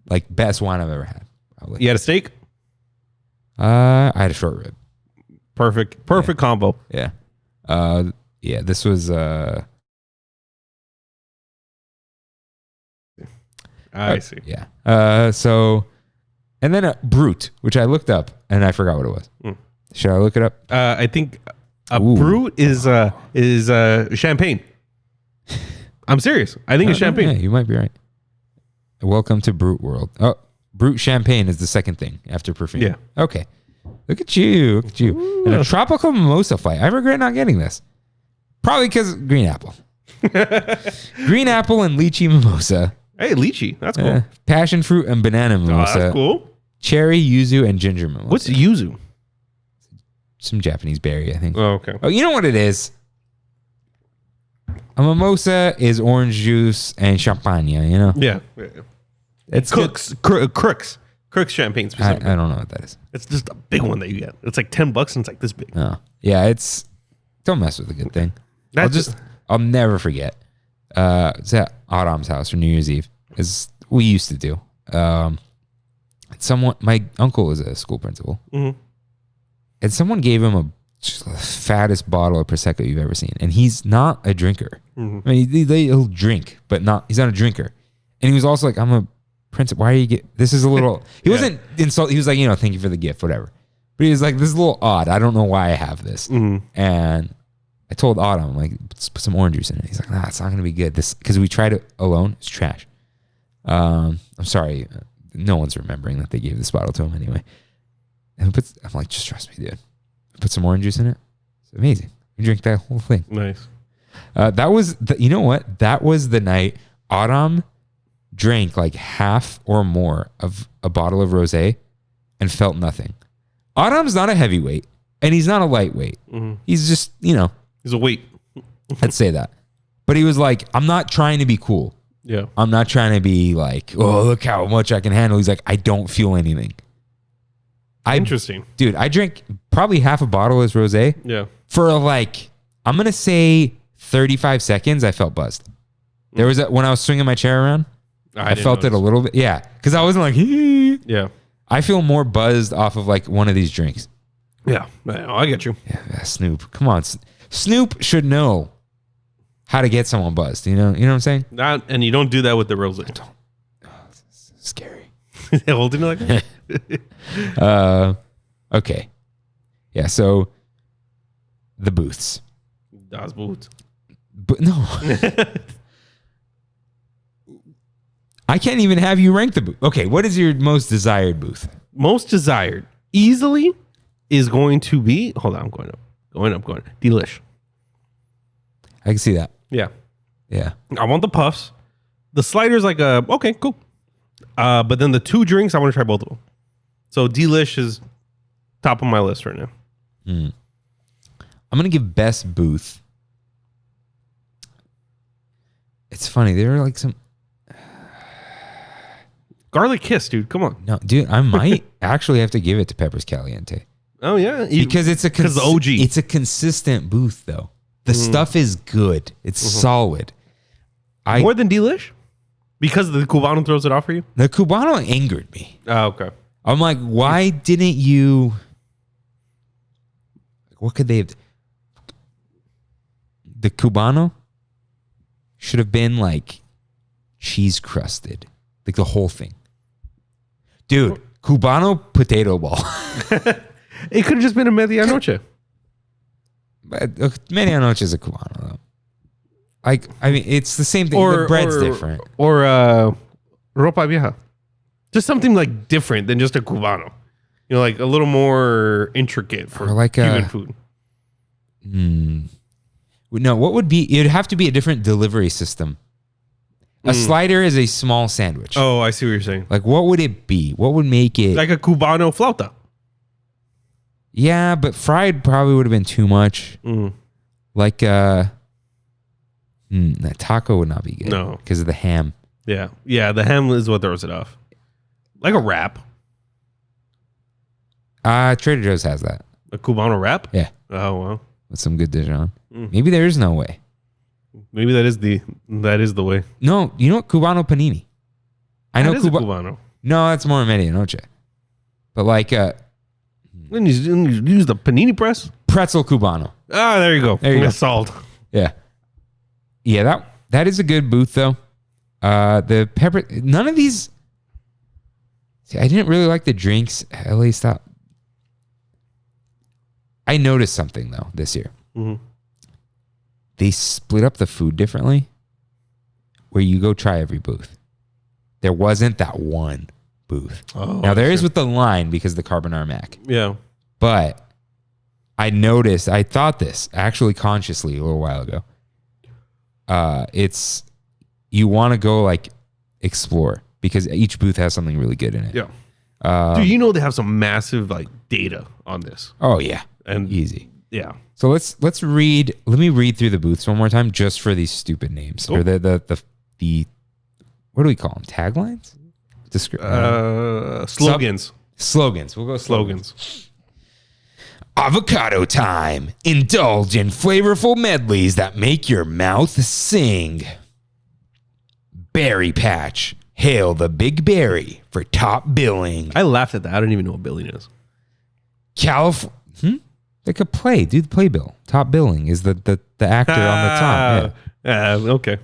Like best wine I've ever had. Probably. You had a steak? I had a short rib. Perfect combo. Yeah. This was I see. Yeah. So and then a Brut, which I looked up and I forgot what it was. Mm. Should I look it up? I think a Brut is champagne. I'm serious. I think it's champagne. Yeah, you might be right. Welcome to Brut world. Oh, Brut champagne is the second thing after perfume. Yeah. Okay. Look at you. Ooh. And a tropical mimosa fight. I regret not getting this. Probably because green apple. Green apple and lychee mimosa. Hey, lychee. That's cool. Passion fruit and banana mimosa. That's cool. Cherry, yuzu, and ginger mimosa. What's yuzu? Some Japanese berry, I think. Oh, okay. Oh, you know what it is? A mimosa is orange juice and champagne, Yeah. It's Crooks champagne specifically. I don't know what that is. It's just a big one that you get. It's like $10 and it's like this big. Oh. Yeah, don't mess with a good thing. I'll never forget. It's at Autumn's house for New Year's Eve, as we used to do. My uncle is a school principal. Mm-hmm. And someone gave him just the fattest bottle of Prosecco you've ever seen. And he's not a drinker. Mm-hmm. I mean, he'll drink, but he's not a drinker. And he was also like, I'm a principal. Why are you this is a little, he wasn't insult. He was like, thank you for the gift, whatever. But he was like, this is a little odd. I don't know why I have this. Mm-hmm. And I told Autumn, I'm like, let's put some orange juice in it. He's like, nah, it's not going to be good. Because we tried it alone. It's trash. I'm sorry. No one's remembering that they gave this bottle to him anyway. And I'm like, just trust me, dude. Put some orange juice in it. It's amazing. You drink that whole thing. Nice. That was, you know what? That was the night Autumn drank like half or more of a bottle of rosé and felt nothing. Autumn's not a heavyweight and he's not a lightweight. Mm-hmm. He's just, he's a weight. I'd say that. But he was like, I'm not trying to be cool. Yeah. I'm not trying to be like, oh, look how much I can handle. He's like, I don't feel anything. Interesting. Dude, I drank probably half a bottle of rosé. Yeah. For like, I'm going to say 35 seconds, I felt buzzed. There was when I was swinging my chair around, I felt it a little bit. Yeah. Because I wasn't like, hee. Yeah. I feel more buzzed off of like one of these drinks. Yeah. I get you. Yeah, Snoop. Come on. Snoop should know how to get someone buzzed. You know what I'm saying? And you don't do that with the rosé. I don't. Oh, it's scary. Holding it like that? Okay. Yeah, so the booths. Das Booth. But no. I can't even have you rank the booth. Okay, what is your most desired booth? Most desired easily is going to be, hold on, I'm going up. Delish. I can see that. Yeah. Yeah. I want the puffs. The sliders like okay, cool. But then the 2 drinks, I want to try both of them. So Delish is top of my list right now. I'm gonna give best booth. It's funny. There are like some. Garlic Kiss, dude. Come on. No, dude, I might actually have to give it to Peppers Caliente Oh yeah, because it's a the OG. It's a consistent booth though. The stuff is good. It's solid. More than Delish, because the Cubano throws it off for you. The Cubano angered me. Oh, okay. I'm like, why didn't you? What could they have? The Cubano should have been like cheese crusted, like the whole thing. Dude, Cubano potato ball. It could have just been a medianoche. But medianoche is a Cubano though. Like, I mean, it's the same thing. The bread's different. Or ropa vieja. Just something like different than just a Cubano. You know, like a little more intricate for Or like Cuban food. No, what would be? It'd have to be a different delivery system. A slider is a small sandwich. Oh, I see what you're saying. Like, what would it be? What would make it? Like a Cubano flauta. Yeah, but fried probably would have been too much. Like, that taco would not be good. No. Because of the ham. Yeah. Yeah, the ham is what throws it off. Like a wrap. Trader Joe's has that. A Cubano wrap? Yeah. Oh, well. With some good Dijon. Maybe there is no way. Maybe that is the way. No, you know what? Cubano panini. I know That is a Cubano. No, that's more medianoche. But like Then you use the panini press? pretzel Cubano. Ah, there you go. There you go. Salt. Yeah. Yeah, that is a good booth though. The pepper, none of these. See, I didn't really like the drinks. LA stop. I noticed something though this year. They split up the food differently. Where you go try every booth. There wasn't that one booth. Now there is with the line because of the carbonara mac. Yeah. But I noticed, I thought this actually consciously a little while ago. It's, you want to go like explore because each booth has something really good in it. Yeah. Dude, you know they have some massive like data on this. Oh yeah. And Easy. yeah. So let me read through the booths one more time just for these stupid names. Or the what do we call them? Taglines? Slogans. Slogans. We'll go Slogans. Avocado time. Indulge in flavorful medleys that make your mouth sing. Berry patch. Hail the big berry for top billing. I laughed at that. I don't even know what billing is. California. They could play. Do the playbill. Top billing is the actor on the top. Yeah. Okay.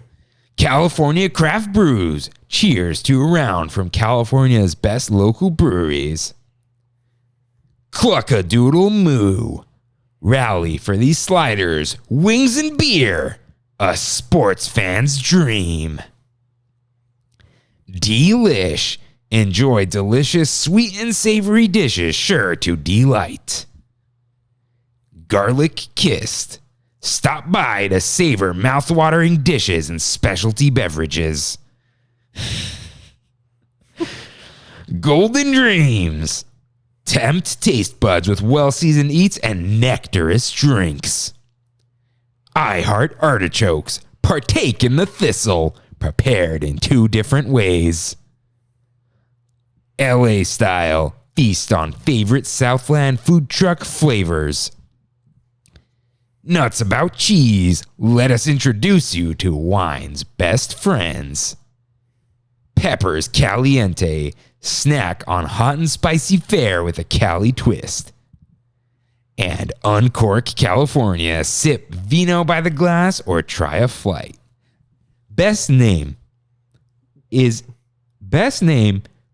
California craft brews. Cheers to a round from California's best local breweries. Cluck-a-doodle moo. Rally for these sliders. Wings and beer. A sports fan's dream. Delish. Enjoy delicious sweet and savory dishes sure to delight. Garlic kissed. Stop by to savor mouth-watering dishes and specialty beverages. Golden dreams. Tempt taste buds with well-seasoned eats and nectarous drinks. I heart artichokes. Partake in the thistle, prepared in 2 different ways. LA style. Feast on favorite Southland food truck flavors. Nuts about cheese. Let us introduce you to wine's best friends. Peppers Caliente. Snack on hot and spicy fare with a Cali twist. And Uncork California. Sip vino by the glass or try a flight. Best name.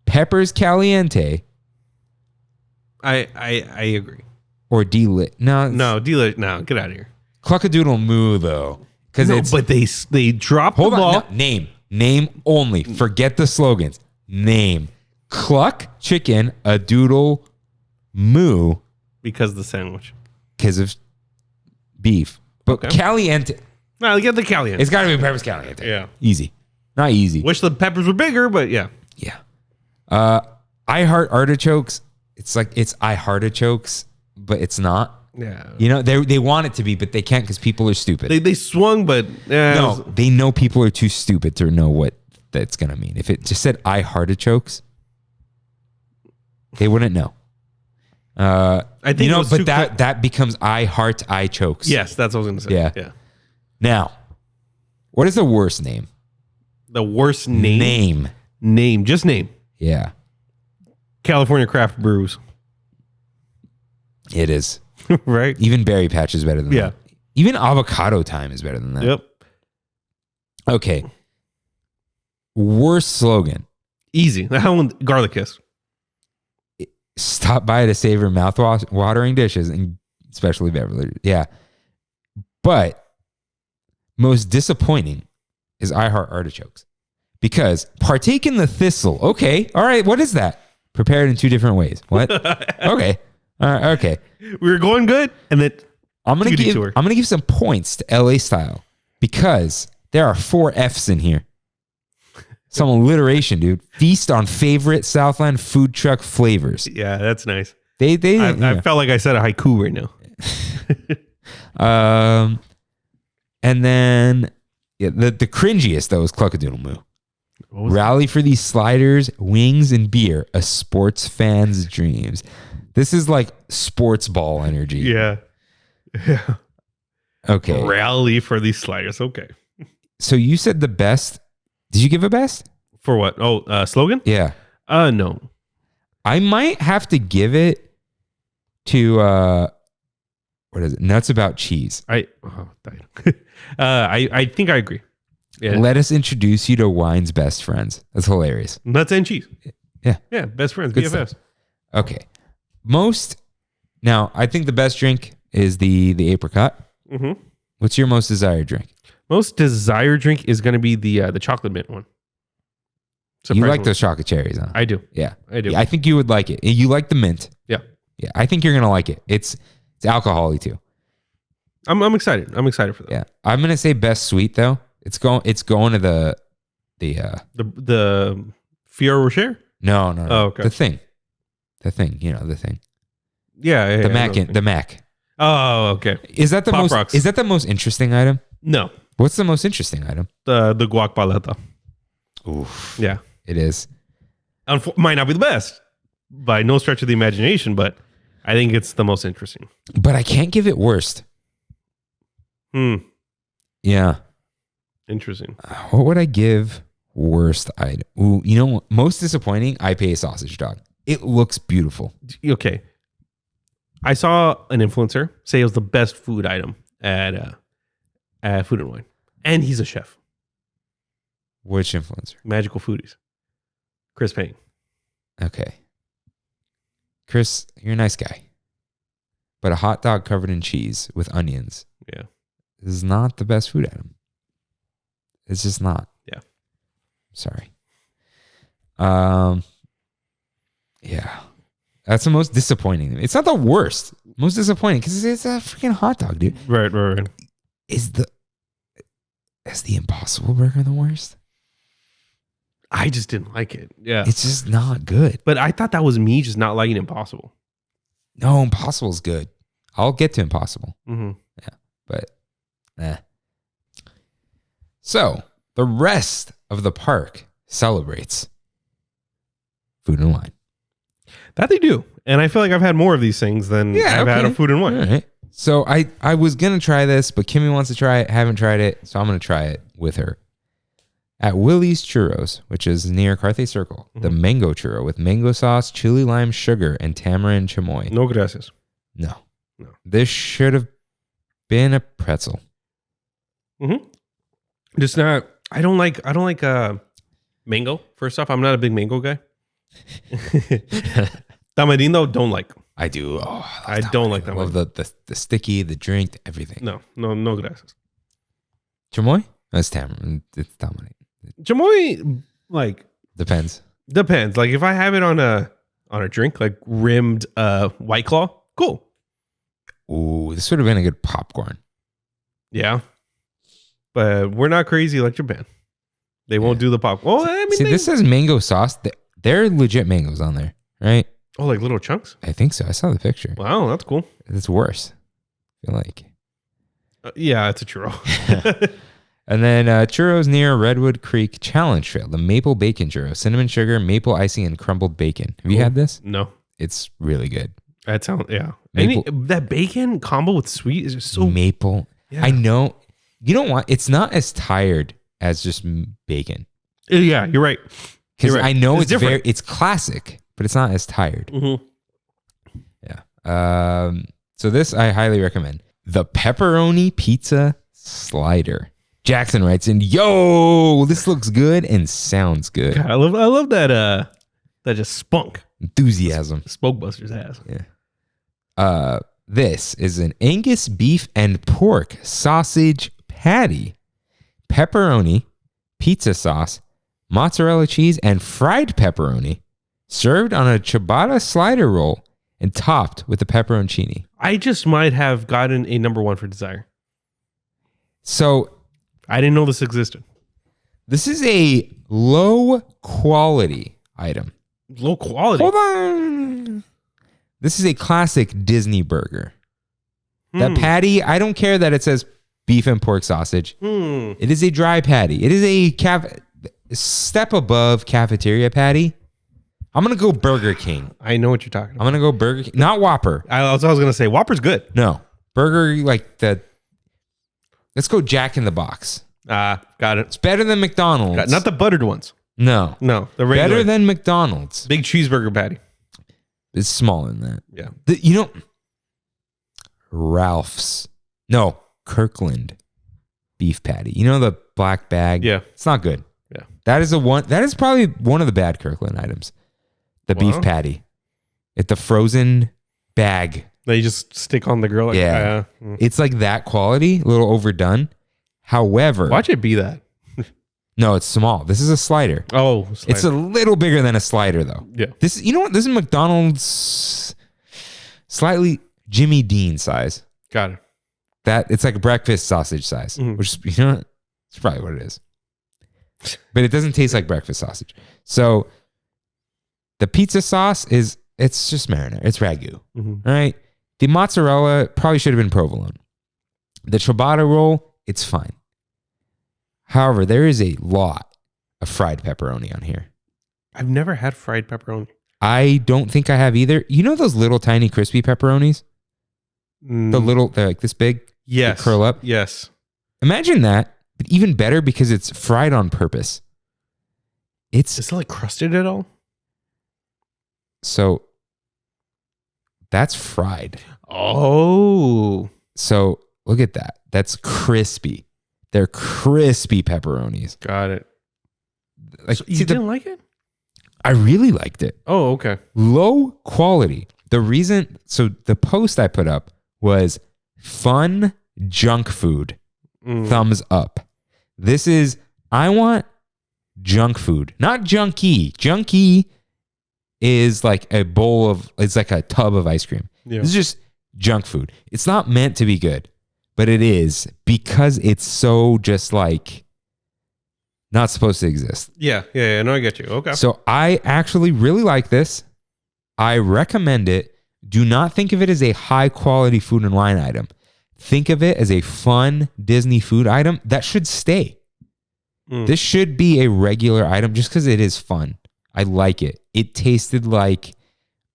Peppers Caliente. I agree. Or D-Lit. No, dealer. No, get out of here. Cluck-a-doodle moo though. Because No, it's but they dropped hold the on. ball. No, name only. Forget the slogans. Name. Cluck chicken a doodle moo Because of the sandwich. because of beef. But Okay. Caliente. No, get the caliente. It's got to be peppers caliente. Yeah. Easy. Not easy. Wish the peppers were bigger, but yeah. Yeah. I heart artichokes. It's like it's I heartichokes, but it's not. Yeah. You know, they want it to be, but they can't because people are stupid. They swung, but no, they know people are too stupid to know what that's gonna mean. If it just said I heartichokes, they wouldn't know. I think you know, but that becomes I heart I chokes. Yes, that's what I was gonna say. Yeah. Now, what is the worst name? The worst name. Just name. Yeah. California Craft Brews. It is. Right? Even Berry Patch is better than that. Even Avocado Time is better than that. Yep. Okay. Worst slogan. Easy. That one, Garlic Kiss. Stop by to savor mouth-watering dishes and especially beverages. Yeah. But most disappointing is I Heart Artichokes. Because partake in the thistle. Okay. All right. What is that? Prepared in 2 different ways. What? Okay. All right. Okay. We were going good, and then I'm gonna give some points to LA Style because there are 4 F's in here. Some alliteration, dude. Feast on favorite Southland food truck flavors. Yeah, that's nice. I felt like I said a haiku right now. And then the cringiest though is Cluckadoodle Moo. Rally for these sliders, wings, and beer. A sports fan's dreams. This is like sports ball energy. Yeah. Yeah. Okay. Rally for these sliders. Okay. So you said the best. Did you give a best? For what? Oh, slogan? Yeah. No. I might have to give it to what is it? Nuts About Cheese. I think I agree. Yeah. Let us introduce you to wine's best friends. That's hilarious. Nuts and cheese. Yeah. Yeah. Best friends. Good BFFs. stuff. Okay. Now I think the best drink is the apricot. Mm-hmm. What's your most desired drink? Most desired drink is going to be the chocolate mint one. You like those chocolate cherries, huh? I do. Yeah. I do. Yeah, I think you would like it. You like the mint. Yeah. Yeah. I think you're going to like it. It's alcohol-y too. I'm excited. I'm excited for that. Yeah. I'm going to say best sweet though. It's going to the Fiero Rocher? No. Oh, okay. The thing. The thing. Yeah. The Mac. Oh, okay. Is that the Pop most Rocks. Is that the most interesting item? No. What's the most interesting item? The guac paleta. Oof. Yeah. It is. Might not be the best by no stretch of the imagination, but I think it's the most interesting. But I can't give it worst. Yeah. Interesting. What would I give worst item? Ooh, you know what? Most disappointing, IPA sausage dog. It looks beautiful. Okay. I saw an influencer say it was the best food item at Food and Wine. And he's a chef. Which influencer? Magical Foodies. Chris Payne. Okay. Chris, you're a nice guy. But a hot dog covered in cheese with onions. Yeah. Is not the best food item. It's just not. Yeah. Sorry. Yeah. That's the most disappointing. It's not the worst. Most disappointing because it's a freaking hot dog, dude. Right. Is the Impossible Burger the worst? I just didn't like it. Yeah. It's just not good. But I thought that was me just not liking Impossible. No, Impossible's good. I'll get to Impossible. Mm-hmm. Yeah. But, So, the rest of the park celebrates Food and Wine. That they do. And I feel like I've had more of these things than I've had of Food and Wine. All right. So I was going to try this, but Kimmy wants to try it. Haven't tried it. So I'm going to try it with her. At Willie's Churros, which is near Carthay Circle, the mango churro with mango sauce, chili lime sugar, and tamarind chamoy. No gracias. No. This should have been a pretzel. Mm-hmm. Just not. I don't like mango. First off, I'm not a big mango guy. Tamarindo, don't like. I do. Oh, I don't like that. I love the sticky, the drink, everything. No gracias. Chamoy? That's tamarind. It's tamarind. Chamoy, like depends. Like if I have it on a drink, like rimmed White Claw, cool. Ooh, this would have been a good popcorn. Yeah. but we're not crazy like Japan. They won't do the pop. Well, I mean, See, this says mango sauce. They're legit mangoes on there, right? Oh, like little chunks? I think so. I saw the picture. Wow, that's cool. It's worse. I feel like. Yeah, it's a churro. And then churros near Redwood Creek Challenge Trail. The maple bacon churro. Cinnamon sugar, maple icing, and crumbled bacon. Have you had this? No. It's really good. That sounds, yeah. Maple- That bacon combo with sweet is just so... Maple. Yeah. I know. You know what? It's not as tired as just bacon. Yeah, you're right. Because You're right. I know it's different. it's classic, but it's not as tired. Mm-hmm. Yeah. So this I highly recommend. The pepperoni pizza slider. Jackson writes in, yo, this looks good and sounds good. God, I love that just spunk. Enthusiasm. Spoke Buster's ass. Yeah. This is an Angus beef and pork sausage patty, pepperoni, pizza sauce, mozzarella cheese, and fried pepperoni, served on a ciabatta slider roll and topped with a pepperoncini. I just might have gotten a number one for Desire. So I didn't know this existed. this is a low quality item. Low quality. Hold on. This is a classic Disney burger. That patty, I don't care that it says beef and pork sausage. It is a dry patty. It is a step above cafeteria patty. I'm going to go Burger King. I know what you're talking about. I'm going to go Burger King. Not Whopper. I was going to say Whopper's good. No. Burger, like the... Let's go Jack in the Box. Got it. It's better than McDonald's. Not the buttered ones. No. No, the regular. Better than McDonald's. Big cheeseburger patty. It's smaller than that. Yeah. Ralph's. No, Kirkland beef patty. You know the black bag? Yeah. It's not good. Yeah. That is probably one of the bad Kirkland items. The beef patty. It's the frozen bag. That you just stick on the grill. Like, Yeah. It's like that quality, a little overdone. However, Watch it be that. no, it's small. This is a slider. Oh, It's a little bigger than a slider though. yeah. This, you know what? This is McDonald's slightly Jimmy Dean size. Got it. That it's like a breakfast sausage size, which is, you know what? It's probably what it is. But it doesn't taste like breakfast sausage. So the pizza sauce it's just marinara. It's ragu. All right. The mozzarella probably should have been provolone. The ciabatta roll, it's fine. However, there is a lot of fried pepperoni on here. I've never had fried pepperoni. I don't think I have either. You know those little tiny crispy pepperonis? They're like this big. Yes. They curl up. Yes. Imagine that, but even better because it's fried on purpose. Is it like crusted at all? So that's fried. Oh. So look at that. That's crispy. They're crispy pepperonis. Got it. Like, So you didn't like it? I really liked it. Oh, okay. Low quality. The post I put up was fun junk food. Thumbs up. This is, I want junk food, not junky. Junky is like it's like a tub of ice cream. Yeah. This is just junk food. It's not meant to be good, but it is because it's so just like not supposed to exist. Yeah. No, I get you. Okay. So I actually really like this. I recommend it. Do not think of it as a high quality food and wine item. Think of it as a fun Disney food item that should stay. This should be a regular item just because it is fun. I like it. It tasted like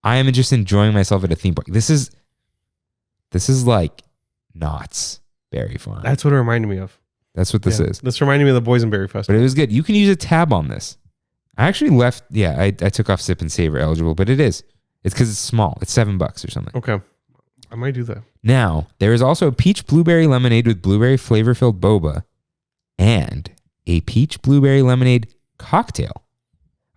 I am just enjoying myself at a theme park. This is like Knott's Berry Farm. That's what it reminded me of. That's what this is. This reminded me of the Boysenberry But Festival. it was good. You can use a tab on this. I actually left. Yeah, I took off Sip and Savor eligible, but it is. It's because it's small. It's $7 or something. Okay. I might do that. Now, there is also a peach blueberry lemonade with blueberry flavor-filled boba and a peach blueberry lemonade cocktail.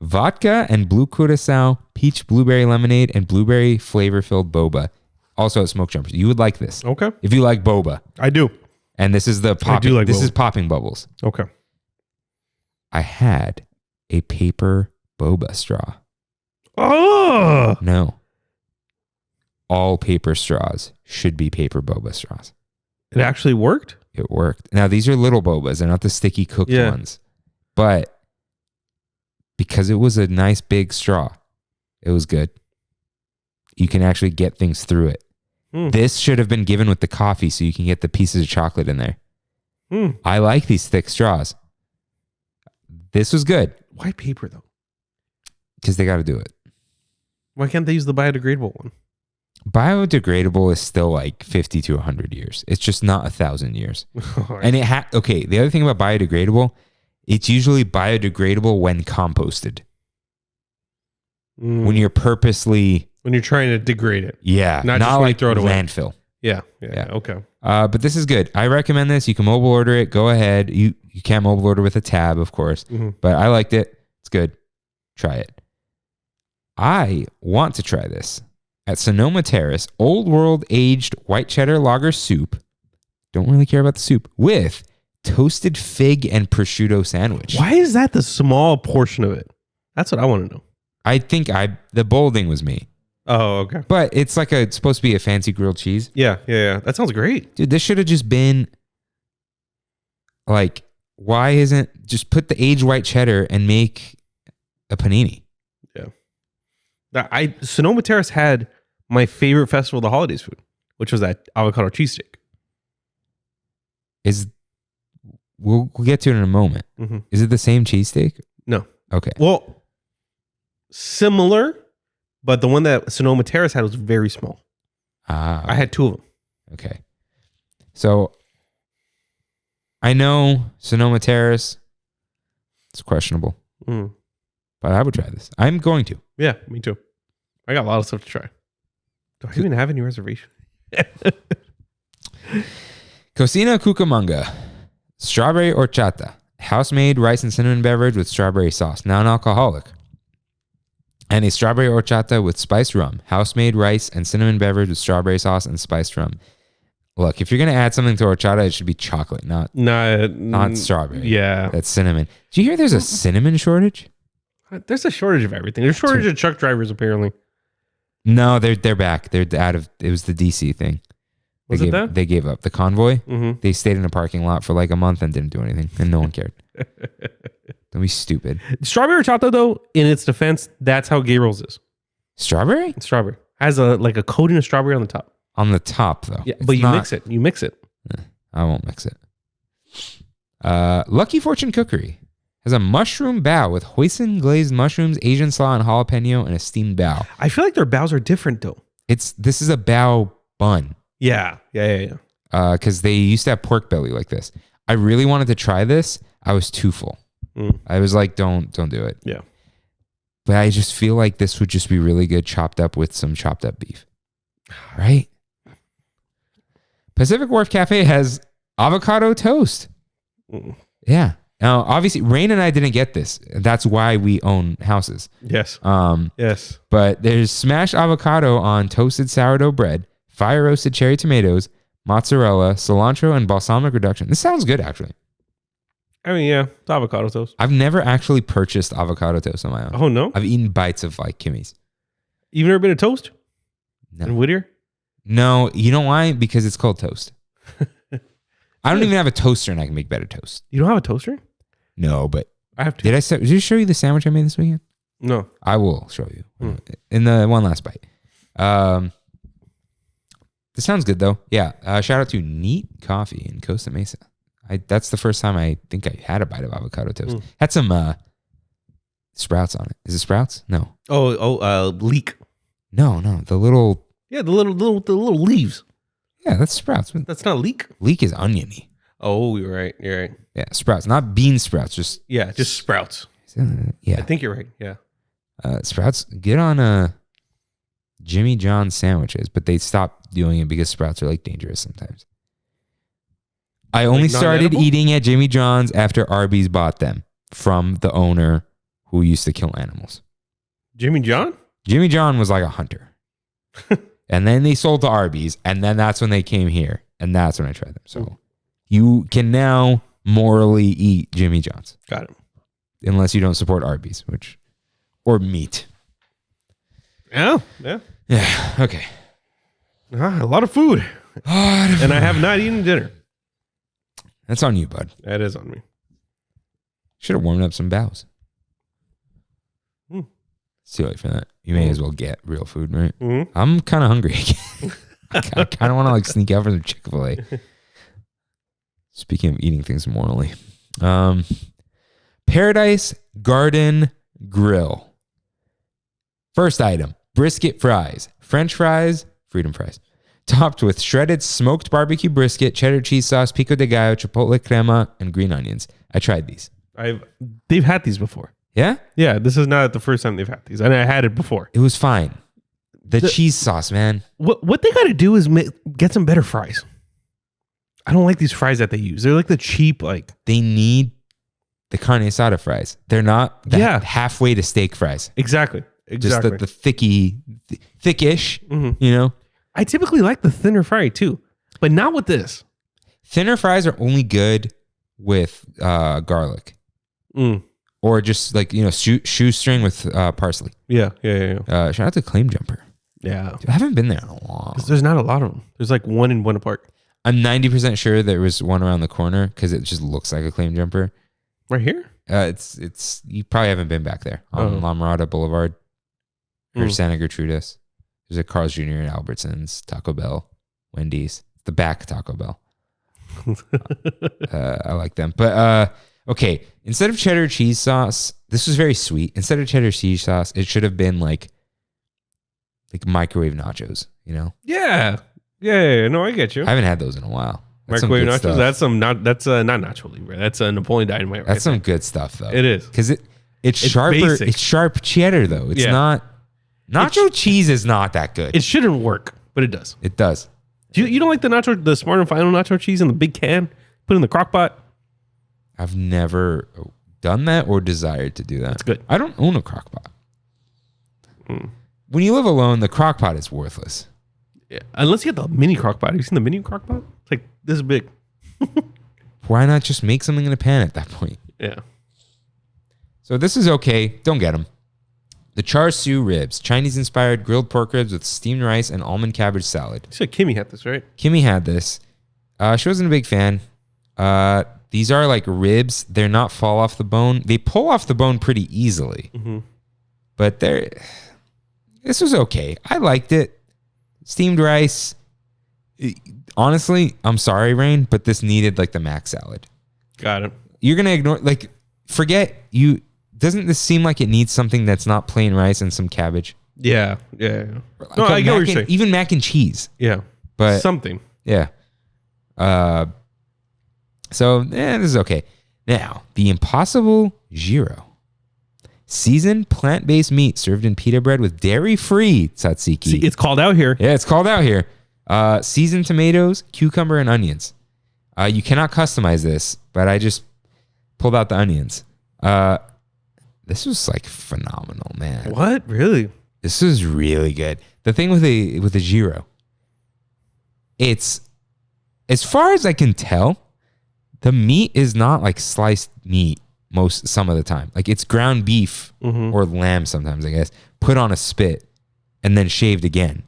Vodka and blue curacao, peach blueberry lemonade, and blueberry flavor-filled boba. Also at Smoke Jumpers. You would like this. Okay. If you like boba. I do. And this is the popping. like this boba. is popping bubbles. Okay. I had a paper boba straw. Oh. No. All paper straws should be paper boba straws. It actually worked? it worked. Now, these are little bobas. They're not the sticky cooked ones. But because it was a nice big straw, it was good. You can actually get things through it. This should have been given with the coffee so you can get the pieces of chocolate in there. I like these thick straws. This was good. Why paper, though? Because they got to do it. Why can't they use the biodegradable one? Biodegradable is still like 50 to 100 years. It's just not 1,000 years. And okay, the other thing about biodegradable, it's usually biodegradable when composted. When you're purposely... When you're trying to degrade it. Yeah. Not just like throw it away. Landfill. Yeah. Okay. But this is good. I recommend this. You can mobile order it. Go ahead. You can't mobile order with a tab, of course. But I liked it. It's good. Try it. I want to try this at Sonoma Terrace, Old World aged white cheddar lager soup. Don't really care about the soup. With toasted fig and prosciutto sandwich. Why is that the small portion of it? That's what I want to know. I think the bolding was me. Oh, okay. But it's like it's supposed to be a fancy grilled cheese. Yeah. That sounds great. Dude, this should have just been like, why isn't just put the aged white cheddar and make a panini? Yeah. Sonoma Terrace had my favorite festival of the holidays food, which was that avocado cheesesteak. We'll get to it in a moment. Is it the same cheesesteak? No. Okay. Well, similar, but the one that Sonoma Terrace had was very small. I had two of them. Okay. So I know Sonoma Terrace, it's questionable, but I would try this. I'm going to. Yeah, me too. I got a lot of stuff to try. Do I even have any reservation? Cocina Cucamonga, strawberry horchata, house-made rice and cinnamon beverage with strawberry sauce, non-alcoholic. And a strawberry horchata with spiced rum, house-made rice and cinnamon beverage with strawberry sauce and spiced rum. Look, if you're going to add something to horchata, it should be chocolate, not strawberry. Yeah. That's cinnamon. Do you hear there's a cinnamon shortage? There's a shortage of everything. There's a shortage of truck drivers, apparently. No, they're back. They're out of, it was the DC thing. They gave up. The convoy, they stayed in a parking lot for like a month and didn't do anything, and no one cared. Don't be stupid. Strawberry horchata, though, in its defense, that's how Gabriel's is. Strawberry? It's strawberry. Has a coating of strawberry on the top. On the top, though. Yeah, but you mix it. You mix it. I won't mix it. Lucky Fortune Cookery has a mushroom bao with hoisin glazed mushrooms, Asian slaw, and jalapeno, and a steamed bao. I feel like their baos are different, though. This is a bao bun. Yeah. Because they used to have pork belly like this. I really wanted to try this. I was too full. I was like, don't do it. Yeah. But I just feel like this would just be really good chopped up with some chopped up beef. Right? Pacific Wharf Cafe has avocado toast. Yeah. Now, obviously, Rain and I didn't get this. That's why we own houses. Yes. Yes. But there's smashed avocado on toasted sourdough bread, fire roasted cherry tomatoes, mozzarella, cilantro, and balsamic reduction. This sounds good, actually. I mean, yeah, it's avocado toast. I've never actually purchased avocado toast on my own. Oh, no? I've eaten bites of like Kimmy's. You've never been to Toast? No. In Whittier? No, you know why? Because it's called toast. I don't even have a toaster and I can make better toast. You don't have a toaster? No, but I have to. Did I show you the sandwich I made this weekend? No. I will show you in the one last bite. This sounds good though. Yeah. Shout out to Neat Coffee in Costa Mesa. That's the first time I think I had a bite of avocado toast. Had some sprouts on it. Is it sprouts? No. Leek. No. The little. Yeah, the little leaves. Yeah, that's sprouts. That's not leek. Leek is oniony. Oh, you're right. Yeah, sprouts, not bean sprouts. Just sprouts. Yeah, I think you're right. Yeah. Sprouts get on Jimmy John's sandwiches, but they stopped doing it because sprouts are like dangerous sometimes. I only started eating at Jimmy John's after Arby's bought them from the owner who used to kill animals. Jimmy John? Jimmy John was like a hunter. And then they sold to Arby's, and then that's when they came here, and that's when I tried them. So you can now morally eat Jimmy John's. Got it. Unless you don't support Arby's, or meat. Yeah. Okay. A lot of food. And I have not eaten dinner. That's on you, bud. That is on me. Should have warmed up some bows. Mm. It's too late for that. You may as well get real food, right? Mm-hmm. I'm kind of hungry again. I kind of want to like sneak out for some Chick-fil-A. Speaking of eating things morally. Paradise Garden Grill. First item, brisket fries. French fries, freedom fries. Topped with shredded smoked barbecue brisket, cheddar cheese sauce, pico de gallo, chipotle crema, and green onions. I tried these. They've had these before. Yeah? Yeah, this is not the first time they've had these. And I had it before. It was fine. The cheese sauce, man. What they got to do is get some better fries. I don't like these fries that they use. They're like the cheap, like... They need the carne asada fries. They're not halfway to steak fries. Exactly. Just the thickish, you know? I typically like the thinner fry too, but not with this. Thinner fries are only good with garlic. Or just like, you know, shoestring with parsley. Yeah. Shout out to Claim Jumper. Yeah. Dude, I haven't been there in a while. There's not a lot of them. There's like one in Buena Park. I'm 90% sure there was one around the corner because it just looks like a Claim Jumper. Right here? It's you probably haven't been back there on La Mirada Boulevard or Santa Gertrudis. There's a Carl's Jr. and Albertsons, Taco Bell, Wendy's, the back Taco Bell. I like them. But okay, instead of cheddar cheese sauce, this was very sweet. Instead of cheddar cheese sauce, it should have been like microwave nachos, you know? Yeah. No, I get you. I haven't had those in a while. Microwave nachos. That's not Nacho Libre. That's a Napoleon Dynamite. That's some good stuff though. It is because it's sharper. Basic. It's sharp cheddar though. It's not nacho cheese is not that good. It shouldn't work, but it does. It does. You don't like the Smart and Final nacho cheese in the big can? Put in the crock pot? I've never done that or desired to do that. That's good. I don't own a crock pot. When you live alone, the crock pot is worthless. Yeah. Unless you get the mini crock pot. Have you seen the mini crock pot? It's like this big. Why not just make something in a pan at that point? Yeah. So this is okay. Don't get them. The char siu ribs, Chinese-inspired grilled pork ribs with steamed rice and almond cabbage salad. You said Kimmy had this, right? Kimmy had this. She wasn't a big fan. These are like ribs. They're not fall off the bone. They pull off the bone pretty easily. But this was okay. I liked it. Steamed rice. Honestly, I'm sorry, Rain, but this needed like the mac salad. Got it. You're going to ignore, like, forget you. Doesn't this seem like it needs something that's not plain rice and some cabbage? Yeah. Like No, I get what you're saying. Even mac and cheese. Yeah. But something. Yeah. So, this is okay. Now, the Impossible Gyro. Seasoned plant-based meat served in pita bread with dairy-free tzatziki. See, it's called out here. Yeah, it's called out here. Seasoned tomatoes, cucumber, and onions. You cannot customize this, but I just pulled out the onions. This was like phenomenal, man. What? Really? This is really good. The thing with the gyro, it's, as far as I can tell, the meat is not like sliced meat some of the time. Like it's ground beef or lamb sometimes, I guess, put on a spit and then shaved again.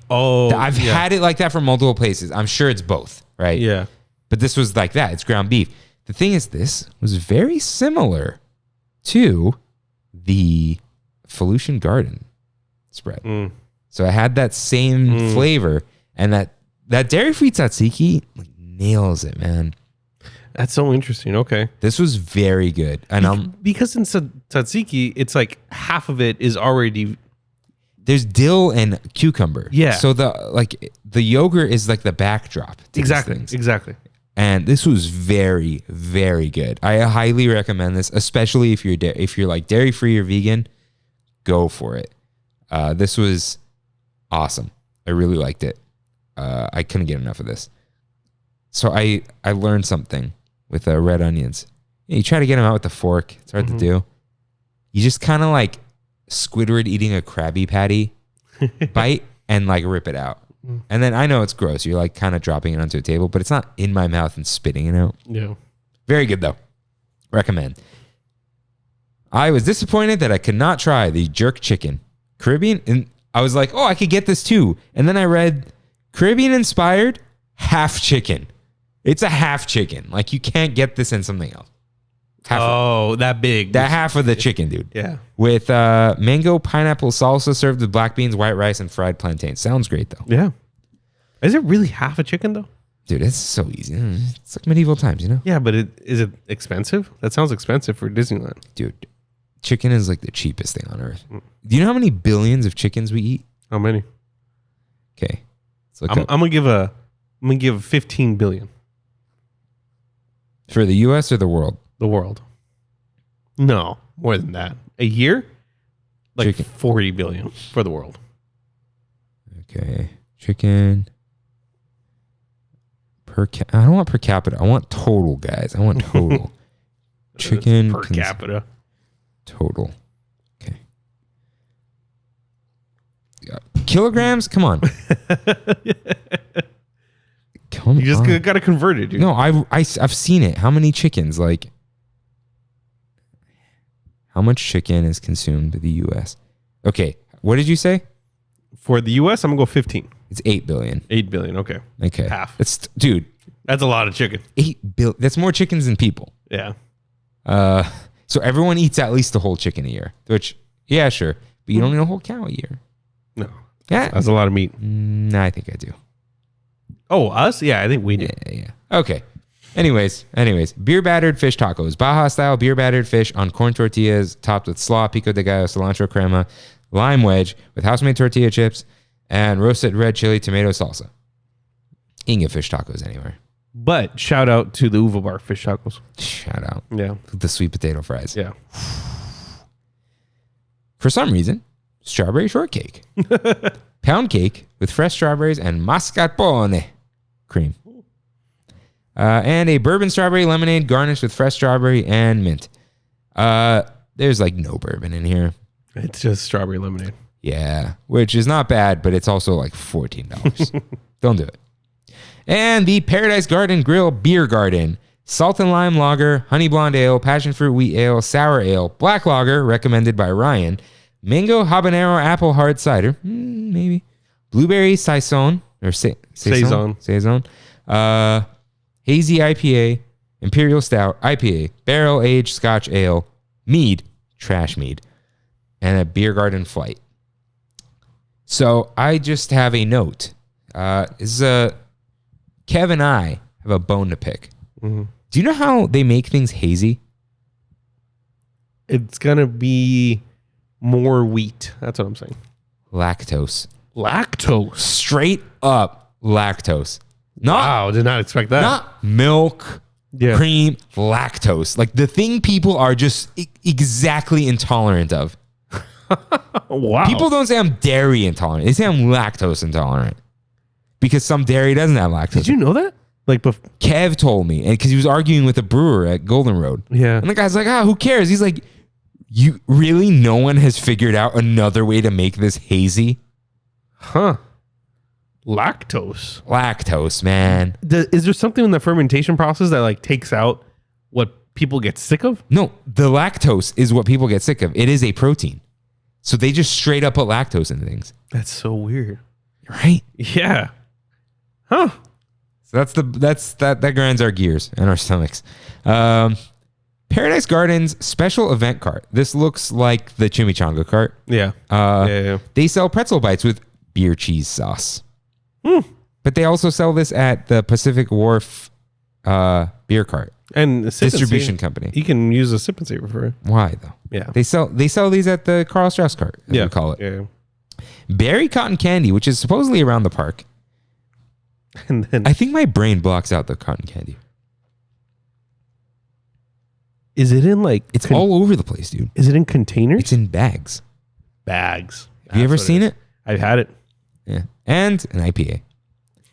Oh, I've had it like that from multiple places. I'm sure it's both, right? Yeah. But this was like that. It's ground beef. The thing is, this was very similar to the Felucian Garden spread. So I had that same flavor, and that dairy-free tzatziki like, nails it, man. That's so interesting. Okay. This was very good. And because in tzatziki, it's like half of it is already... There's dill and cucumber. Yeah. So the yogurt is like the backdrop to these things. Exactly. And this was very, very good. I highly recommend this, especially if you're like dairy free or vegan. Go for it. This was awesome. I really liked it. I couldn't get enough of this. So I learned something with red onions. You try to get them out with the fork. It's hard to do. You just kind of like Squidward eating a Krabby Patty bite and like rip it out. And then I know it's gross. You're like kind of dropping it onto a table, but it's not in my mouth and spitting it out. Yeah. Very good though. Recommend. I was disappointed that I could not try the jerk chicken. Caribbean, and I was like, oh, I could get this too. And then I read Caribbean inspired half chicken. It's a half chicken. Like, you can't get this in something else. That big. That half of the chicken, dude. Yeah. With mango pineapple salsa served with black beans, white rice, and fried plantains. Sounds great, though. Yeah. Is it really half a chicken, though? Dude, it's so easy. It's like medieval times, you know? Yeah, but is it expensive? That sounds expensive for Disneyland. Dude, chicken is like the cheapest thing on earth. Do you know how many billions of chickens we eat? How many? Okay. I'm gonna give 15 billion. For the US or the world? The world. No, more than that. A year? Like Chicken. 40 billion for the world. Okay. Chicken. I don't want per capita. I want total, guys. I want total. Chicken. Per capita. Total. Okay. Kilograms? Come on. Come You just on. got to convert it, dude. No, I've seen it. How many chickens? Like, how much chicken is consumed in the U.S.? Okay, what did you say? For the U.S., I'm going to go 15. It's 8 billion. 8 billion, okay. Okay. Half. Dude, That's a lot of chicken. 8 billion. That's more chickens than people. Yeah. So everyone eats at least a whole chicken a year, which, yeah, sure. But you don't eat a whole cow a year. No. Yeah. That's a lot of meat. No, I think I do. Oh, us? Yeah, I think we do. Yeah. Okay. Anyways, beer battered fish tacos, Baja style beer battered fish on corn tortillas, topped with slaw, pico de gallo, cilantro crema, lime wedge with house-made tortilla chips, and roasted red chili tomato salsa. You can get fish tacos anywhere. But shout out to the Uva Bar fish tacos. Shout out. Yeah. The sweet potato fries. Yeah. For some reason, strawberry shortcake. Pound cake with fresh strawberries and mascarpone cream. And a bourbon strawberry lemonade garnished with fresh strawberry and mint. There's like no bourbon in here. It's just strawberry lemonade. Yeah, which is not bad, but it's also like $14. Don't do it. And the Paradise Garden Grill Beer Garden. Salt and lime lager, honey blonde ale, passion fruit wheat ale, sour ale, black lager, recommended by Ryan, mango habanero apple hard cider, maybe, blueberry saison, or saison, hazy IPA, imperial stout, IPA, barrel aged Scotch ale, mead, trash mead, and a beer garden flight. So I just have a note. Kev and I have a bone to pick. Mm-hmm. Do you know how they make things hazy? It's going to be more wheat. That's what I'm saying. Lactose. Lactose. Straight up lactose. Wow, did not expect that. Not milk, cream, lactose. Like the thing people are just exactly intolerant of. Wow. People don't say I'm dairy intolerant. They say I'm lactose intolerant. Because some dairy doesn't have lactose. Did you know that? Like, Kev told me, and because he was arguing with a brewer at Golden Road. Yeah. And the guy's like, who cares? He's like, you really, no one has figured out another way to make this hazy? Huh. Lactose, man. Is there something in the fermentation process that like takes out what people get sick of? No, the lactose is what people get sick of. It is a protein. So they just straight up put lactose in things. That's so weird. Right? Yeah. Huh. So that grinds our gears and our stomachs. Paradise Gardens special event cart. This looks like the chimichanga cart. Yeah. Yeah. They sell pretzel bites with beer cheese sauce. But they also sell this at the Pacific Wharf beer cart and distribution company. You can use a sip and savor for it. Why though? Yeah. They sell these at the Carl Strauss cart, as we call it. Yeah. Berry cotton candy, which is supposedly around the park. And then I think my brain blocks out the cotton candy. is it in like It's all over the place, dude. Is it in containers? It's in bags. Bags. Have you ever seen it? I've had it. Yeah. And an IPA.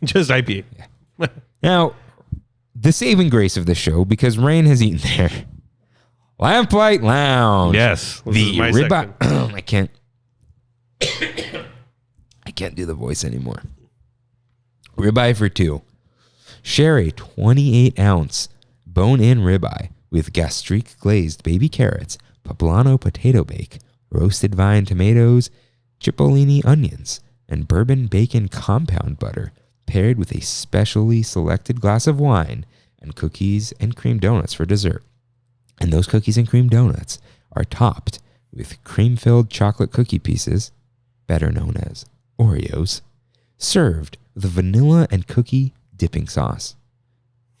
Just IPA. Now, the saving grace of this show, because Rain has eaten there. Lamplight Lounge. Yes. The ribeye. I can't do the voice anymore. Ribeye for two. Share a 28-ounce bone-in ribeye with gastrique glazed baby carrots, poblano potato bake, roasted vine tomatoes, cipollini onions, and bourbon bacon compound butter, paired with a specially selected glass of wine and cookies and cream donuts for dessert. And those cookies and cream donuts are topped with cream-filled chocolate cookie pieces, better known as Oreos, served with a vanilla and cookie dipping sauce.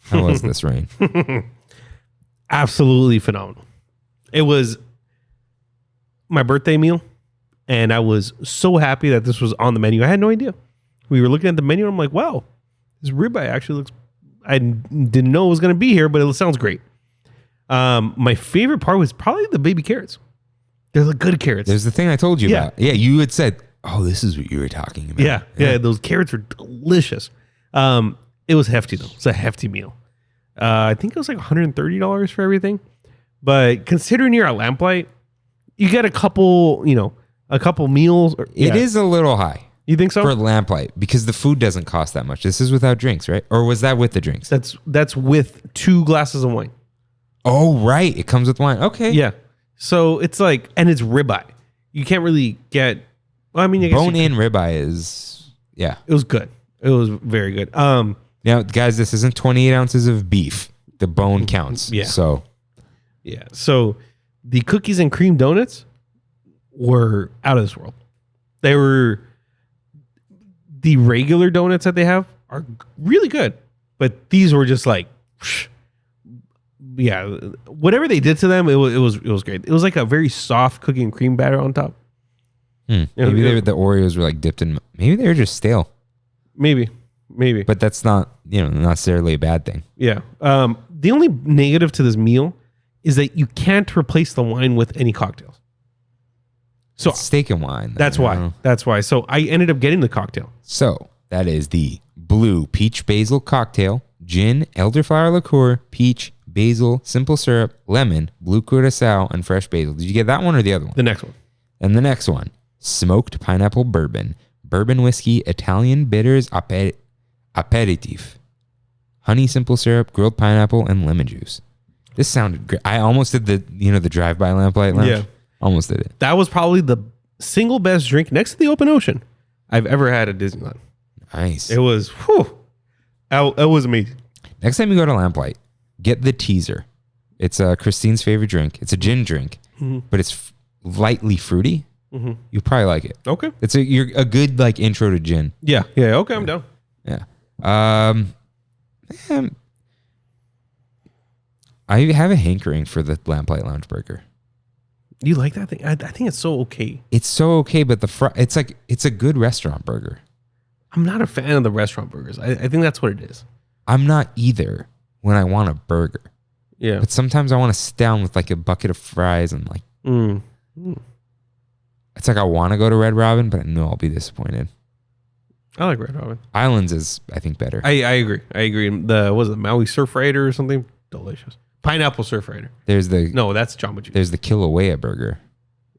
How was this, Rain? Absolutely phenomenal. It was my birthday meal, and I was so happy that this was on the menu. I had no idea. We were looking at the menu, and I'm like, wow, this ribeye actually looks... I didn't know it was going to be here, but it sounds great. My favorite part was probably the baby carrots. They're the good carrots. There's the thing I told you about. Yeah, you had said, oh, this is what you were talking about. Yeah, those carrots are delicious. It was hefty, though. It's a hefty meal. I think it was like $130 for everything. But considering you're at Lamplight, you get a couple meals. It is a little high. You think so? For Lamplight, because the food doesn't cost that much. This is without drinks, right? Or was that with the drinks? That's with 2 glasses of wine. Oh, right. It comes with wine. Okay. Yeah. So it's like, and it's ribeye. You can't really get, well, I mean, I guess bone-in ribeye is, yeah. It was good. It was very good. Now, guys, this isn't 28 ounces of beef. The bone counts. Yeah. So. Yeah. So the cookies and cream donuts were out of this world. They were, the regular donuts that they have are really good, but these were just like, yeah, whatever they did to them, it was great. It was like a very soft cookie and cream batter on top. Maybe the Oreos were like dipped in. Maybe they were just stale. Maybe. But that's not necessarily a bad thing. Yeah. The only negative to this meal is that you can't replace the wine with any cocktails. So it's steak and wine. That's why. That's why. So I ended up getting the cocktail. So that is the blue peach basil cocktail: gin, elderflower liqueur, peach, basil, simple syrup, lemon, blue curacao, and fresh basil. Did you get that one or the other one? The next one. And the next one: smoked pineapple bourbon, bourbon whiskey, Italian bitters aperitif, honey simple syrup, grilled pineapple, and lemon juice. This sounded great. I almost did the drive-by lamplight lounge. Yeah. Almost did it. That was probably the single best drink next to the open ocean I've ever had at Disneyland. Nice. It was, it was amazing. Next time you go to Lamplight, get the teaser. It's Christine's favorite drink. It's a gin drink, but it's lightly fruity. Mm-hmm. You'll probably like it. Okay. You're a good like intro to gin. Yeah. Yeah. Okay. I'm down. Yeah. I have a hankering for the Lamplight Lounge burger. You like that thing? I think it's so okay. It's so okay, but it's a good restaurant burger. I'm not a fan of the restaurant burgers. I think that's what it is. I'm not either when I want a burger. Yeah. But sometimes I want to sit down with like a bucket of fries and like... It's like I want to go to Red Robin, but I know I'll be disappointed. I like Red Robin. Islands is, I think, better. I agree. Was it Maui Surf Rider or something? Delicious. Pineapple Surf Rider. No, that's Jamba Juice. There's the Kilauea burger.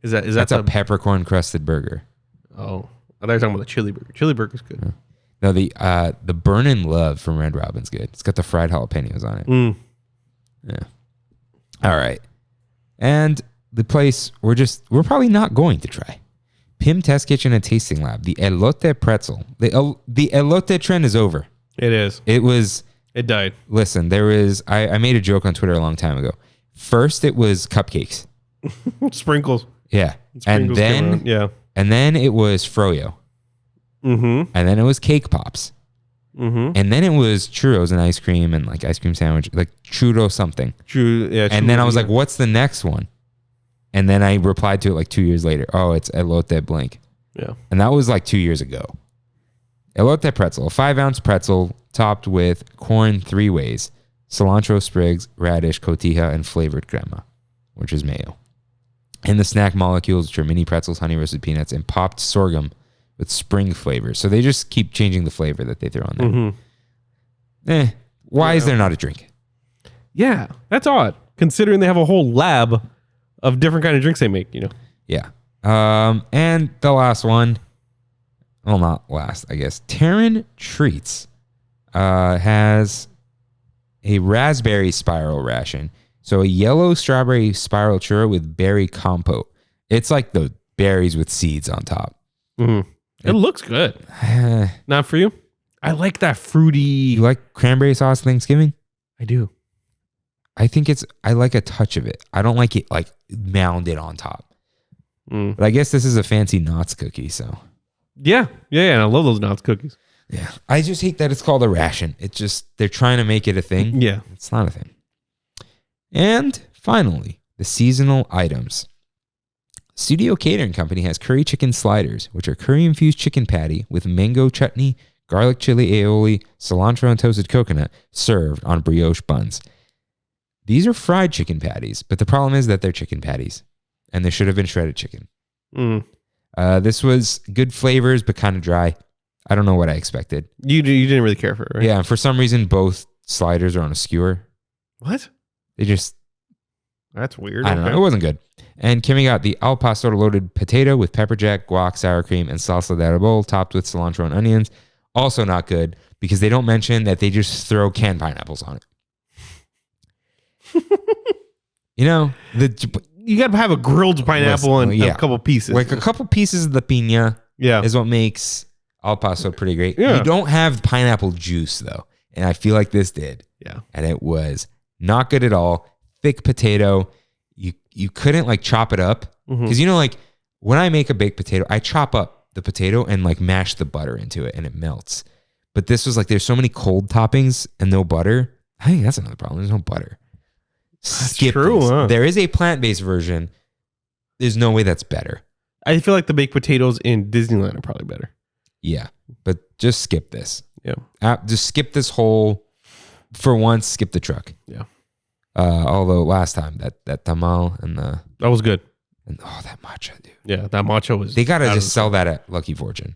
That's a peppercorn crusted burger. Oh, I thought you were talking about the chili burger. Chili burger's good. Yeah. No, the Burnin' Love from Red Robin's good. It's got the fried jalapenos on it. Yeah. All right. And the place we're probably not going to try. Pim Test Kitchen and Tasting Lab, the elote pretzel. The elote trend is over. It is. It died. Listen, I made a joke on Twitter a long time ago. First, it was cupcakes. Sprinkles. Yeah. Sprinkles and then it was froyo. Mm-hmm. And then it was cake pops. Mm-hmm. And then it was churros and ice cream and like ice cream sandwich, like churro something. And then I was like, what's the next one? And then I replied to it like 2 years later. Oh, it's elote blank. Yeah. And that was like 2 years ago. Elote pretzel, a 5-ounce pretzel topped with corn 3 ways, cilantro sprigs, radish, cotija, and flavored crema, which is mayo. And the snack molecules, which are mini pretzels, honey roasted peanuts, and popped sorghum with spring flavor. So they just keep changing the flavor that they throw on there. Mm-hmm. Why is there not a drink? Yeah, that's odd, considering they have a whole lab of different kind of drinks they make, Yeah. And the last one, well, not last, I guess. Trammin Treats has a raspberry spiral ration. So a yellow strawberry spiral churro with berry compote. It's like the berries with seeds on top. Mm-hmm. It looks good. Not for you? I like that fruity. You like cranberry sauce Thanksgiving? I do. I like a touch of it. I don't like it like mounded on top. Mm. But I guess this is a fancy Knott's cookie, so. Yeah. And I love those Knott's cookies. Yeah. I just hate that it's called a ration. It's just, they're trying to make it a thing. Yeah. It's not a thing. And finally, the seasonal items. Studio Catering Company has curry chicken sliders, which are curry-infused chicken patty with mango chutney, garlic chili aioli, cilantro, and toasted coconut served on brioche buns. These are fried chicken patties, but the problem is that they're chicken patties, and they should have been shredded chicken. Mm. This was good flavors, but kind of dry. I don't know what I expected. You didn't really care for it, right? Yeah, and for some reason, both sliders are on a skewer. What? They just... That's weird. I don't know. It wasn't good. And Kimmy got the al pastor loaded potato with pepper jack, guac, sour cream, and salsa de arbol topped with cilantro and onions. Also not good because they don't mention that they just throw canned pineapples on it. You know, You got to have a grilled pineapple and a couple pieces. Like a couple pieces of the piña is what makes al pastor pretty great. Yeah. You don't have pineapple juice though. And I feel like this did. Yeah. And it was not good at all. Thick potato. You couldn't like chop it up because you know, like when I make a baked potato, I chop up the potato and like mash the butter into it and it melts. But this was like there's so many cold toppings and no butter. I think that's another problem. There's no butter. That's true. Huh? There is a plant-based version. There's no way that's better. I feel like the baked potatoes in Disneyland are probably better. Yeah, but just skip this. Yeah, just skip this whole. For once, skip the truck. Yeah. Although last time that tamal and that was good. And that matcha, dude. Yeah, that matcha was. They gotta just sell that at Lucky Fortune.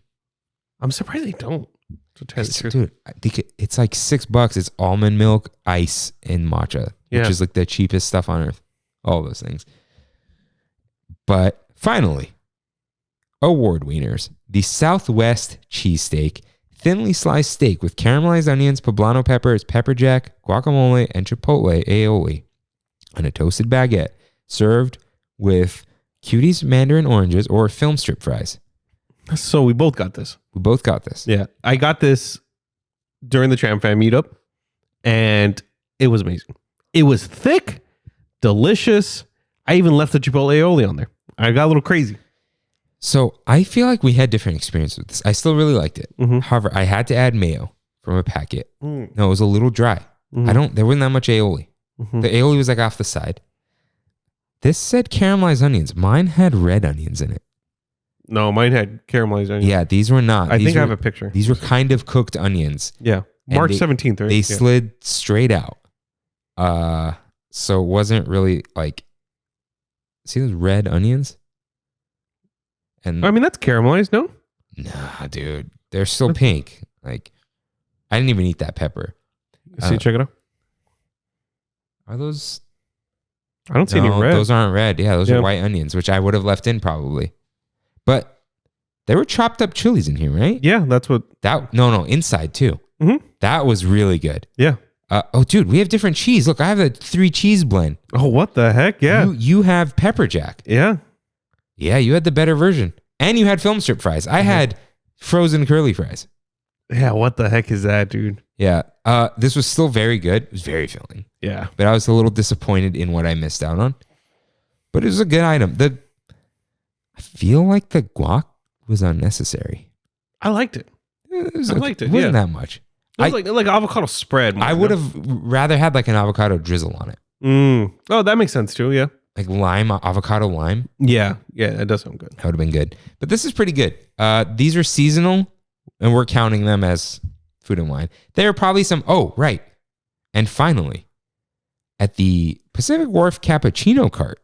I'm surprised they don't. Dude, I think it's like $6. It's almond milk, ice, and matcha, which is like the cheapest stuff on earth. All those things. But finally, award winners: the Southwest cheesesteak, thinly sliced steak with caramelized onions, poblano peppers, pepper jack, guacamole, and chipotle aioli on a toasted baguette, served with Cuties mandarin oranges or film strip fries. So we both got this. We both got this. Yeah, I got this during the Tram Fam meetup, and it was amazing. It was thick, delicious. I even left the chipotle aioli on there. I got a little crazy. So I feel like we had different experiences with this. I still really liked it. However, I had to add mayo from a packet. No, it was a little dry. There wasn't that much aioli. The aioli was like off the side. This said caramelized onions. Mine had red onions in it. No, mine had caramelized onions. Yeah, these were not. I think I have a picture. These were kind of cooked onions. Yeah. March 17th, right? They slid straight out. So it wasn't really like, see those red onions? And I mean, that's caramelized, no? Nah, dude. They're still pink. Like, I didn't even eat that pepper. See, check it out. Are those? I don't see any red. Those aren't red. Yeah, those are white onions, which I would have left in probably. But there were chopped up chilies in here, right? Yeah, that's what. No, inside too. That was really good. Yeah. Dude, we have different cheese. Look, I have a 3 cheese blend. Oh, what the heck? Yeah. You have pepper jack. Yeah. Yeah, you had the better version. And you had film strip fries. I had frozen curly fries. Yeah, what the heck is that, dude? Yeah. This was still very good. It was very filling. Yeah. But I was a little disappointed in what I missed out on. But it was a good item. I feel like the guac was unnecessary. I liked it. I liked it. It wasn't that much. It was like avocado spread. I would have rather had like an avocado drizzle on it. Oh, that makes sense too. Yeah. Like avocado lime. Yeah. Yeah, that does sound good. That would have been good. But this is pretty good. These are seasonal, and we're counting them as food and wine. There are probably some. Oh, right. And finally, at the Pacific Wharf Cappuccino cart,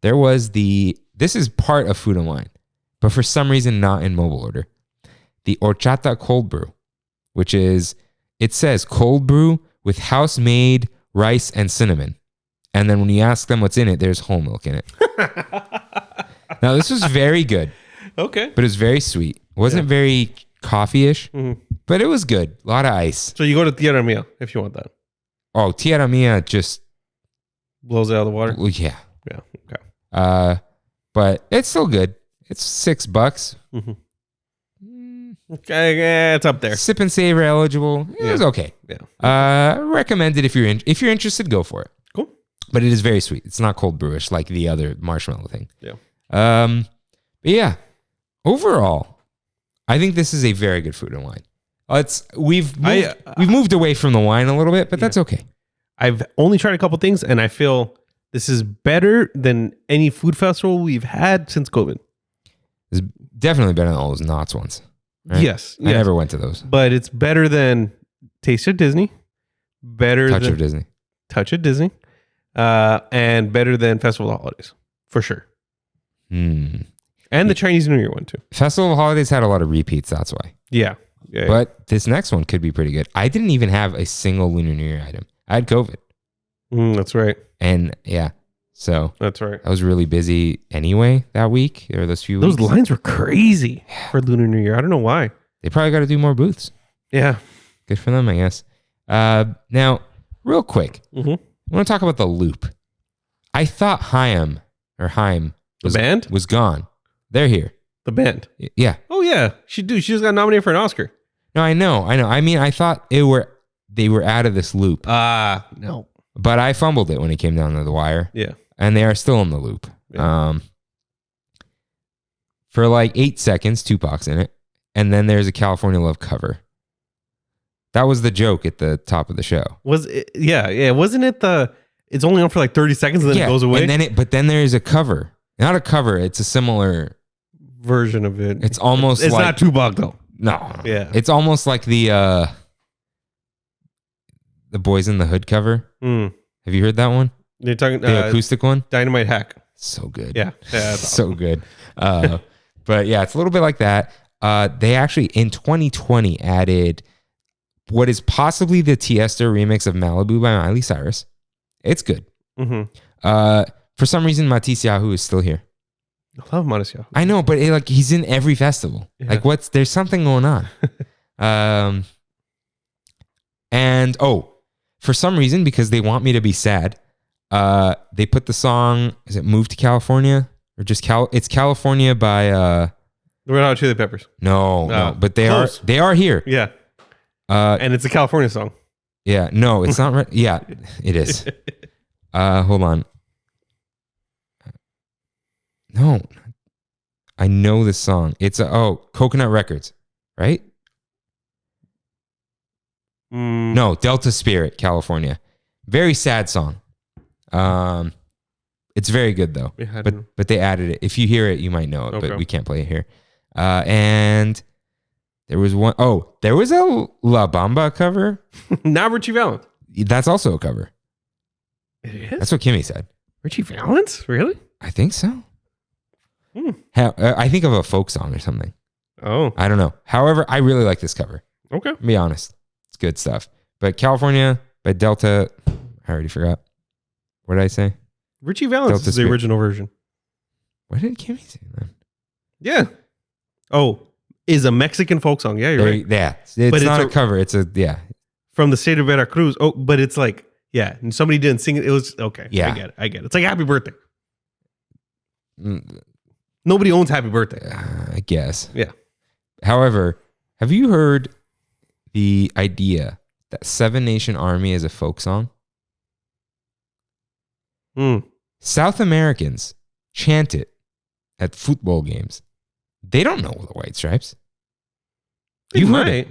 there was this is part of food and wine, but for some reason not in mobile order. The horchata cold brew, which is, it says cold brew with house-made rice and cinnamon. And then when you ask them what's in it, there's whole milk in it. Now, this was very good. Okay. But it was very sweet. It wasn't very coffee-ish, but it was good. A lot of ice. So you go to Tierra Mia if you want that. Oh, Tierra Mia just blows it out of the water? Yeah. Yeah. Okay. But it's still good. It's $6. Okay, yeah, it's up there. Sip and savor eligible. It was okay. Yeah. Recommended if you're interested, go for it. Cool. But it is very sweet. It's not cold brewish like the other marshmallow thing. Yeah. But yeah, overall, I think this is a very good food and wine. We've moved away from the wine a little bit, but that's okay. I've only tried a couple things, and I feel this is better than any food festival we've had since COVID. It's definitely better than all those Knott's ones. Right? Yes. I never went to those. But it's better than Taste of Disney. Touch of Disney. Touch of Disney. And better than Festival of Holidays. For sure. And the Chinese New Year one too. Festival of Holidays had a lot of repeats, that's why. Yeah. But this next one could be pretty good. I didn't even have a single Lunar New Year item. I had COVID. That's right. And yeah, so that's right. I was really busy anyway that week or those few weeks. Those lines were crazy for Lunar New Year. I don't know why. They probably got to do more booths. Yeah. Good for them, I guess. Now, real quick, I want to talk about the Loop. I thought Haim was gone. They're here. The band. Yeah. Oh yeah, she just got nominated for an Oscar. No, I know. I mean, I thought they were out of this loop. No. But I fumbled it when it came down to the wire. Yeah. And they are still in the loop. Yeah. For like 8 seconds, Tupac's in it. And then there's a California Love cover. That was the joke at the top of the show. Was it? Yeah. Wasn't it it's only on for like 30 seconds and then it goes away? And but then there's a cover. Not a cover, it's a similar version of it. It's almost it's like... not Tupac though. No. Yeah. It's almost like the Boys in the Hood cover. Have you heard that one? You're talking the acoustic one? Dynamite Hack. So good. Yeah. So good. But yeah, it's a little bit like that. They actually in 2020 added what is possibly the Tiesto remix of Malibu by Miley Cyrus. It's good. For some reason, Matisse Yahoo is still here. I love Matisse Yahoo. I know, but he's in every festival. Yeah. Like there's something going on. And for some reason, because they want me to be sad, they put the song, is it Move to California? Or just it's California by The Red Hot Chili Peppers. No, but they Close. are here. Yeah. And it's a California song. Yeah, no, it's not right. Yeah, it is. Hold on. No. I know this song. It's Coconut Records, right? No, Delta Spirit, California. Very sad song. It's very good though. Yeah, but they added it. If you hear it, you might know it, Okay. but we can't play it here. And there was one. There was a La Bamba cover. Not Richie Valens. That's also a cover. It is? That's what Kimmy said. Richie Valens? Really? I think so. I think of a folk song or something. Oh. I don't know. However, I really like this cover. Okay. To be honest, it's good stuff. But California by Delta, I already forgot. What did I say? Richie Valens Delta is the Spirit. original version. What did Kimmy say then? Yeah. Is a Mexican folk song. Yeah, you're right. Yeah. It's not a cover. It's From the state of Veracruz. But it's like, yeah. And somebody didn't sing it. It was, okay. Yeah. I get it. It's like Happy Birthday. Nobody owns Happy Birthday. I guess. Yeah. However, have you heard the idea that Seven Nation Army is a folk song? South Americans chant it at football games. They don't know the White Stripes. You've heard it.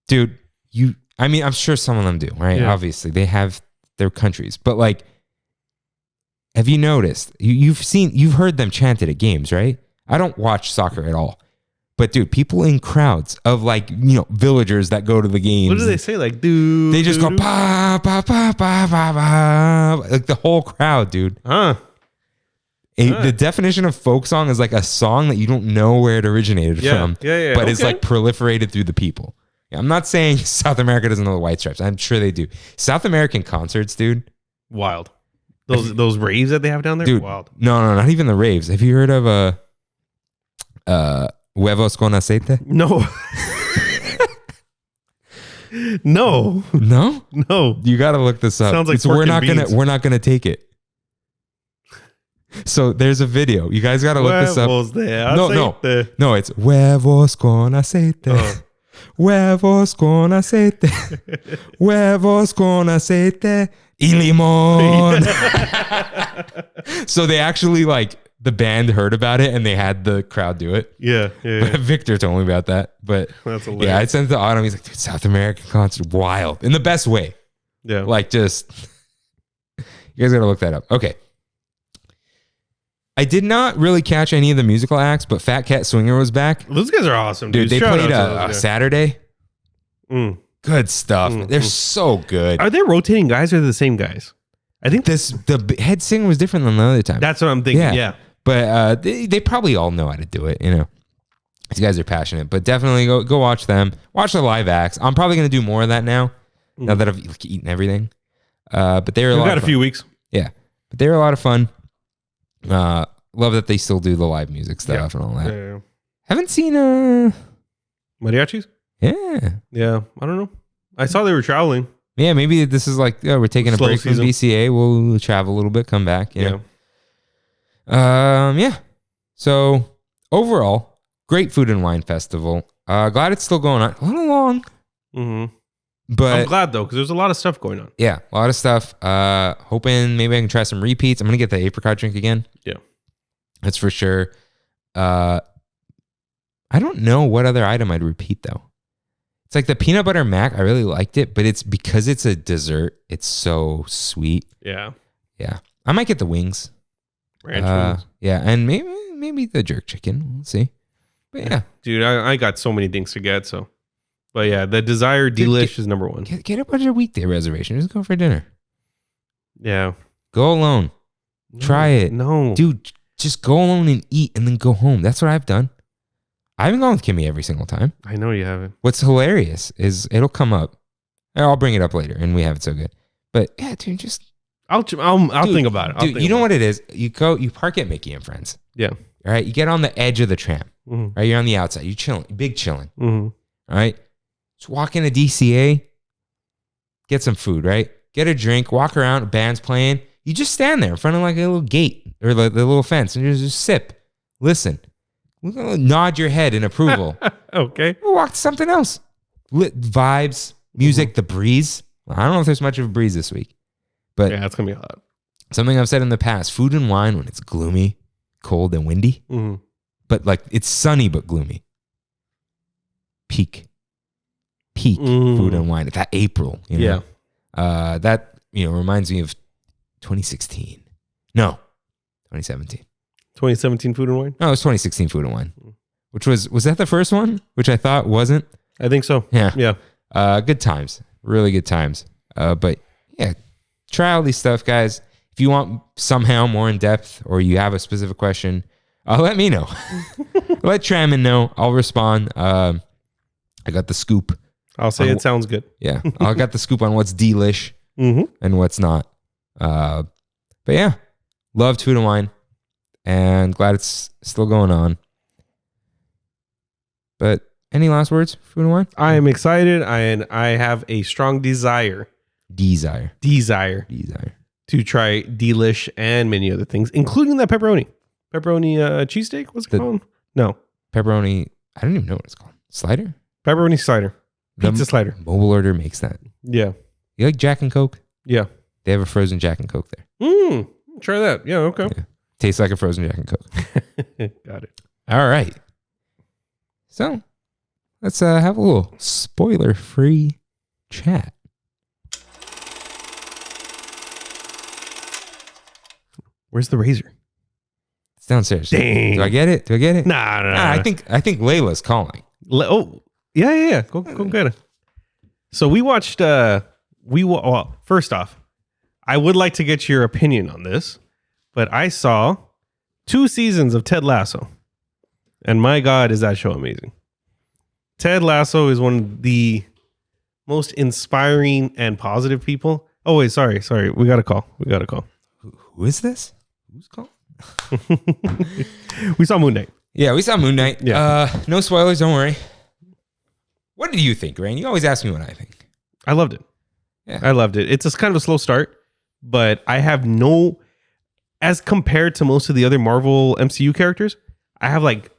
Dude, I'm sure some of them do, right? Yeah. Obviously, they have their countries. But like, have you noticed? You've heard them chant it at games, right? I don't watch soccer at all. But dude, people in crowds of villagers that go to the games. What do they say? Like, dude. They just go pa pa pa pa pa pa. Like the whole crowd, dude. The definition of folk song is like a song that you don't know where it originated from. Yeah. But it's like proliferated through the people. I'm not saying South America doesn't know the White Stripes. I'm sure they do. South American concerts, dude. Wild. Those raves that they have down there? Dude, wild. No, not even the raves. Have you heard of huevos con aceite? No. No. No? No. You got to look this up. Sounds like we're pork and beans. not gonna take it. So there's a video. You guys got to look this up. Huevos de No. aceite. No, it's huevos con aceite. Huevos con aceite. Huevos con aceite y limón. So they actually like the band heard about it and they had the crowd do it. Yeah. Victor told me about that. But That's hilarious. yeah, I sent it to Autumn. He's like, dude, South American concert, wild. In the best way. Yeah. Like just, you guys got to look that up. Okay. I did not really catch any of the musical acts, but Fat Cat Swinger was back. Those guys are awesome, Dude, they Shout played out to those a guys. Saturday. Mm. Good stuff. They're so good. Are they rotating guys or the same guys? I think The head singer was different than the other time. that's what I'm thinking. Yeah. But they probably all know how to do it, you know. These guys are passionate, but definitely go watch them. Watch the live acts. I'm probably going to do more of that now that I've eaten everything. But they were a lot We've got of a fun. few weeks. Yeah. But they were a lot of fun. Love that they still do the live music stuff and all that. Yeah. Haven't seen Mariachis? yeah. Yeah. I don't know. I saw they were traveling. Yeah, maybe this is like, we're taking a Slow break season. from BCA. We'll travel a little bit, come back. You know? Yeah. So overall, great food and wine festival. Glad it's still going on. A little long, Mm-hmm. but I'm glad though, because there's a lot of stuff going on. yeah, a lot of stuff. Hoping maybe I can try some repeats. I'm gonna get the apricot drink again. Yeah. That's for sure. I don't know what other item I'd repeat though. It's like the peanut butter mac. I really liked it, but it's because it's a dessert. It's so sweet. Yeah. Yeah, I might get the wings. Ranch wings. Yeah, and maybe the jerk chicken. We'll see. But yeah, Dude, I got so many things to get. So, but yeah, the Desire Delish is number one. get a bunch of weekday reservation. Just go for dinner. Yeah. Go alone. Try it. No. Dude, just go alone and eat and then go home. That's what I've done. I haven't gone with Kimmy every single time. I know you haven't. What's hilarious is it'll come up. I'll bring it up later and we have it so good. But yeah, dude, just I'll think about it. Dude, you know what it is? You park at Mickey and Friends. Yeah. All right. You get on the edge of the tram. Mm-hmm. Right. You're on the outside. You're chilling. Big chilling. Mm-hmm. All right. Just walk into DCA. Get some food, right? Get a drink. Walk around. Band's playing. You just stand there in front of like a little gate or the little fence and just sip. Listen. Nod your head in approval. Okay. We'll walk to something else. Lit vibes, music, the breeze. I don't know if there's much of a breeze this week, but Yeah, it's gonna be hot. something I've said in the past: food and wine when it's gloomy, cold, and windy. Mm-hmm. But like it's sunny but gloomy. Peak food and wine. That April, you know? Yeah. That reminds me of 2016. No, 2017. 2017 Food and Wine? No, it was 2016 Food and Wine, which was that the first one? Which I thought wasn't. I think so. Yeah. Yeah. Good times. Really good times. But yeah, try all these stuff, guys. If you want somehow more in depth or you have a specific question, let me know. Let Trammin know. I'll respond. I got the scoop. I'll say it sounds good. Yeah. I got the scoop on what's delish Mm-hmm. and what's not. But yeah, loved food and wine and glad it's still going on. But any last words, food and wine? I am excited and I have a strong desire Desire. to try Delish and many other things, including that pepperoni cheesesteak. What's it called? No, Pepperoni. I don't even know what it's called. Slider? pepperoni slider, The pizza slider. Mobile order makes that. Yeah, You like Jack and Coke? yeah. They have a frozen Jack and Coke there. Try that. Yeah, okay. Tastes like a frozen Jack and Coke. Got it. All right. So let's have a little spoiler-free chat. Where's the razor? It's downstairs. Dang. Do I get it? Nah. I think Layla's calling. Yeah. Go get it. So we watched. Well, first off, I would like to get your opinion on this, but I saw 2 seasons of Ted Lasso, and my God, is that show amazing! Ted Lasso is one of the most inspiring and positive people. Oh wait, sorry. We got a call. Who is this? Who's calling? We saw Moon Knight. Yeah, we saw Moon Knight. Yeah. No spoilers. Don't worry. What did you think, Rain? You always ask me what I think. I loved it. Yeah. I loved it. It's kind of a slow start, but I have as compared to most of the other Marvel MCU characters, I have like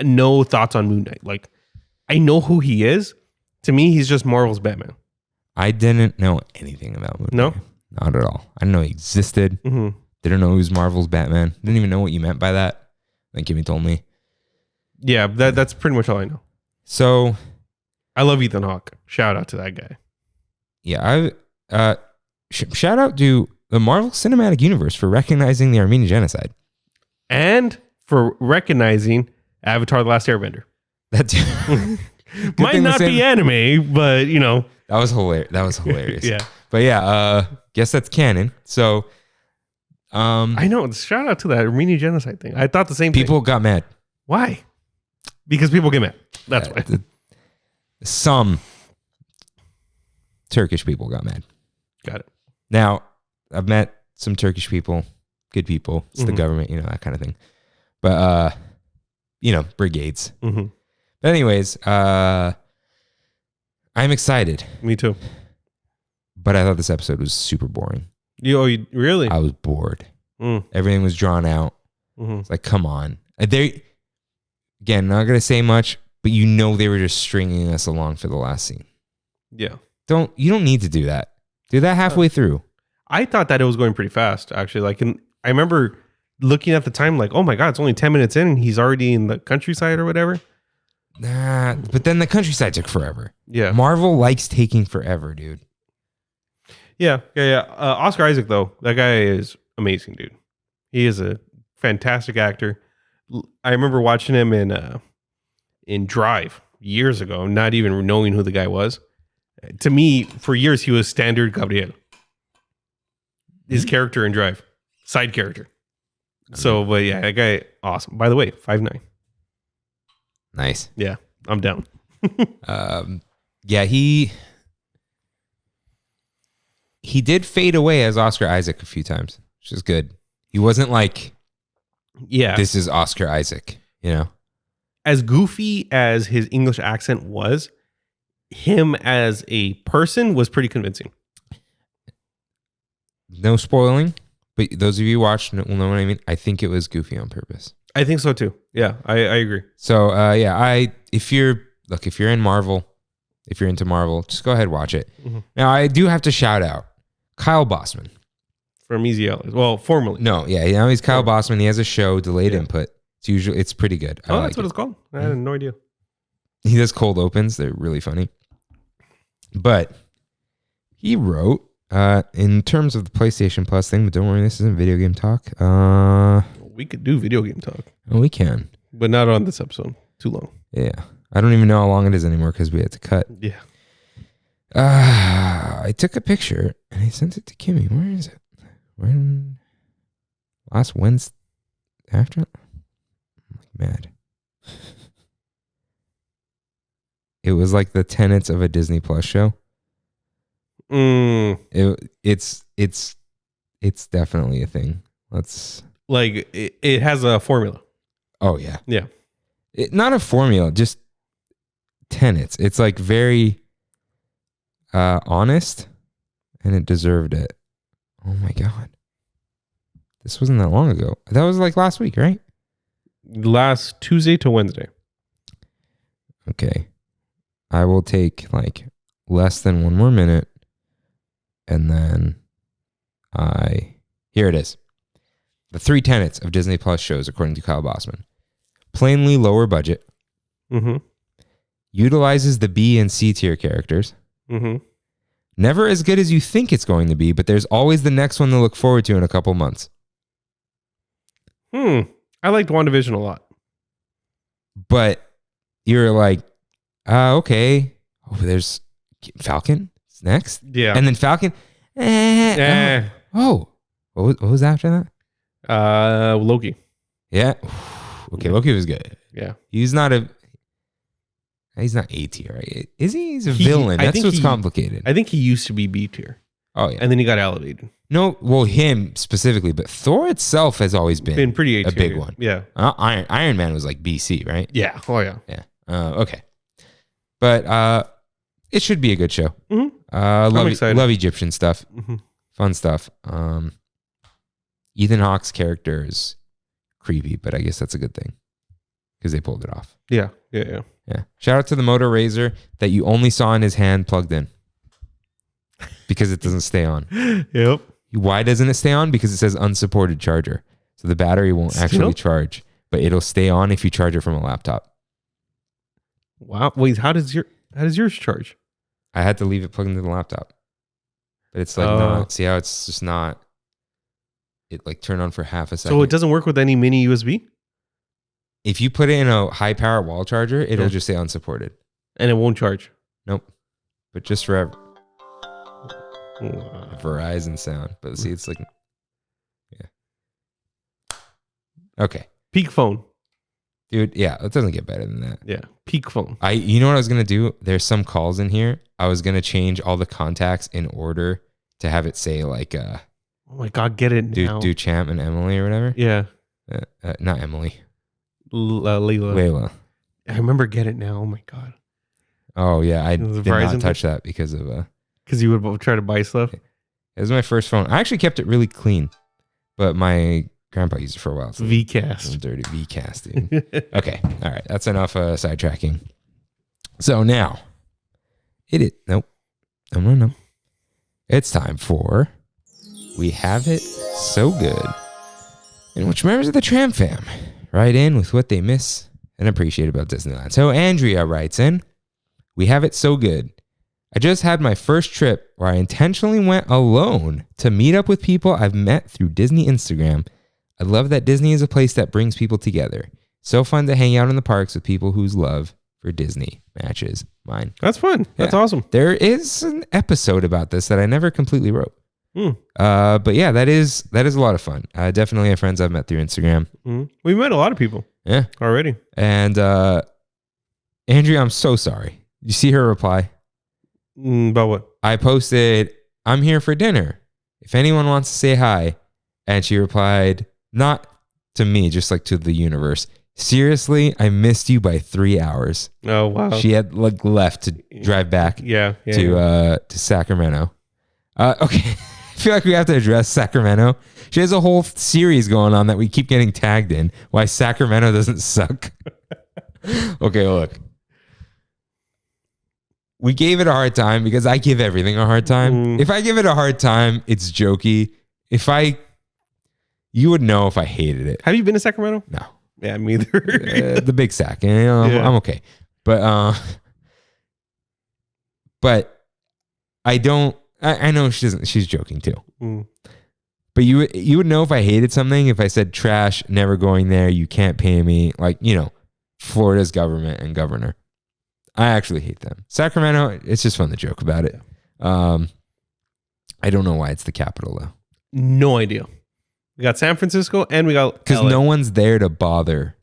no thoughts on Moon Knight. Like, I know who he is. To me, he's just Marvel's Batman. I didn't know anything about Moon No? Knight. Not at all. I didn't know he existed. Mm-hmm. Didn't know he was Marvel's Batman. Didn't even know what you meant by that. Then Kimmy told me. Yeah, that's pretty much all I know. So, I love Ethan Hawke. Shout out to that guy. yeah, shout out to the Marvel Cinematic Universe for recognizing the Armenian genocide. And for recognizing Avatar: The Last Airbender. That's Might not be anime, but you know. That was hilarious. Yeah. But yeah, guess that's canon. So, I know. Shout out to that Armenian genocide thing. I thought the same people thing. got mad. Why? Because people get mad. That's why. Some Turkish people got mad. Got it. Now, I've met some Turkish people, good people. It's the government, that kind of thing. But, brigades. Mm-hmm. But anyways, I'm excited. Me too. But I thought this episode was super boring. You really? I was bored. Mm. Everything was drawn out. Mm-hmm. It's like, come on. Again, not going to say much, but they were just stringing us along for the last scene. Yeah. You don't need to do that. Do that halfway through. I thought that it was going pretty fast, actually. Like, I remember looking at the time, like, oh my God, it's only 10 minutes in and he's already in the countryside or whatever. Nah, but then the countryside took forever. Yeah. Marvel likes taking forever, dude. Yeah. Oscar Isaac, though, that guy is amazing, dude. He is a fantastic actor. I remember watching him in Drive years ago, not even knowing who the guy was. To me, for years, he was Standard Gabriel. His character in Drive. Side character. So, but yeah, that guy, awesome. By the way, 5'9". Nice. Yeah, I'm down. Yeah, he did fade away as Oscar Isaac a few times, which is good. He wasn't like, Yeah. this is Oscar Isaac, As goofy as his English accent was, him as a person was pretty convincing. No spoiling, but those of you who watched will know what I mean. I think it was goofy on purpose. I think so too. Yeah, I agree. So if you're in Marvel, if you're into Marvel, just go ahead and watch it. Mm-hmm. Now I do have to shout out Kyle Bossman. From Easy Allies. Well, formerly. No, yeah, he's Kyle Bossman. He has a show, Delayed Input. It's pretty good. Oh, that's what it's called? I had no idea. He does cold opens. They're really funny. But he wrote, in terms of the PlayStation Plus thing, but don't worry, this isn't video game talk. We could do video game talk. Oh, we can. But not on this episode. Too long. Yeah. I don't even know how long it is anymore because we had to cut. Yeah. I took a picture and I sent it to Kimmy. Where is it? Last Wednesday after? I'm like mad. It was like the tenets of a Disney Plus show. It's definitely a thing. Like it has a formula. Oh yeah. Yeah. Not a formula, just tenets. It's like very honest, and it deserved it. Oh my God. This wasn't that long ago. That was like last week, right? Last Tuesday to Wednesday. Okay. I will take like less than one more minute. And then here it is. The 3 tenets of Disney Plus shows, according to Kyle Bossman. Plainly lower budget. Mm-hmm. Utilizes the B and C tier characters. Mm-hmm. Never as good as you think it's going to be, but there's always the next one to look forward to in a couple months. I liked WandaVision a lot. But you're like, okay. Oh, there's Falcon next. Yeah. And then Falcon. Oh. What was after that? Loki. Yeah. Okay, Loki was good. Yeah. He's not A tier, right? Is he? He's a villain. That's what's complicated. I think he used to be B tier. Oh, yeah. And then he got elevated. No, well, him specifically, but Thor itself has always been pretty a big one. Yeah. Iron Man was like BC, right? Yeah. Oh, yeah. Yeah. Okay. But it should be a good show. Mm-hmm. I'm excited. Love Egyptian stuff. Mm-hmm. Fun stuff. Ethan Hawke's character is creepy, but I guess that's a good thing because they pulled it off. Yeah. Yeah. Shout out to the Moto Razor that you only saw in his hand plugged in because it doesn't stay on. Yep. Why doesn't it stay on? Because it says unsupported charger. So the battery won't actually charge, but it'll stay on if you charge it from a laptop. Wow. Wait, how does yours charge? I had to leave it plugged into the laptop. But it's like not, see how it's just not, it like turned on for half a second. So it doesn't work with any mini USB? If you put it in a high power wall charger, it'll just say unsupported. And it won't charge? Nope. But just for Verizon sound. But see, it's like, yeah. Okay. Peak phone. Dude, yeah, it doesn't get better than that. Yeah. Peak phone. You know what I was going to do? There's some calls in here. I was going to change all the contacts in order to have it say like, oh my God, get it now. Do Champ and Emily or whatever. Yeah. Not Emily. Layla. I remember Get It Now. Oh my God. Oh yeah. I did Verizon not touch that because of, because you would try to buy stuff. It was my first phone. I actually kept it really clean, but my grandpa used it for a while. So VCast. Dirty VCast, dude. Okay. All right. That's enough sidetracking. So now nope. No. It's time for We Have It So Good, in which members of the Tram fam write in with what they miss and appreciate about Disneyland. So Andrea writes in, we have it so good. I just had my first trip where I intentionally went alone to meet up with people I've met through Disney Instagram. I love that Disney is a place that brings people together. So fun to hang out in the parks with people whose love for Disney matches mine. That's fun. That's awesome. There is an episode about this that I never completely wrote. But yeah, that is a lot of fun. I definitely have friends I've met through Instagram. We've met a lot of people. Yeah. Already. And Andrea, I'm so sorry. You see her reply? About what? I posted, I'm here for dinner. If anyone wants to say hi. And she replied, not to me, just like to the universe. Seriously, I missed you by 3 hours. Oh, wow. She had like left to drive back to Sacramento. Okay. I feel like we have to address Sacramento. She has a whole series going on that we keep getting tagged in. Why Sacramento doesn't suck. Okay, look. We gave it a hard time because I give everything a hard time. If I give it a hard time, it's jokey. You would know if I hated it. Have you been to Sacramento? No. Yeah, me either. The big sack. And, you know, I'm okay. But I don't. I know she doesn't. She's joking too. But you would know if I hated something if I said trash, never going there. You can't pay me. Like, you know, Florida's government and governor. I actually hate them. Sacramento. It's just fun to joke about it. I don't know why it's the capital though. No idea. We got San Francisco and we got because no one's there to bother.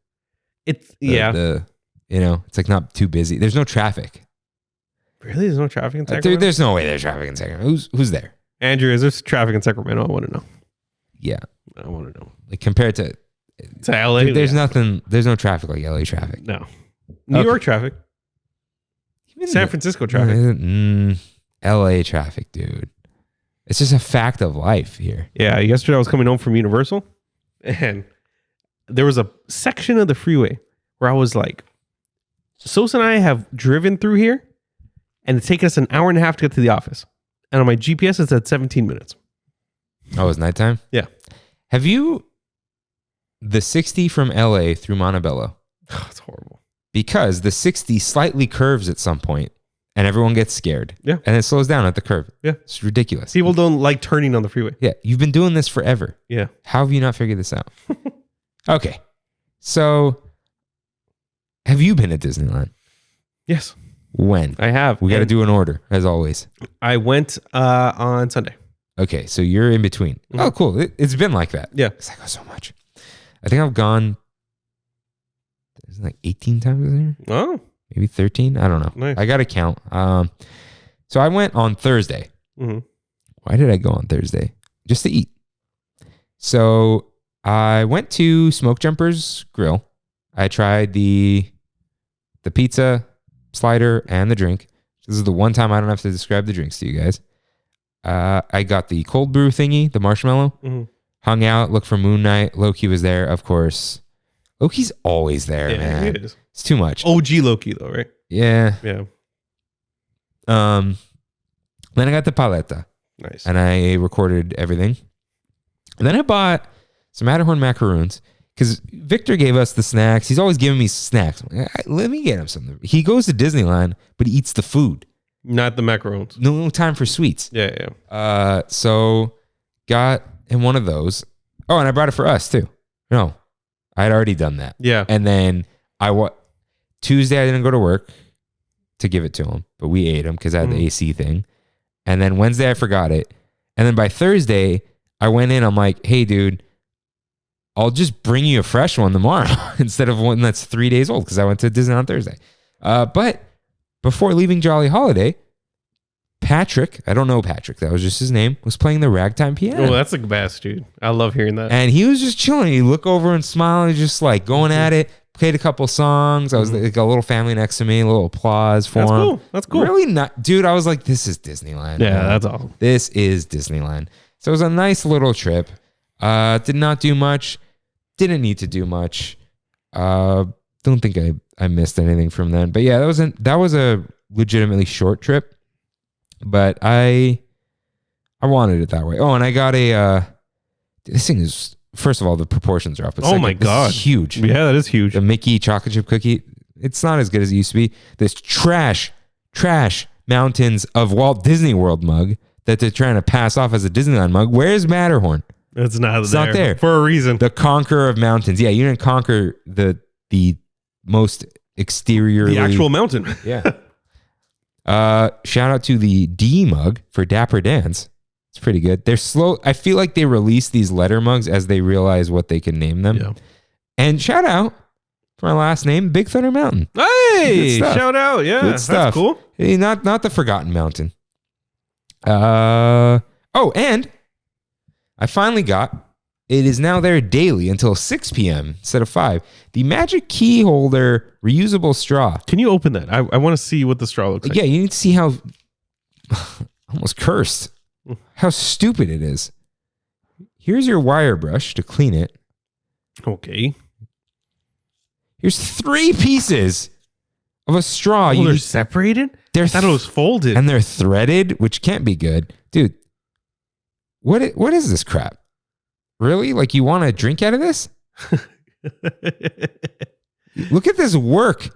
It's you know, it's like not too busy. There's no traffic. Really? There's no traffic in Sacramento? There's no way there's traffic in Sacramento. Who's there? Andrew, is there traffic in Sacramento? I want to know. Yeah. I want to know. Like compared to LA. There's nothing. There's no traffic like LA traffic. No. New York traffic. San Francisco traffic. LA traffic, dude. It's just a fact of life here. Yeah. Yesterday I was coming home from Universal and there was a section of the freeway where I was like, Sosa and I have driven through here and it's taken us an hour and a half to get to the office. And on my GPS, it's at 17 minutes. Oh, it's nighttime? Yeah. Have you the 60 from LA through Montebello? Oh, it's horrible. Because the 60 slightly curves at some point and everyone gets scared. Yeah. And it slows down at the curve. Yeah. It's ridiculous. People don't like turning on the freeway. Yeah. You've been doing this forever. Yeah. How have you not figured this out? Okay. So have you been at Disneyland? Yes. When? I have. We got to do an order, as always. I went on Sunday. Okay, so you're in between. Mm-hmm. Oh, cool. It's been like that. Yeah. Because I go so much. I think I've gone like 18 times this year. Oh. Maybe 13. I don't know. Nice. I got to count. So I went on Thursday. Mm-hmm. Why did I go on Thursday? Just to eat. So I went to Smoke Jumper's Grill. I tried the pizza, slider, and the drink. This is the one time I don't have to describe the drinks to you guys. I got the cold brew thingy, the marshmallow. Mm-hmm. hung out, looked for Moon Knight. Loki was there, of course. Loki's always there, man. It is. It's too much. OG Loki though, right? Yeah. Yeah. Then I got the paleta. Nice. And I recorded everything. And then I bought some Matterhorn macaroons because Victor gave us the snacks. He's always giving me snacks. I'm like, let me get him something. He goes to Disneyland, but he eats the food. Not the macarons. No time for sweets. Yeah. So got him one of those. Oh, and I brought it for us too. No, I had already done that. Yeah. And then Tuesday I didn't go to work to give it to him, but we ate them because I had the AC thing. And then Wednesday I forgot it. And then by Thursday I went in. I'm like, hey, dude, I'll just bring you a fresh one tomorrow instead of one that's 3 days old because I went to Disney on Thursday. But before leaving Jolly Holiday, Patrick, I don't know Patrick, that was just his name, was playing the ragtime piano. Oh, that's the best, dude. I love hearing that. And he was just chilling. He'd look over and smile. He's just like going at it. Played a couple songs. I was like a little family next to me, a little applause for him. That's cool. Really not, dude. I was like, this is Disneyland. Yeah, man. that's awesome. This is Disneyland. So it was a nice little trip. Did not do much. Didn't need to do much. Don't think I missed anything from then. But yeah, that was a legitimately short trip. But I wanted it that way. Oh, and I got this thing is, first of all, the proportions are up. Oh my God. This is huge. Yeah, that is huge. The Mickey chocolate chip cookie. It's not as good as it used to be. This trash mountains of Walt Disney World mug that they're trying to pass off as a Disneyland mug. Where's Matterhorn? It's not not there. for a reason. The conqueror of mountains. Yeah, you didn't conquer the most exteriorly. The actual mountain. Yeah. Shout out to the D mug for Dapper Dance. It's pretty good. They're slow. I feel like they release these letter mugs as they realize what they can name them. Yeah. And shout out for my last name, Big Thunder Mountain. Hey, Good stuff. shout out. Yeah, Good stuff. that's cool. Hey, not the Forgotten Mountain. And I finally got, it is now there daily until 6 p.m. instead of 5. The Magic Key Holder reusable straw. Can you open that? I want to see what the straw looks like. Yeah, you need to see how almost cursed, how stupid it is. Here's your wire brush to clean it. Okay. Here's 3 pieces of a straw. Oh, they're separated? I thought it was folded. And they're threaded, which can't be good. Dude, what is this crap? Really? Like you want to drink out of this? Look at this work.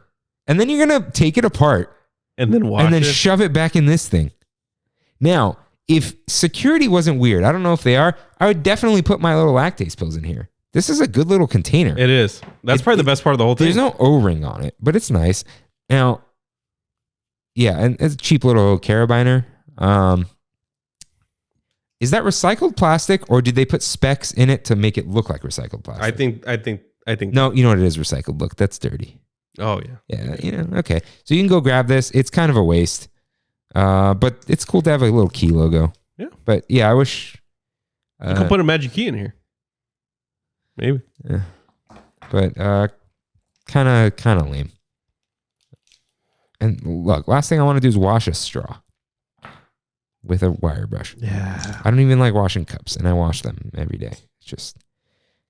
And then you're going to take it apart. And then wash and then it. shove it back in this thing. Now, if security wasn't weird, I don't know if they are, I would definitely put my little lactase pills in here. This is a good little container. It is. That's probably the best part of the whole thing. There's no O-ring on it, but it's nice. Now, yeah, and it's a cheap little carabiner. Is that recycled plastic, or did they put specks in it to make it look like recycled plastic? I think. No, you know what it is, recycled. Look, that's dirty. Oh, yeah. Yeah, okay. So you can go grab this. It's kind of a waste. But it's cool to have a little key logo. Yeah. But yeah, I wish. You could put a magic key in here. Maybe. Yeah. But kind of lame. And look, last thing I want to do is wash a straw with a wire brush. Yeah. I don't even like washing cups, and I wash them every day. It's just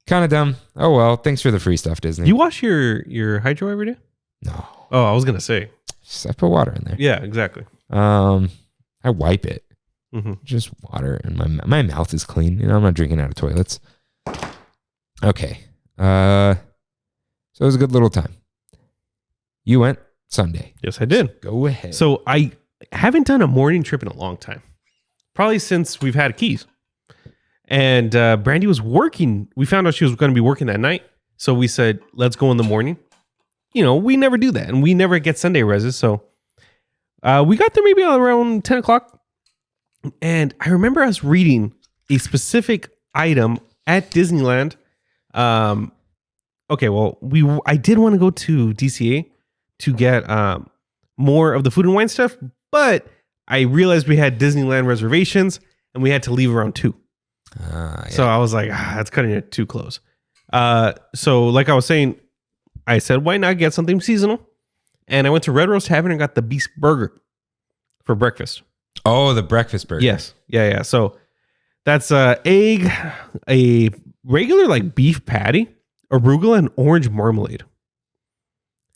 kind of dumb. Oh well, thanks for the free stuff, Disney. You wash your hydro every day? No. Oh, I was gonna say. Just, I put water in there. Yeah, exactly. I wipe it. Mm-hmm. Just water, and my mouth is clean. You know, I'm not drinking out of toilets. Okay. So it was a good little time. You went Sunday. Yes, I did. Go ahead. So I haven't done a morning trip in a long time. Probably since we've had keys. And Brandy was working. We found out she was going to be working that night. So we said, let's go in the morning. You know, we never do that. And we never get Sunday reses. So we got there maybe around 10 o'clock. And I remember us reading a specific item at Disneyland. Okay, well, I did want to go to DCA to get more of the food and wine stuff, but I realized we had Disneyland reservations and we had to leave around 2. Yeah. So I was like, that's cutting it too close. So like I was saying, I said, why not get something seasonal? And I went to Red Rose Tavern and got the Beast Burger for breakfast. Oh, the breakfast burger. Yes. Yeah. So That's egg, a regular like beef patty, arugula, and orange marmalade.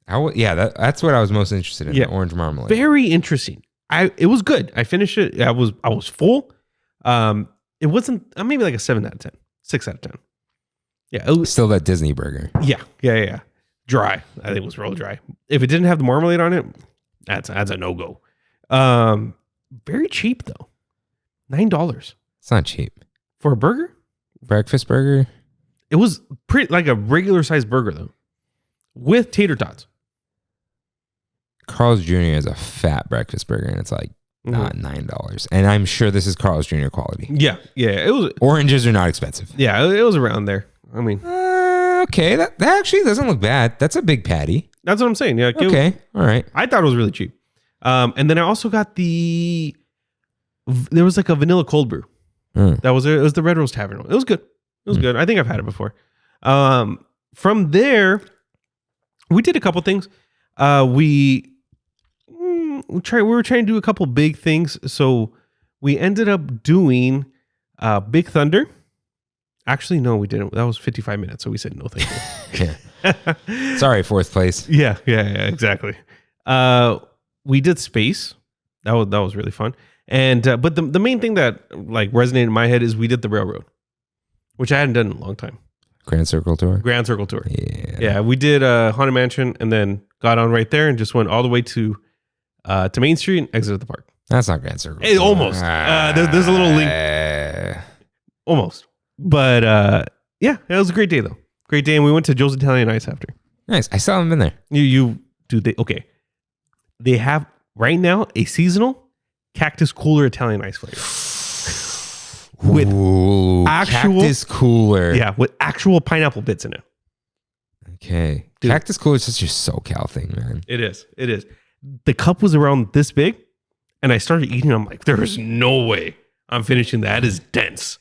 That's what I was most interested in. Yeah. The orange marmalade. Very interesting. It was good. I finished it. I was full. It wasn't maybe like a 7 out of 10, 6 out of 10. Yeah, it was Still that Disney burger. Yeah. Dry. I think it was real dry. If it didn't have the marmalade on it, that's a no go. Very cheap though, $9 It's not cheap. for a burger. Breakfast burger. It was pretty like a regular sized burger though, with tater tots. Carl's Jr. is a fat breakfast burger, and it's like $9. And I'm sure this is Carl's Jr. quality. Yeah. It was. Oranges are not expensive. Yeah, it was around there. I mean, Okay, that actually doesn't look bad. That's a big patty. that's what I'm saying. Yeah. Okay, all right. I thought it was really cheap. And then I also got there was like a vanilla cold brew. It was the Red Rose Tavern. It was good. It was good. I think I've had it before. From there, we did a couple things. We were trying to do a couple big things. So we ended up doing Big Thunder. Actually, no, we didn't. That was 55 minutes. So we said no, thank you. Yeah. Sorry, fourth place. Yeah, exactly. We did Space. That was really fun. And but the main thing that like resonated in my head is we did the Railroad, which I hadn't done in a long time. Grand Circle Tour. Grand Circle Tour. Yeah. We did Haunted Mansion and then got on right there and just went all the way to Main Street and exited the park. That's not Grand Circle. It almost. There's a little link. Almost. But yeah, it was a great day though. Great day, and we went to Joe's Italian Ice after. Nice. I still haven't been there. Okay. They have right now a seasonal cactus cooler Italian ice flavor. With actual Cactus Cooler. Yeah, with actual pineapple bits in it. Okay. Dude. Cactus Cooler is such a SoCal thing, man. It is. The cup was around this big, and I started eating. I'm like, there is no way I'm finishing that. It is dense.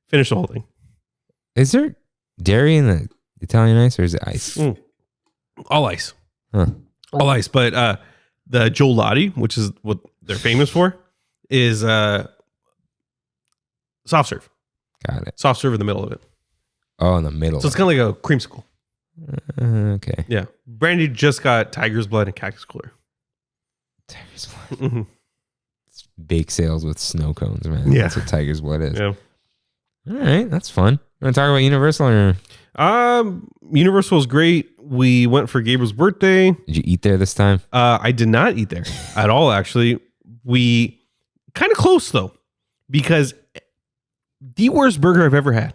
Finish the whole thing. Is there dairy in the Italian ice, or is it ice? All ice. Huh. All ice. But the gelati, which is what they're famous for, is soft serve. Got it. Soft serve in the middle of it. Oh, in the middle. So it's kind of like a creamsicle. Okay. Yeah. Brandy just got Tiger's Blood and Cactus Cooler. Tiger's Blood. It's bake sales with snow cones, man. Yeah. That's what Tiger's Blood is. Yeah. All right. That's fun. You want to talk about Universal? Or? Universal was great. We went for Gabriel's birthday. Did you eat there this time? I did not eat there at all, actually. We kind of close, though, because the worst burger I've ever had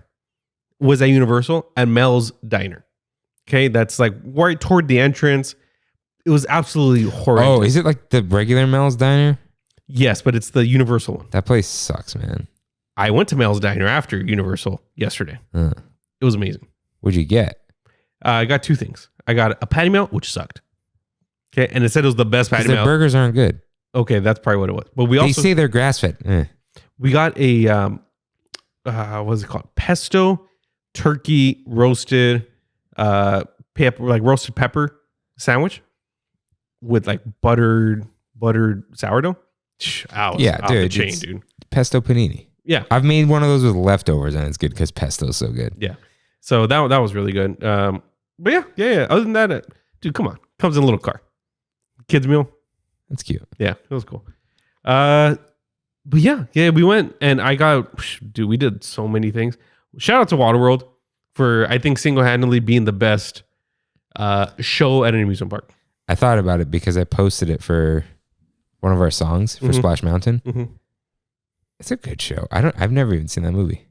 was at Universal at Mel's Diner. Okay, that's like right toward the entrance. It was absolutely horrible. Oh, is it like the regular Mel's Diner? Yes, but it's the Universal one. That place sucks, man. I went to Mel's Diner after Universal yesterday. It was amazing. What'd you get? I got two things. I got a patty melt, which sucked. Okay, and it said it was the best patty Their melt. burgers aren't good. Okay, that's probably what it was. But we They also say they're grass fed. we got a what is it called? Pesto turkey roasted pepper, like roasted pepper sandwich with like buttered sourdough. Yeah, Off dude, the chain, it's- dude. Pesto panini. Yeah, I've made one of those with leftovers, and it's good because pesto's so good. yeah. So that was really good. But yeah. Other than that, dude, come on, comes in a little car, kids meal. That's cute. Yeah, it was cool. But yeah, we went and we did so many things. Shout out to Waterworld for, I think, single-handedly being the best show at an amusement park. I thought about it because I posted it for one of our songs for Splash Mountain. Mm-hmm. It's a good show. I've never even seen that movie.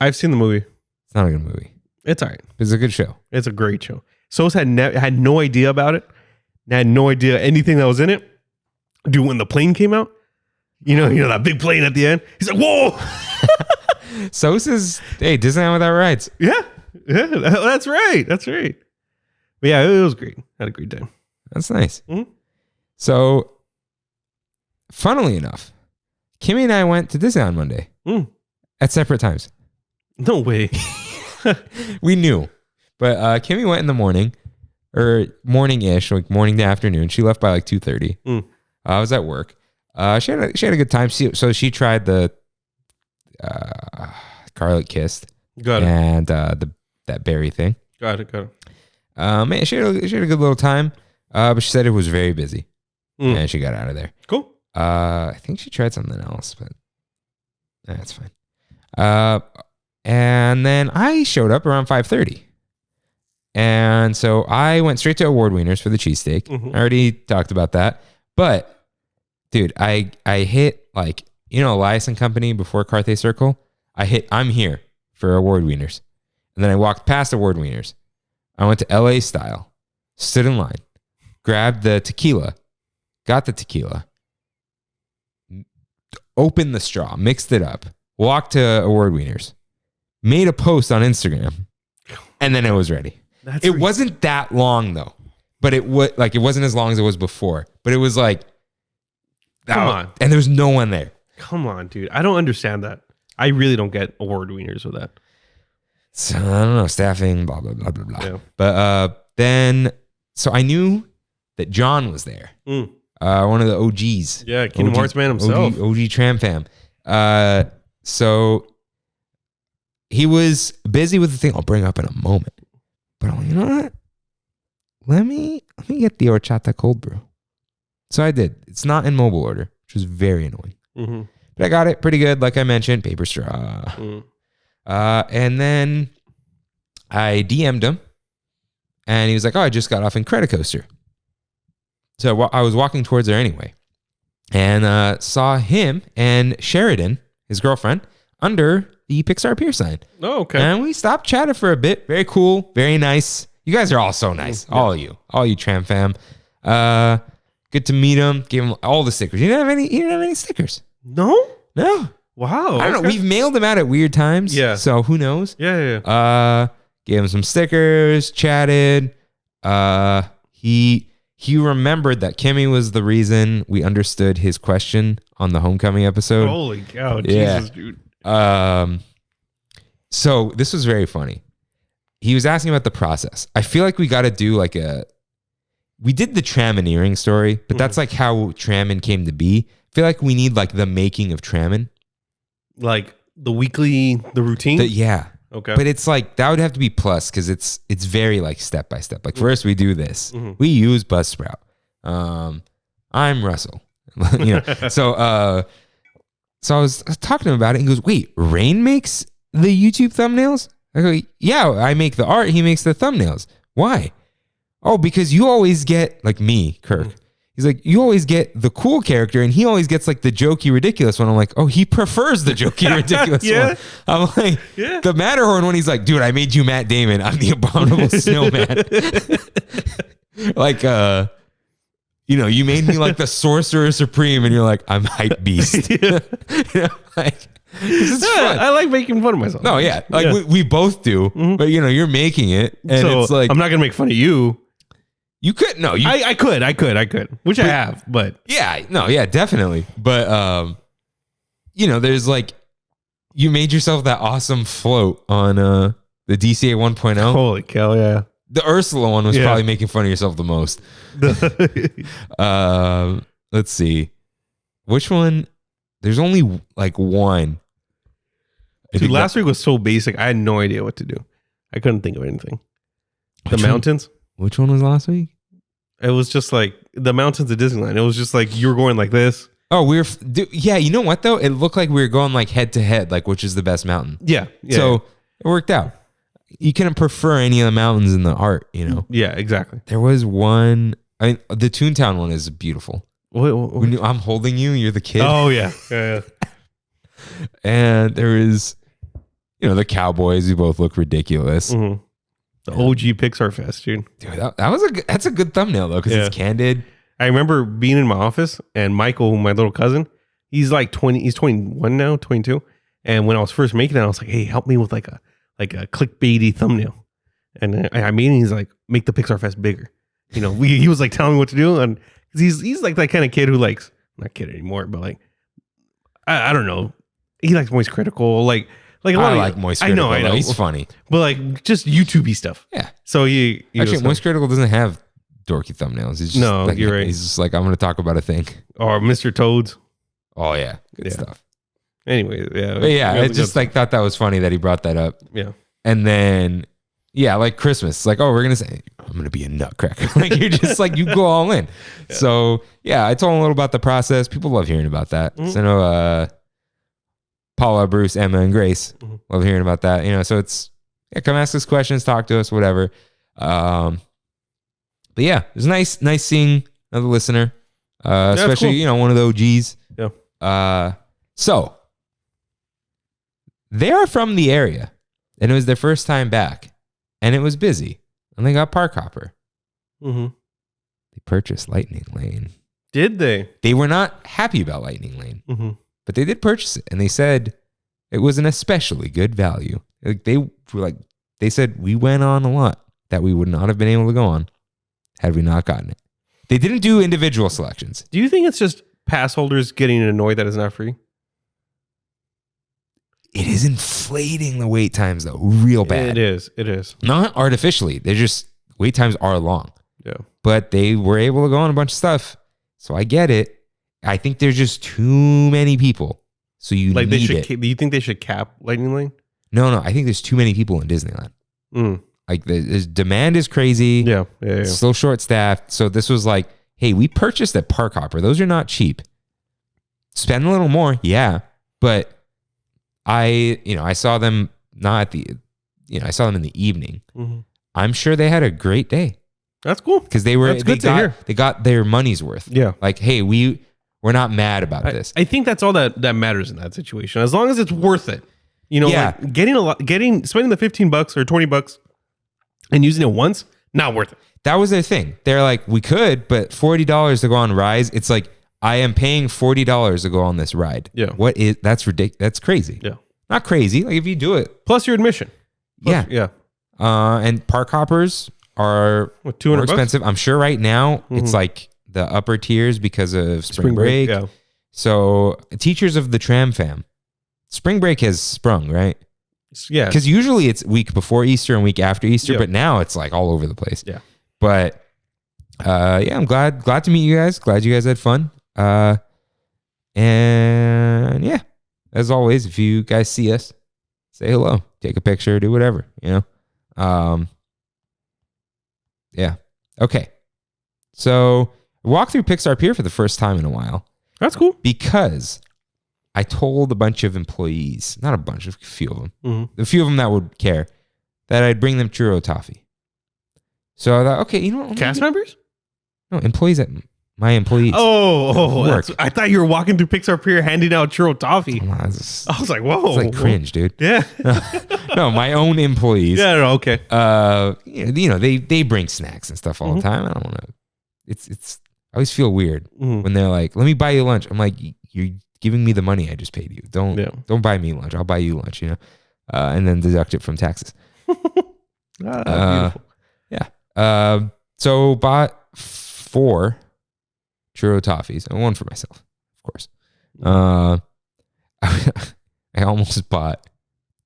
I've seen the movie. It's not a good movie. It's all right. It's a good show. It's a great show. Sos had no idea about it. Had no idea anything that was in it. Dude, when the plane came out, you know that big plane at the end. He's like, "Whoa!" Sosa's, hey, Disneyland without rides. Yeah, that's right. But yeah, it was great. Had a great time. That's nice. Mhm. So, funnily enough, Kimmy and I went to Disney on Monday at separate times. No way. We knew, but Kimmy went in the morning, or morning-ish, like morning to afternoon. She left by like 2:30. I was at work. She had a good time. So she tried the garlic kissed. Got it. And that berry thing. Got it. Man, she had a good little time, but she said it was very busy, and she got out of there. Cool. I think she tried something else, but that's fine. And then I showed up around 5:30. And so I went straight to Award Wieners for the cheesesteak. I already talked about that. But, dude, I hit, like, Elias and Company before Carthay Circle. I'm here for Award Wieners. And then I walked past Award Wieners. I went to LA Style, stood in line, grabbed the tequila, got the tequila, opened the straw, mixed it up, walked to Award Wieners, made a post on Instagram, and then it was ready. It wasn't that long though, but it wasn't as long as it was before. But it was like, come on, and there was no one there. Come on, dude. I don't understand that. I really don't get Award Wieners with that. So, I don't know, staffing, blah blah blah blah blah. Yeah. But then, so I knew that John was there, one of the OGs. Yeah, Kingdom Hearts man himself, OG Tram Fam. So he was busy with the thing I'll bring up in a moment. But I'm like, you know what? Let me get the horchata cold brew. So I did. It's not in mobile order, which was very annoying. But I got it pretty good, like I mentioned, paper straw. And then I DM'd him, and he was like, "Oh, I just got off in Credicoaster." So I was walking towards there anyway, and saw him and Sheridan, his girlfriend, under the Pixar Pier sign. Oh, okay. And we stopped chatting for a bit. Very cool. Very nice. You guys are all so nice. All of you. All you Tram Fam. Good to meet him. Gave him all the stickers. He didn't have any stickers. No? I Wow. don't know. We've mailed them out at weird times. Yeah. So who knows? Yeah. Gave him some stickers. Chatted. He remembered that Kimmy was the reason we understood his question on the Homecoming episode. Holy cow. Yeah. Jesus, dude. So this was very funny. He was asking about the process. I feel like we got to do we did the Trammineering story, but that's like how Trammin came to be. I feel like we need like the making of Trammin. Like the routine? Yeah. Okay. But it's like, that would have to be plus because it's very like step by step. Like first we do this. We use Buzzsprout. I'm Russell. So I was talking to him about it. And he goes, "Wait, Rain makes the YouTube thumbnails?" I go, "Yeah, I make the art. He makes the thumbnails. Why?" "Oh, because you always get," like me, Kirk. He's like, "You always get the cool character and he always gets like the jokey, ridiculous one." I'm like, "Oh, he prefers the jokey, ridiculous one." I'm like, the Matterhorn one, he's like, "Dude, I made you Matt Damon. I'm the abominable snowman." Like, you made me like the Sorcerer Supreme, and you're like, "I'm Hype Beast." Like, this is fun. I like making fun of myself. No, yeah. Like we both do, but you're making it. And so it's like, I'm not going to make fun of you. You could, no, you, I could, which I have, but yeah, no, yeah, definitely. But, there's like, you made yourself that awesome float on, the DCA 1.0. Holy cow. Yeah. The Ursula one was probably making fun of yourself the most. Let's see. Which one? There's only like one. Dude, last week was so basic. I had no idea what to do. I couldn't think of anything. The mountains. Which one was last week? It was just like the mountains of Disneyland. It was just like you were going like this. Oh, yeah. You know what though? It looked like we were going like head to head, like which is the best mountain. Yeah. So it worked out. You couldn't prefer any of the mountains in the art, Yeah, exactly. There was one. I mean, the Toontown one is beautiful. When I'm holding you, you're the kid. Oh yeah. Yeah. And there is, the cowboys who both look ridiculous. Mm-hmm. The OG Pixar Fest, dude. Dude, that's a good thumbnail though, because it's candid. I remember being in my office and Michael, my little cousin, he's like 20, he's 21 now, 22. And when I was first making it, I was like, "Hey, help me with like a clickbaity thumbnail." And I mean, he's like, "Make the Pixar Fest bigger." He was like telling me what to do, and he's like that kind of kid who likes, not kid anymore, but like I don't know, he likes Moist Critical, like a lot I like Moist Critical. I know, he's funny, but like just YouTubey stuff. Yeah. So he actually, Moist Critical doesn't have dorky thumbnails. He's just like, you're right. He's just like, I'm going to talk about a thing. Or Mr. Toads. Oh yeah, good stuff. Anyway, yeah. But yeah, I just like thought that was funny that he brought that up. Yeah. And then, yeah, like Christmas, it's like, oh, we're going to say, I'm going to be a nutcracker. Like you're just like, you go all in. Yeah. So yeah, I told him a little about the process. People love hearing about that. Mm-hmm. So I know Paula, Bruce, Emma, and Grace love hearing about that. You know, so it's, yeah, come ask us questions, talk to us, whatever. But yeah, it was nice seeing another listener, especially, cool. You know, one of the OGs. Yeah. So they're from the area and it was their first time back and it was busy and they got park hopper. Mm-hmm. They purchased Lightning Lane. Did they? They were not happy about Lightning Lane, but they did purchase it and they said it was an especially good value. Like they said we went on a lot that we would not have been able to go on had we not gotten it. They didn't do individual selections. Do you think it's just pass holders getting annoyed that it's not free? It is inflating the wait times though, real bad. It is. Not artificially. They're just, wait times are long. Yeah. But they were able to go on a bunch of stuff. So I get it. I think there's just too many people. So you like need it. Do you think they should cap Lightning Lane? No. I think there's too many people in Disneyland. Like the demand is crazy. Yeah. Still short staffed. So this was like, hey, we purchased a park hopper. Those are not cheap. Spend a little more. Yeah. But I saw them I saw them in the evening. Mm-hmm. I'm sure they had a great day. That's cool. Because they got their money's worth. Yeah. Like, hey, we're not mad about this. I think that's all that matters in that situation. As long as it's worth it. You know, like spending the $15 or $20 and using it once, not worth it. That was their thing. They're like, we could, but $40 to go on rides. It's like, I am paying $40 to go on this ride. Yeah. That's ridiculous. That's crazy. Yeah. Not crazy. Like if you do it. Plus your admission. Yeah. And park hoppers are more expensive. I'm sure right now it's like the upper tiers because of spring break. Yeah. So teachers of the Tram fam, spring break has sprung, right? Yeah. Because usually it's week before Easter and week after Easter, but now it's like all over the place. Yeah. But I'm glad to meet you guys. Glad you guys had fun. And yeah, as always, if you guys see us, say hello, take a picture, do whatever, you know? Yeah. Okay. So walk through Pixar Pier for the first time in a while. That's cool. Because I told a bunch of employees, not a bunch, a few of them, a few of them that would care, that I'd bring them churro toffee. So I thought, okay, you know what? Cast members? No, employees at my employees. I thought you were walking through Pixar Pier handing out churro toffee. I was like, whoa. It's like cringe, dude. Yeah. No, my own employees. Yeah, no, okay. You know, they bring snacks and stuff all the time. I don't want to. It's. I always feel weird when they're like, "Let me buy you lunch." I'm like, "You're giving me the money I just paid you. Don't buy me lunch. I'll buy you lunch." You know, and then deduct it from taxes. Beautiful. Yeah. So bought 4 churro toffees and 1 for myself, of course. I almost bought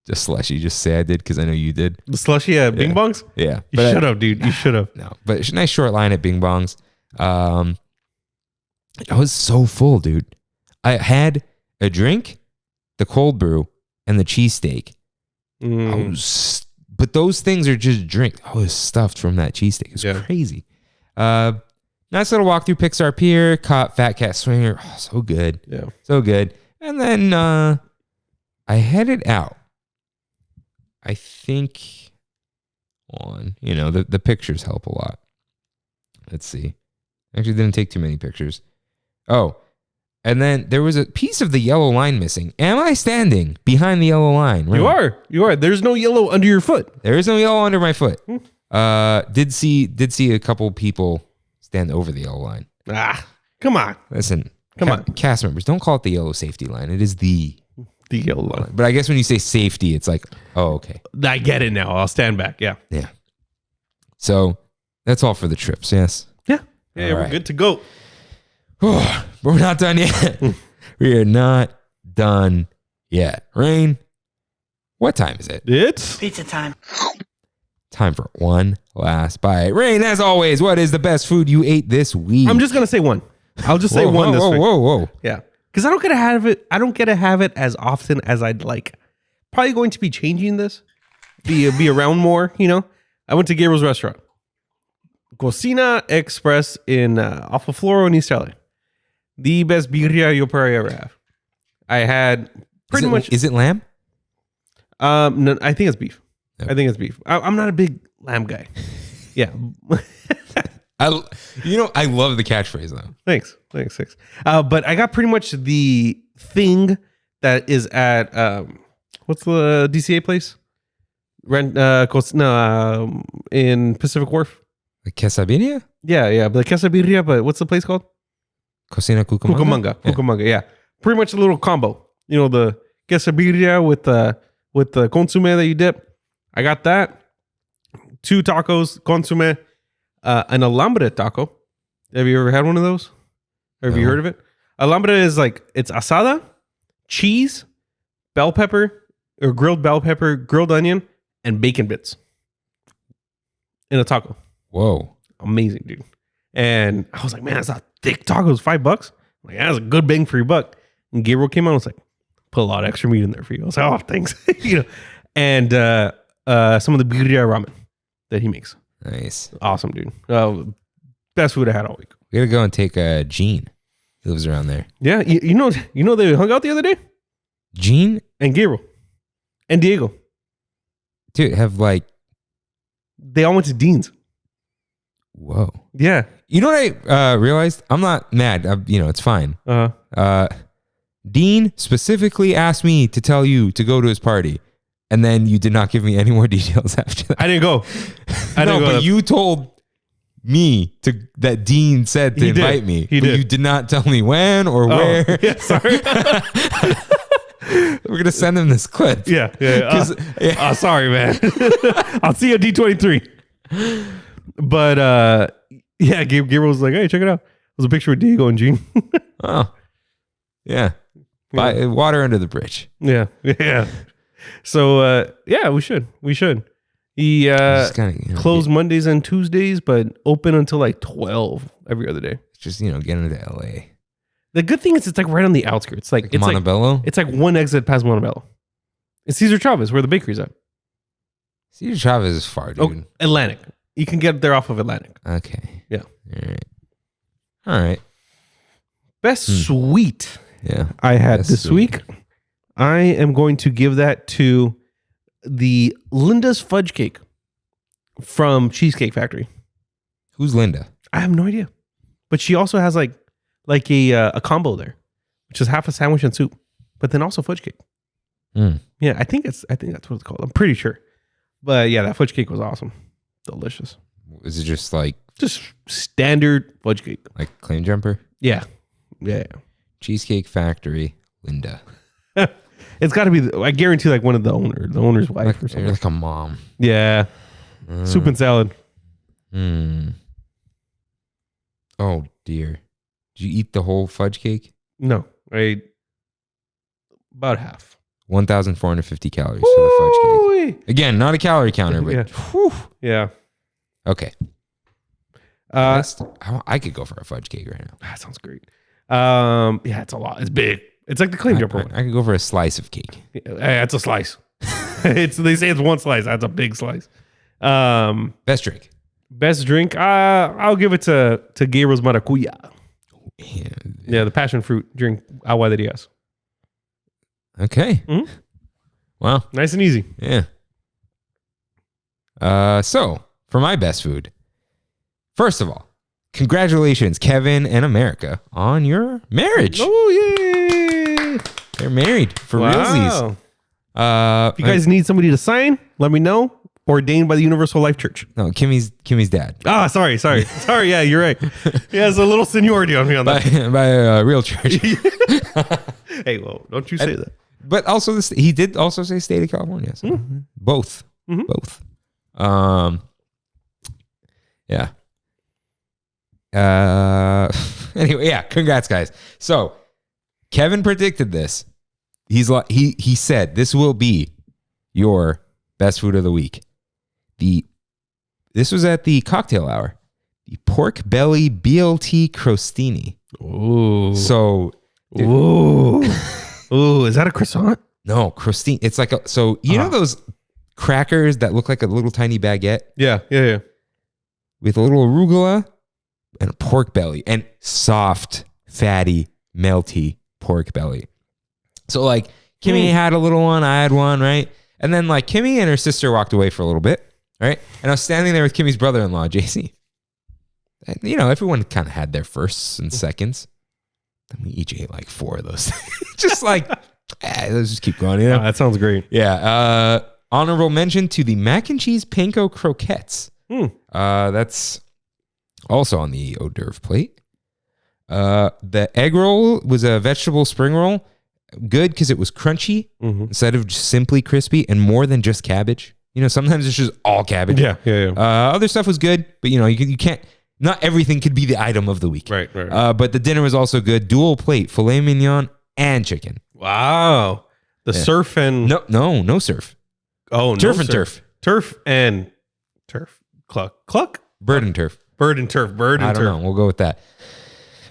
the slushy. Just say I did because I know you did. The slushy at Bing Bongs? Yeah. You should have, dude. You should have. No, but it's a nice short line at Bing Bongs. I was so full, dude. I had a drink, the cold brew, and the cheesesteak. But those things are just drink. I was stuffed from that cheesesteak. It's crazy. Nice little walk through Pixar Pier. Caught Fat Cat Swinger. Oh, so good. Yeah. So good. And then I headed out. I think the pictures help a lot. Let's see. Actually, didn't take too many pictures. Oh, and then there was a piece of the yellow line missing. Am I standing behind the yellow line? Right. You are. There's no yellow under your foot. There is no yellow under my foot. Did see a couple people stand over the yellow line. Come on. Listen, come on. Cast members, don't call it the yellow safety line. It is the yellow line. But I guess when you say safety, it's like, oh, okay. I get it now. I'll stand back. Yeah. Yeah. So that's all for the trips. Yes. Yeah, we're good to go. But we're not done yet. We are not done yet. Rain, what time is it? It's pizza time. Time for one last bite. Rain, as always, what is the best food you ate this week? I'm just going to say one. I'll just say one this week. Whoa. Yeah. because I don't get to have it. I don't get to have it as often as I'd like. Probably going to be changing this. Be around more. You know, I went to Gabriel's restaurant, Cocina Express in off of Floro in East LA. The best birria you'll probably ever have. I had pretty much. Is it lamb? No, I think it's beef. Okay. I think it's beef. I'm not a big lamb guy. Yeah. I love the catchphrase though. Thanks. But I got pretty much the thing that is at what's the DCA place? In Pacific Wharf. The quesadilla? Yeah, the quesadilla. But what's the place called? Cocina Cucamonga. Cucamonga. Yeah, pretty much a little combo. You know, the quesadilla with the consomme that you dip. I got that. 2 tacos, consomme, an alambre taco. Have you ever had one of those? Have you heard of it? Alambre is like, it's asada, cheese, bell pepper, or grilled bell pepper, grilled onion, and bacon bits in a taco. Whoa. Amazing, dude. And I was like, man, that's a thick taco. It's $5. I'm like, that's a good bang for your buck. And Gabriel came out and was like, put a lot of extra meat in there for you. I was like, oh, thanks. You know, and some of the birria ramen that he makes. Nice. Awesome, dude. Best food I had all week. We gotta go and take Gene. He lives around there. Yeah, you know they hung out the other day? Gene? And Gabriel. And Diego. Dude, They all went to Dean's. whoa. Yeah. You know what I realized? I'm not mad. It's fine. Dean specifically asked me to tell you to go to his party. And then you did not give me any more details after that. I didn't go. But you told me that Dean said to invite me. He but did. You did not tell me when or where. Yeah, sorry. We're gonna send him this clip. Yeah. Sorry, man. I'll see you at D23. But yeah, Gabriel was like, hey, check it out. It was a picture of Diego and Gene. Oh, yeah. Water under the bridge. Yeah. So yeah, we should. He closed Mondays and Tuesdays, but open until like 12 every other day. Just get into LA. The good thing is it's like right on the outskirts. Like it's Montebello. It's like one exit past Montebello. It's Cesar Chavez, where the bakery's at. Cesar Chavez is far, dude. Oh, Atlantic. You can get there off of Atlantic. Okay. Yeah. All right. Best sweet. Yeah. I had Best this sweet. week. I am going to give that to the Linda's Fudge Cake from Cheesecake Factory. Who's Linda? I have no idea, but she also has like a combo there, which is half a sandwich and soup, but then also fudge cake. Yeah, I think that's what it's called. I'm pretty sure, but yeah, that fudge cake was awesome, delicious. Is it just standard fudge cake? like Claim Jumper? Yeah. Cheesecake Factory, Linda. It's got to be. I guarantee, like one of the owner's wife or something. You're like a mom. Yeah. Soup and salad. Oh dear. Did you eat the whole fudge cake? No, I ate about half. 1,450 calories for the fudge cake. Again, not a calorie counter, but Yeah. Okay. I could go for a fudge cake right now. That sounds great. Yeah, it's a lot. It's big. It's like the Claim Jumper one. I could go for a slice of cake. That's a slice. They say it's one slice. That's a big slice. Best drink. Best drink. I'll give it to Gabriel's Maracuya. Yeah, the passion fruit drink. Agua de Diaz. Okay. Mm-hmm. Well, nice and easy. Yeah. So for my best food, first of all, congratulations, Kevin and America, on your marriage. Oh, yay. They're married for realsies. If you guys need somebody to sign, let me know. Ordained by the Universal Life Church. No, Kimmy's dad. Ah, sorry. Yeah, you're right. He has a little seniority on me on that. By a real church. Hey, well, don't you say that. But also, he did also say state of California. So both. Mm-hmm. Both. Yeah. Anyway, yeah. Congrats, guys. So Kevin predicted this. He said this will be your best food of the week. This was at the cocktail hour. The pork belly BLT crostini. Ooh. So Ooh. Ooh, is that a croissant? No, crostini. It's like you know those crackers that look like a little tiny baguette Yeah. with a little arugula and a pork belly and soft, fatty, melty pork belly. So like Kimmy had a little one, I had one, right? And then like Kimmy and her sister walked away for a little bit, right? And I was standing there with Kimmy's brother-in-law, JC. And, you know, everyone kind of had their firsts and seconds. Then we each ate like 4 of those. Just like, let's just keep going. You know? That sounds great. Yeah. Honorable mention to the mac and cheese panko croquettes. That's also on the hors d'oeuvre plate. The egg roll was a vegetable spring roll. Good because it was crunchy instead of just simply crispy and more than just cabbage. You know, sometimes it's just all cabbage. Yeah. Other stuff was good, but you know, you can't. Not everything could be the item of the week. Right. But the dinner was also good. Dual plate, filet mignon and chicken. Wow. The surf and... No surf. Oh, no Turf and surf. turf. Turf and turf. Cluck? Bird and turf. Bird and turf. I don't know. We'll go with that.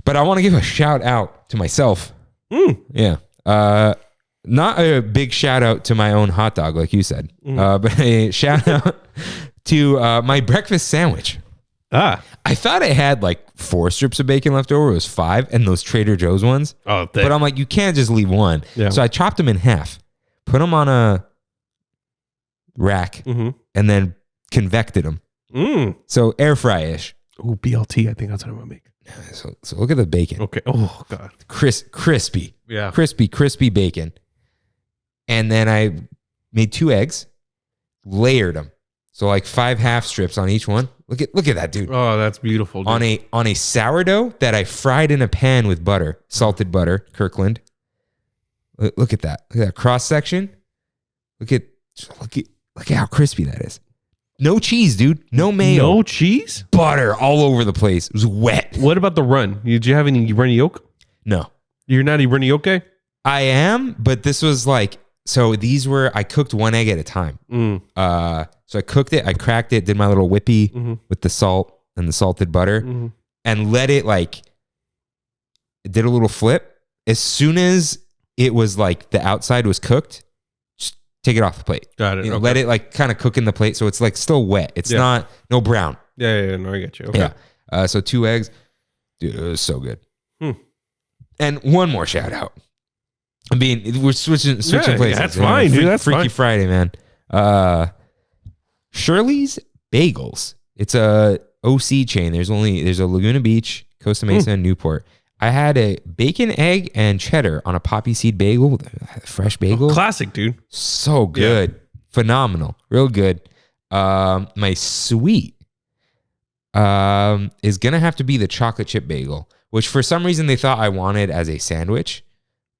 But I want to give a shout out to myself. Yeah. Not a big shout out to my own hot dog, like you said, but a shout out to my breakfast sandwich. I thought I had like 4 strips of bacon left over. It was 5, and those Trader Joe's ones. But I'm like, you can't just leave one. Yeah. So I chopped them in half, put them on a rack, and then convected them. So air fry-ish. Ooh, BLT. I think that's what I'm gonna make. So look at the bacon. Okay. Oh God. Crispy. Yeah. Crispy bacon. And then I made 2 eggs, layered them. So like 5 half strips on each one. Look at that, dude. Oh, that's beautiful. Dude. On a sourdough that I fried in a pan with butter, salted butter, Kirkland. Look at that. Look at that cross section. Look at how crispy that is. No cheese, dude. No mayo. No cheese? Butter all over the place. It was wet. What about the run? Did you have any runny yolk? No. You're not a runny yolk guy? I am, but this was like, so these were, I cooked 1 egg at a time. So I cooked it, I cracked it, did my little whippy with the salt and the salted butter and let it like, it did a little flip. As soon as it was like the outside was cooked, just take it off the plate. Got it. You know, let it like kind of cook in the plate. So it's like still wet. It's not, no brown. Yeah. No, I get you. Okay. Yeah. So 2 eggs. Dude, it was so good. And one more shout out. I mean, we're switching places. That's fine, dude. That's Freaky fine. Friday, man. Shirley's Bagels. It's a OC chain. There's a Laguna Beach, Costa Mesa, and Newport. I had a bacon, egg, and cheddar on a poppy seed bagel, fresh bagel. Classic, dude. So good. Yeah. Phenomenal. Real good. My sweet is going to have to be the chocolate chip bagel, which for some reason they thought I wanted as a sandwich.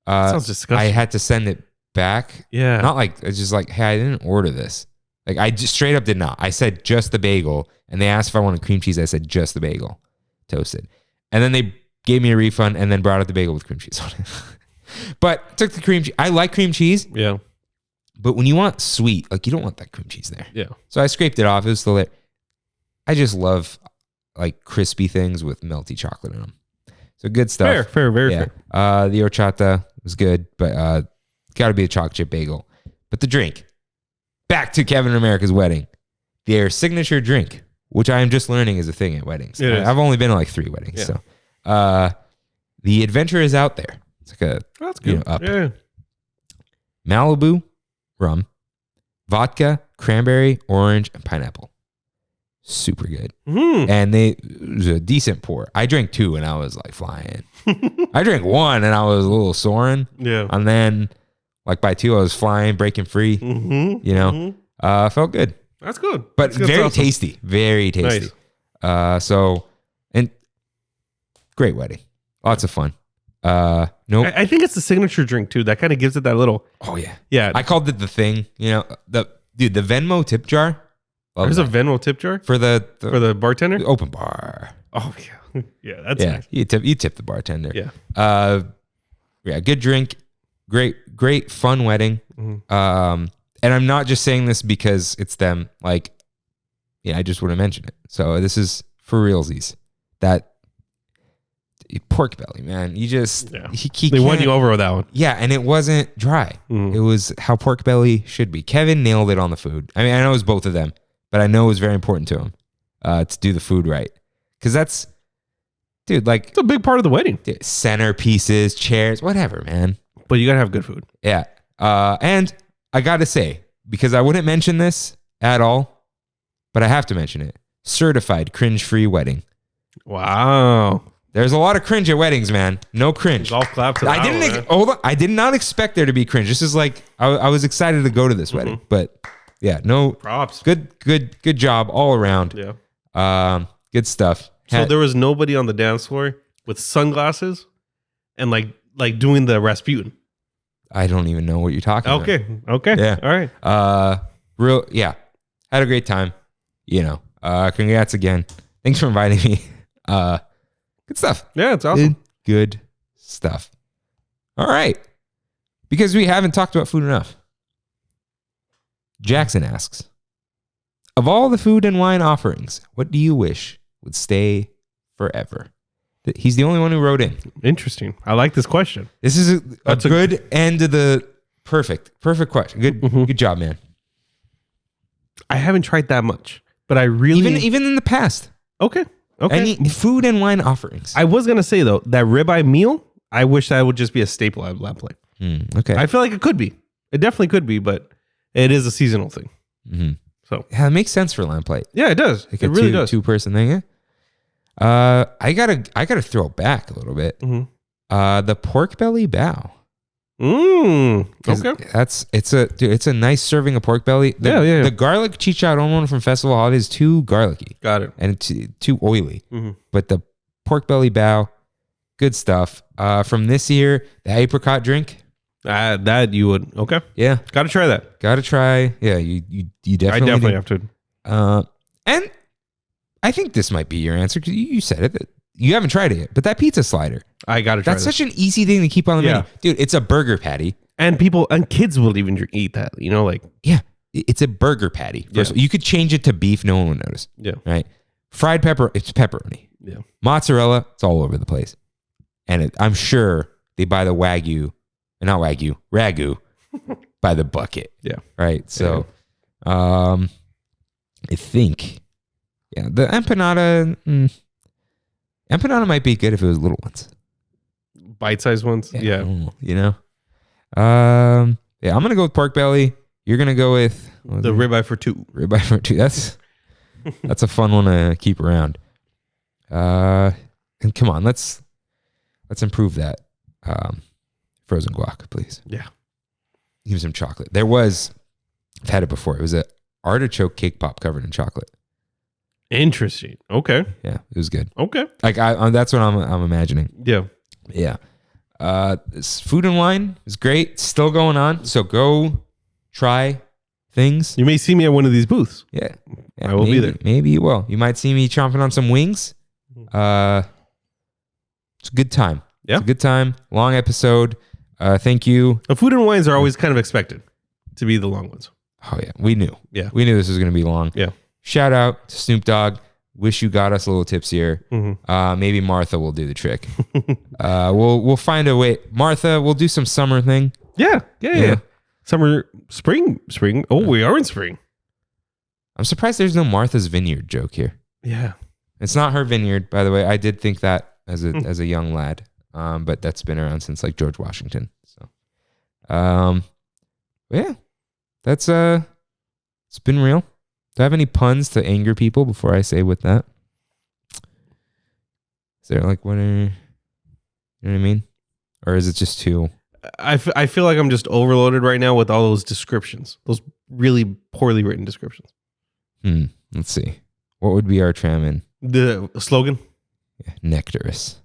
Sounds disgusting. I had to send it back. Yeah. Not like, it's just like, hey, I didn't order this. Like I just straight up did not. I said just the bagel, and they asked if I wanted cream cheese. I said just the bagel, toasted. And then they gave me a refund and then brought out the bagel with cream cheese on it. But took the cream cheese. I like cream cheese. Yeah. But when you want sweet, like you don't want that cream cheese there. Yeah. So I scraped it off. It was still there. I just love like crispy things with melty chocolate in them. So good stuff. Fair, very fair. The horchata was good, but got to be a chocolate chip bagel. But the drink, back to Kevin and America's wedding, their signature drink, which I am just learning is a thing at weddings. I've only been to like 3 weddings. Yeah. So the adventure is out there. It's like that's good. Up. Yeah. Malibu rum, vodka, cranberry, orange, and pineapple. Super good. And it was a decent pour. I drank 2 and I was like flying. I drank 1 and I was a little soaring. Yeah. And then like by 2 I was flying, breaking free. You know, felt good. That's good. But That's very awesome. tasty. Very tasty. Nice. So, and great wedding. Lots of fun. Nope. I think it's the signature drink too. That kind of gives it that little. Oh yeah. Yeah. I called it the thing. You know, the Venmo tip jar. There's a Venmo tip jar for the bartender. Open bar. Oh yeah. Yeah. That's nice. You tip the bartender. Yeah. Yeah. Good drink. Great fun wedding. And I'm not just saying this because it's them. Like, yeah, I just want to mention it. So this is for realsies. That pork belly, man. You just They won you over with that one. Yeah, and it wasn't dry. It was how pork belly should be. Kevin nailed it on the food. I mean, I know it was both of them, but I know it was very important to him to do the food right. Because that's, dude, like... It's a big part of the wedding. Centerpieces, chairs, whatever, man. But you got to have good food. Yeah. And I got to say, because I wouldn't mention this at all, but I have to mention it. Certified cringe-free wedding. Wow. There's a lot of cringe at weddings, man. No cringe. Golf clap to that hold on. I did not expect there to be cringe. This is like, I was excited to go to this wedding, but yeah, no props. Good job all around. Yeah. Good stuff. So there was nobody on the dance floor with sunglasses and like doing the Rasputin. I don't even know what you're talking about. Okay. Yeah. All right. Had a great time. Congrats again. Thanks for inviting me. Good stuff. Yeah, it's awesome. Good stuff. All right. Because we haven't talked about food enough. Jackson asks, of all the food and wine offerings, what do you wish would stay forever? He's the only one who wrote in. Interesting. I like this question. This is a good end of the perfect question. Good job, man. I haven't tried that much, but I really... Even in the past. Okay. Any food and wine offerings. I was going to say, though, that ribeye meal, I wish that would just be a staple at Lamplight. Okay. I feel like it could be. It definitely could be, but it is a seasonal thing. Mm-hmm. So yeah, it makes sense for Lamplight. Yeah, it does. Like it really does. Two-person thing. Yeah? I gotta throw it back a little bit. Mm-hmm. The pork belly bao. Okay. It's a nice serving of pork belly. The garlic chicharron from Festival Holidays is too garlicky. Got it. And too oily. Mm-hmm. But the pork belly bao, good stuff. From this year, the apricot drink. That you would. Okay. Yeah. Got to try that. Got to try. Yeah, you definitely. I definitely have to. And I think this might be your answer because you said it. You haven't tried it yet, but that pizza slider. I got to try. That's such an easy thing to keep on the menu, dude. It's a burger patty, and kids will even eat that. Yeah, it's a burger patty. First, you could change it to beef, no one would notice. Yeah, right. Fried pepper, it's pepperoni. Yeah, mozzarella, it's all over the place, and I'm sure they buy the ragu by the bucket. Yeah, right. So, I think, the empanada. Empanada might be good if it was little ones. Bite-sized ones? Yeah. I'm going to go with pork belly. You're going to go with... The ribeye for two. Ribeye for two. That's a fun one to keep around. And come on, let's improve that. Frozen guac, please. Yeah. Give me some chocolate. I've had it before. It was an artichoke cake pop covered in chocolate. Interesting. Okay. Yeah, it was good. Okay. Like that's what I'm imagining. Yeah. Yeah. This food and wine is great. Still going on. So go try things. You may see me at one of these booths. Yeah. I will be there. Maybe you will. You might see me chomping on some wings. It's a good time. Yeah. It's a good time. Long episode. Thank you. The food and wines are always kind of expected to be the long ones. Oh yeah. We knew. Yeah. We knew this was going to be long. Yeah. Shout out to Snoop Dogg. Wish you got us a little tipsier. Mm-hmm. Maybe Martha will do the trick. We'll find a way. Martha, we'll do some summer thing. Yeah. Summer, spring. Oh, we are in spring. I'm surprised there's no Martha's Vineyard joke here. Yeah. It's not her vineyard, by the way. I did think that as a young lad. But that's been around since like George Washington. So, yeah, that's it's been real. Do I have any puns to anger people before I say with that? Is there like you know what I mean? Or is it just too... I feel like I'm just overloaded right now with all those descriptions. Those really poorly written descriptions. Let's see. What would be our Trammin? The slogan? Yeah, nectarous.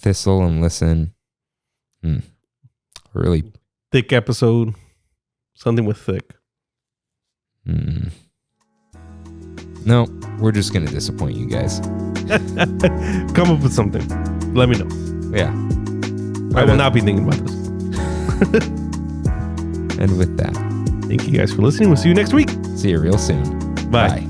Thistle and listen. Really... Thick episode. Something with thick. No, we're just going to disappoint you guys. Come up with something. Let me know. Yeah. I will not be thinking about this. And with that, thank you guys for listening. We'll see you next week. see you real soon. Bye.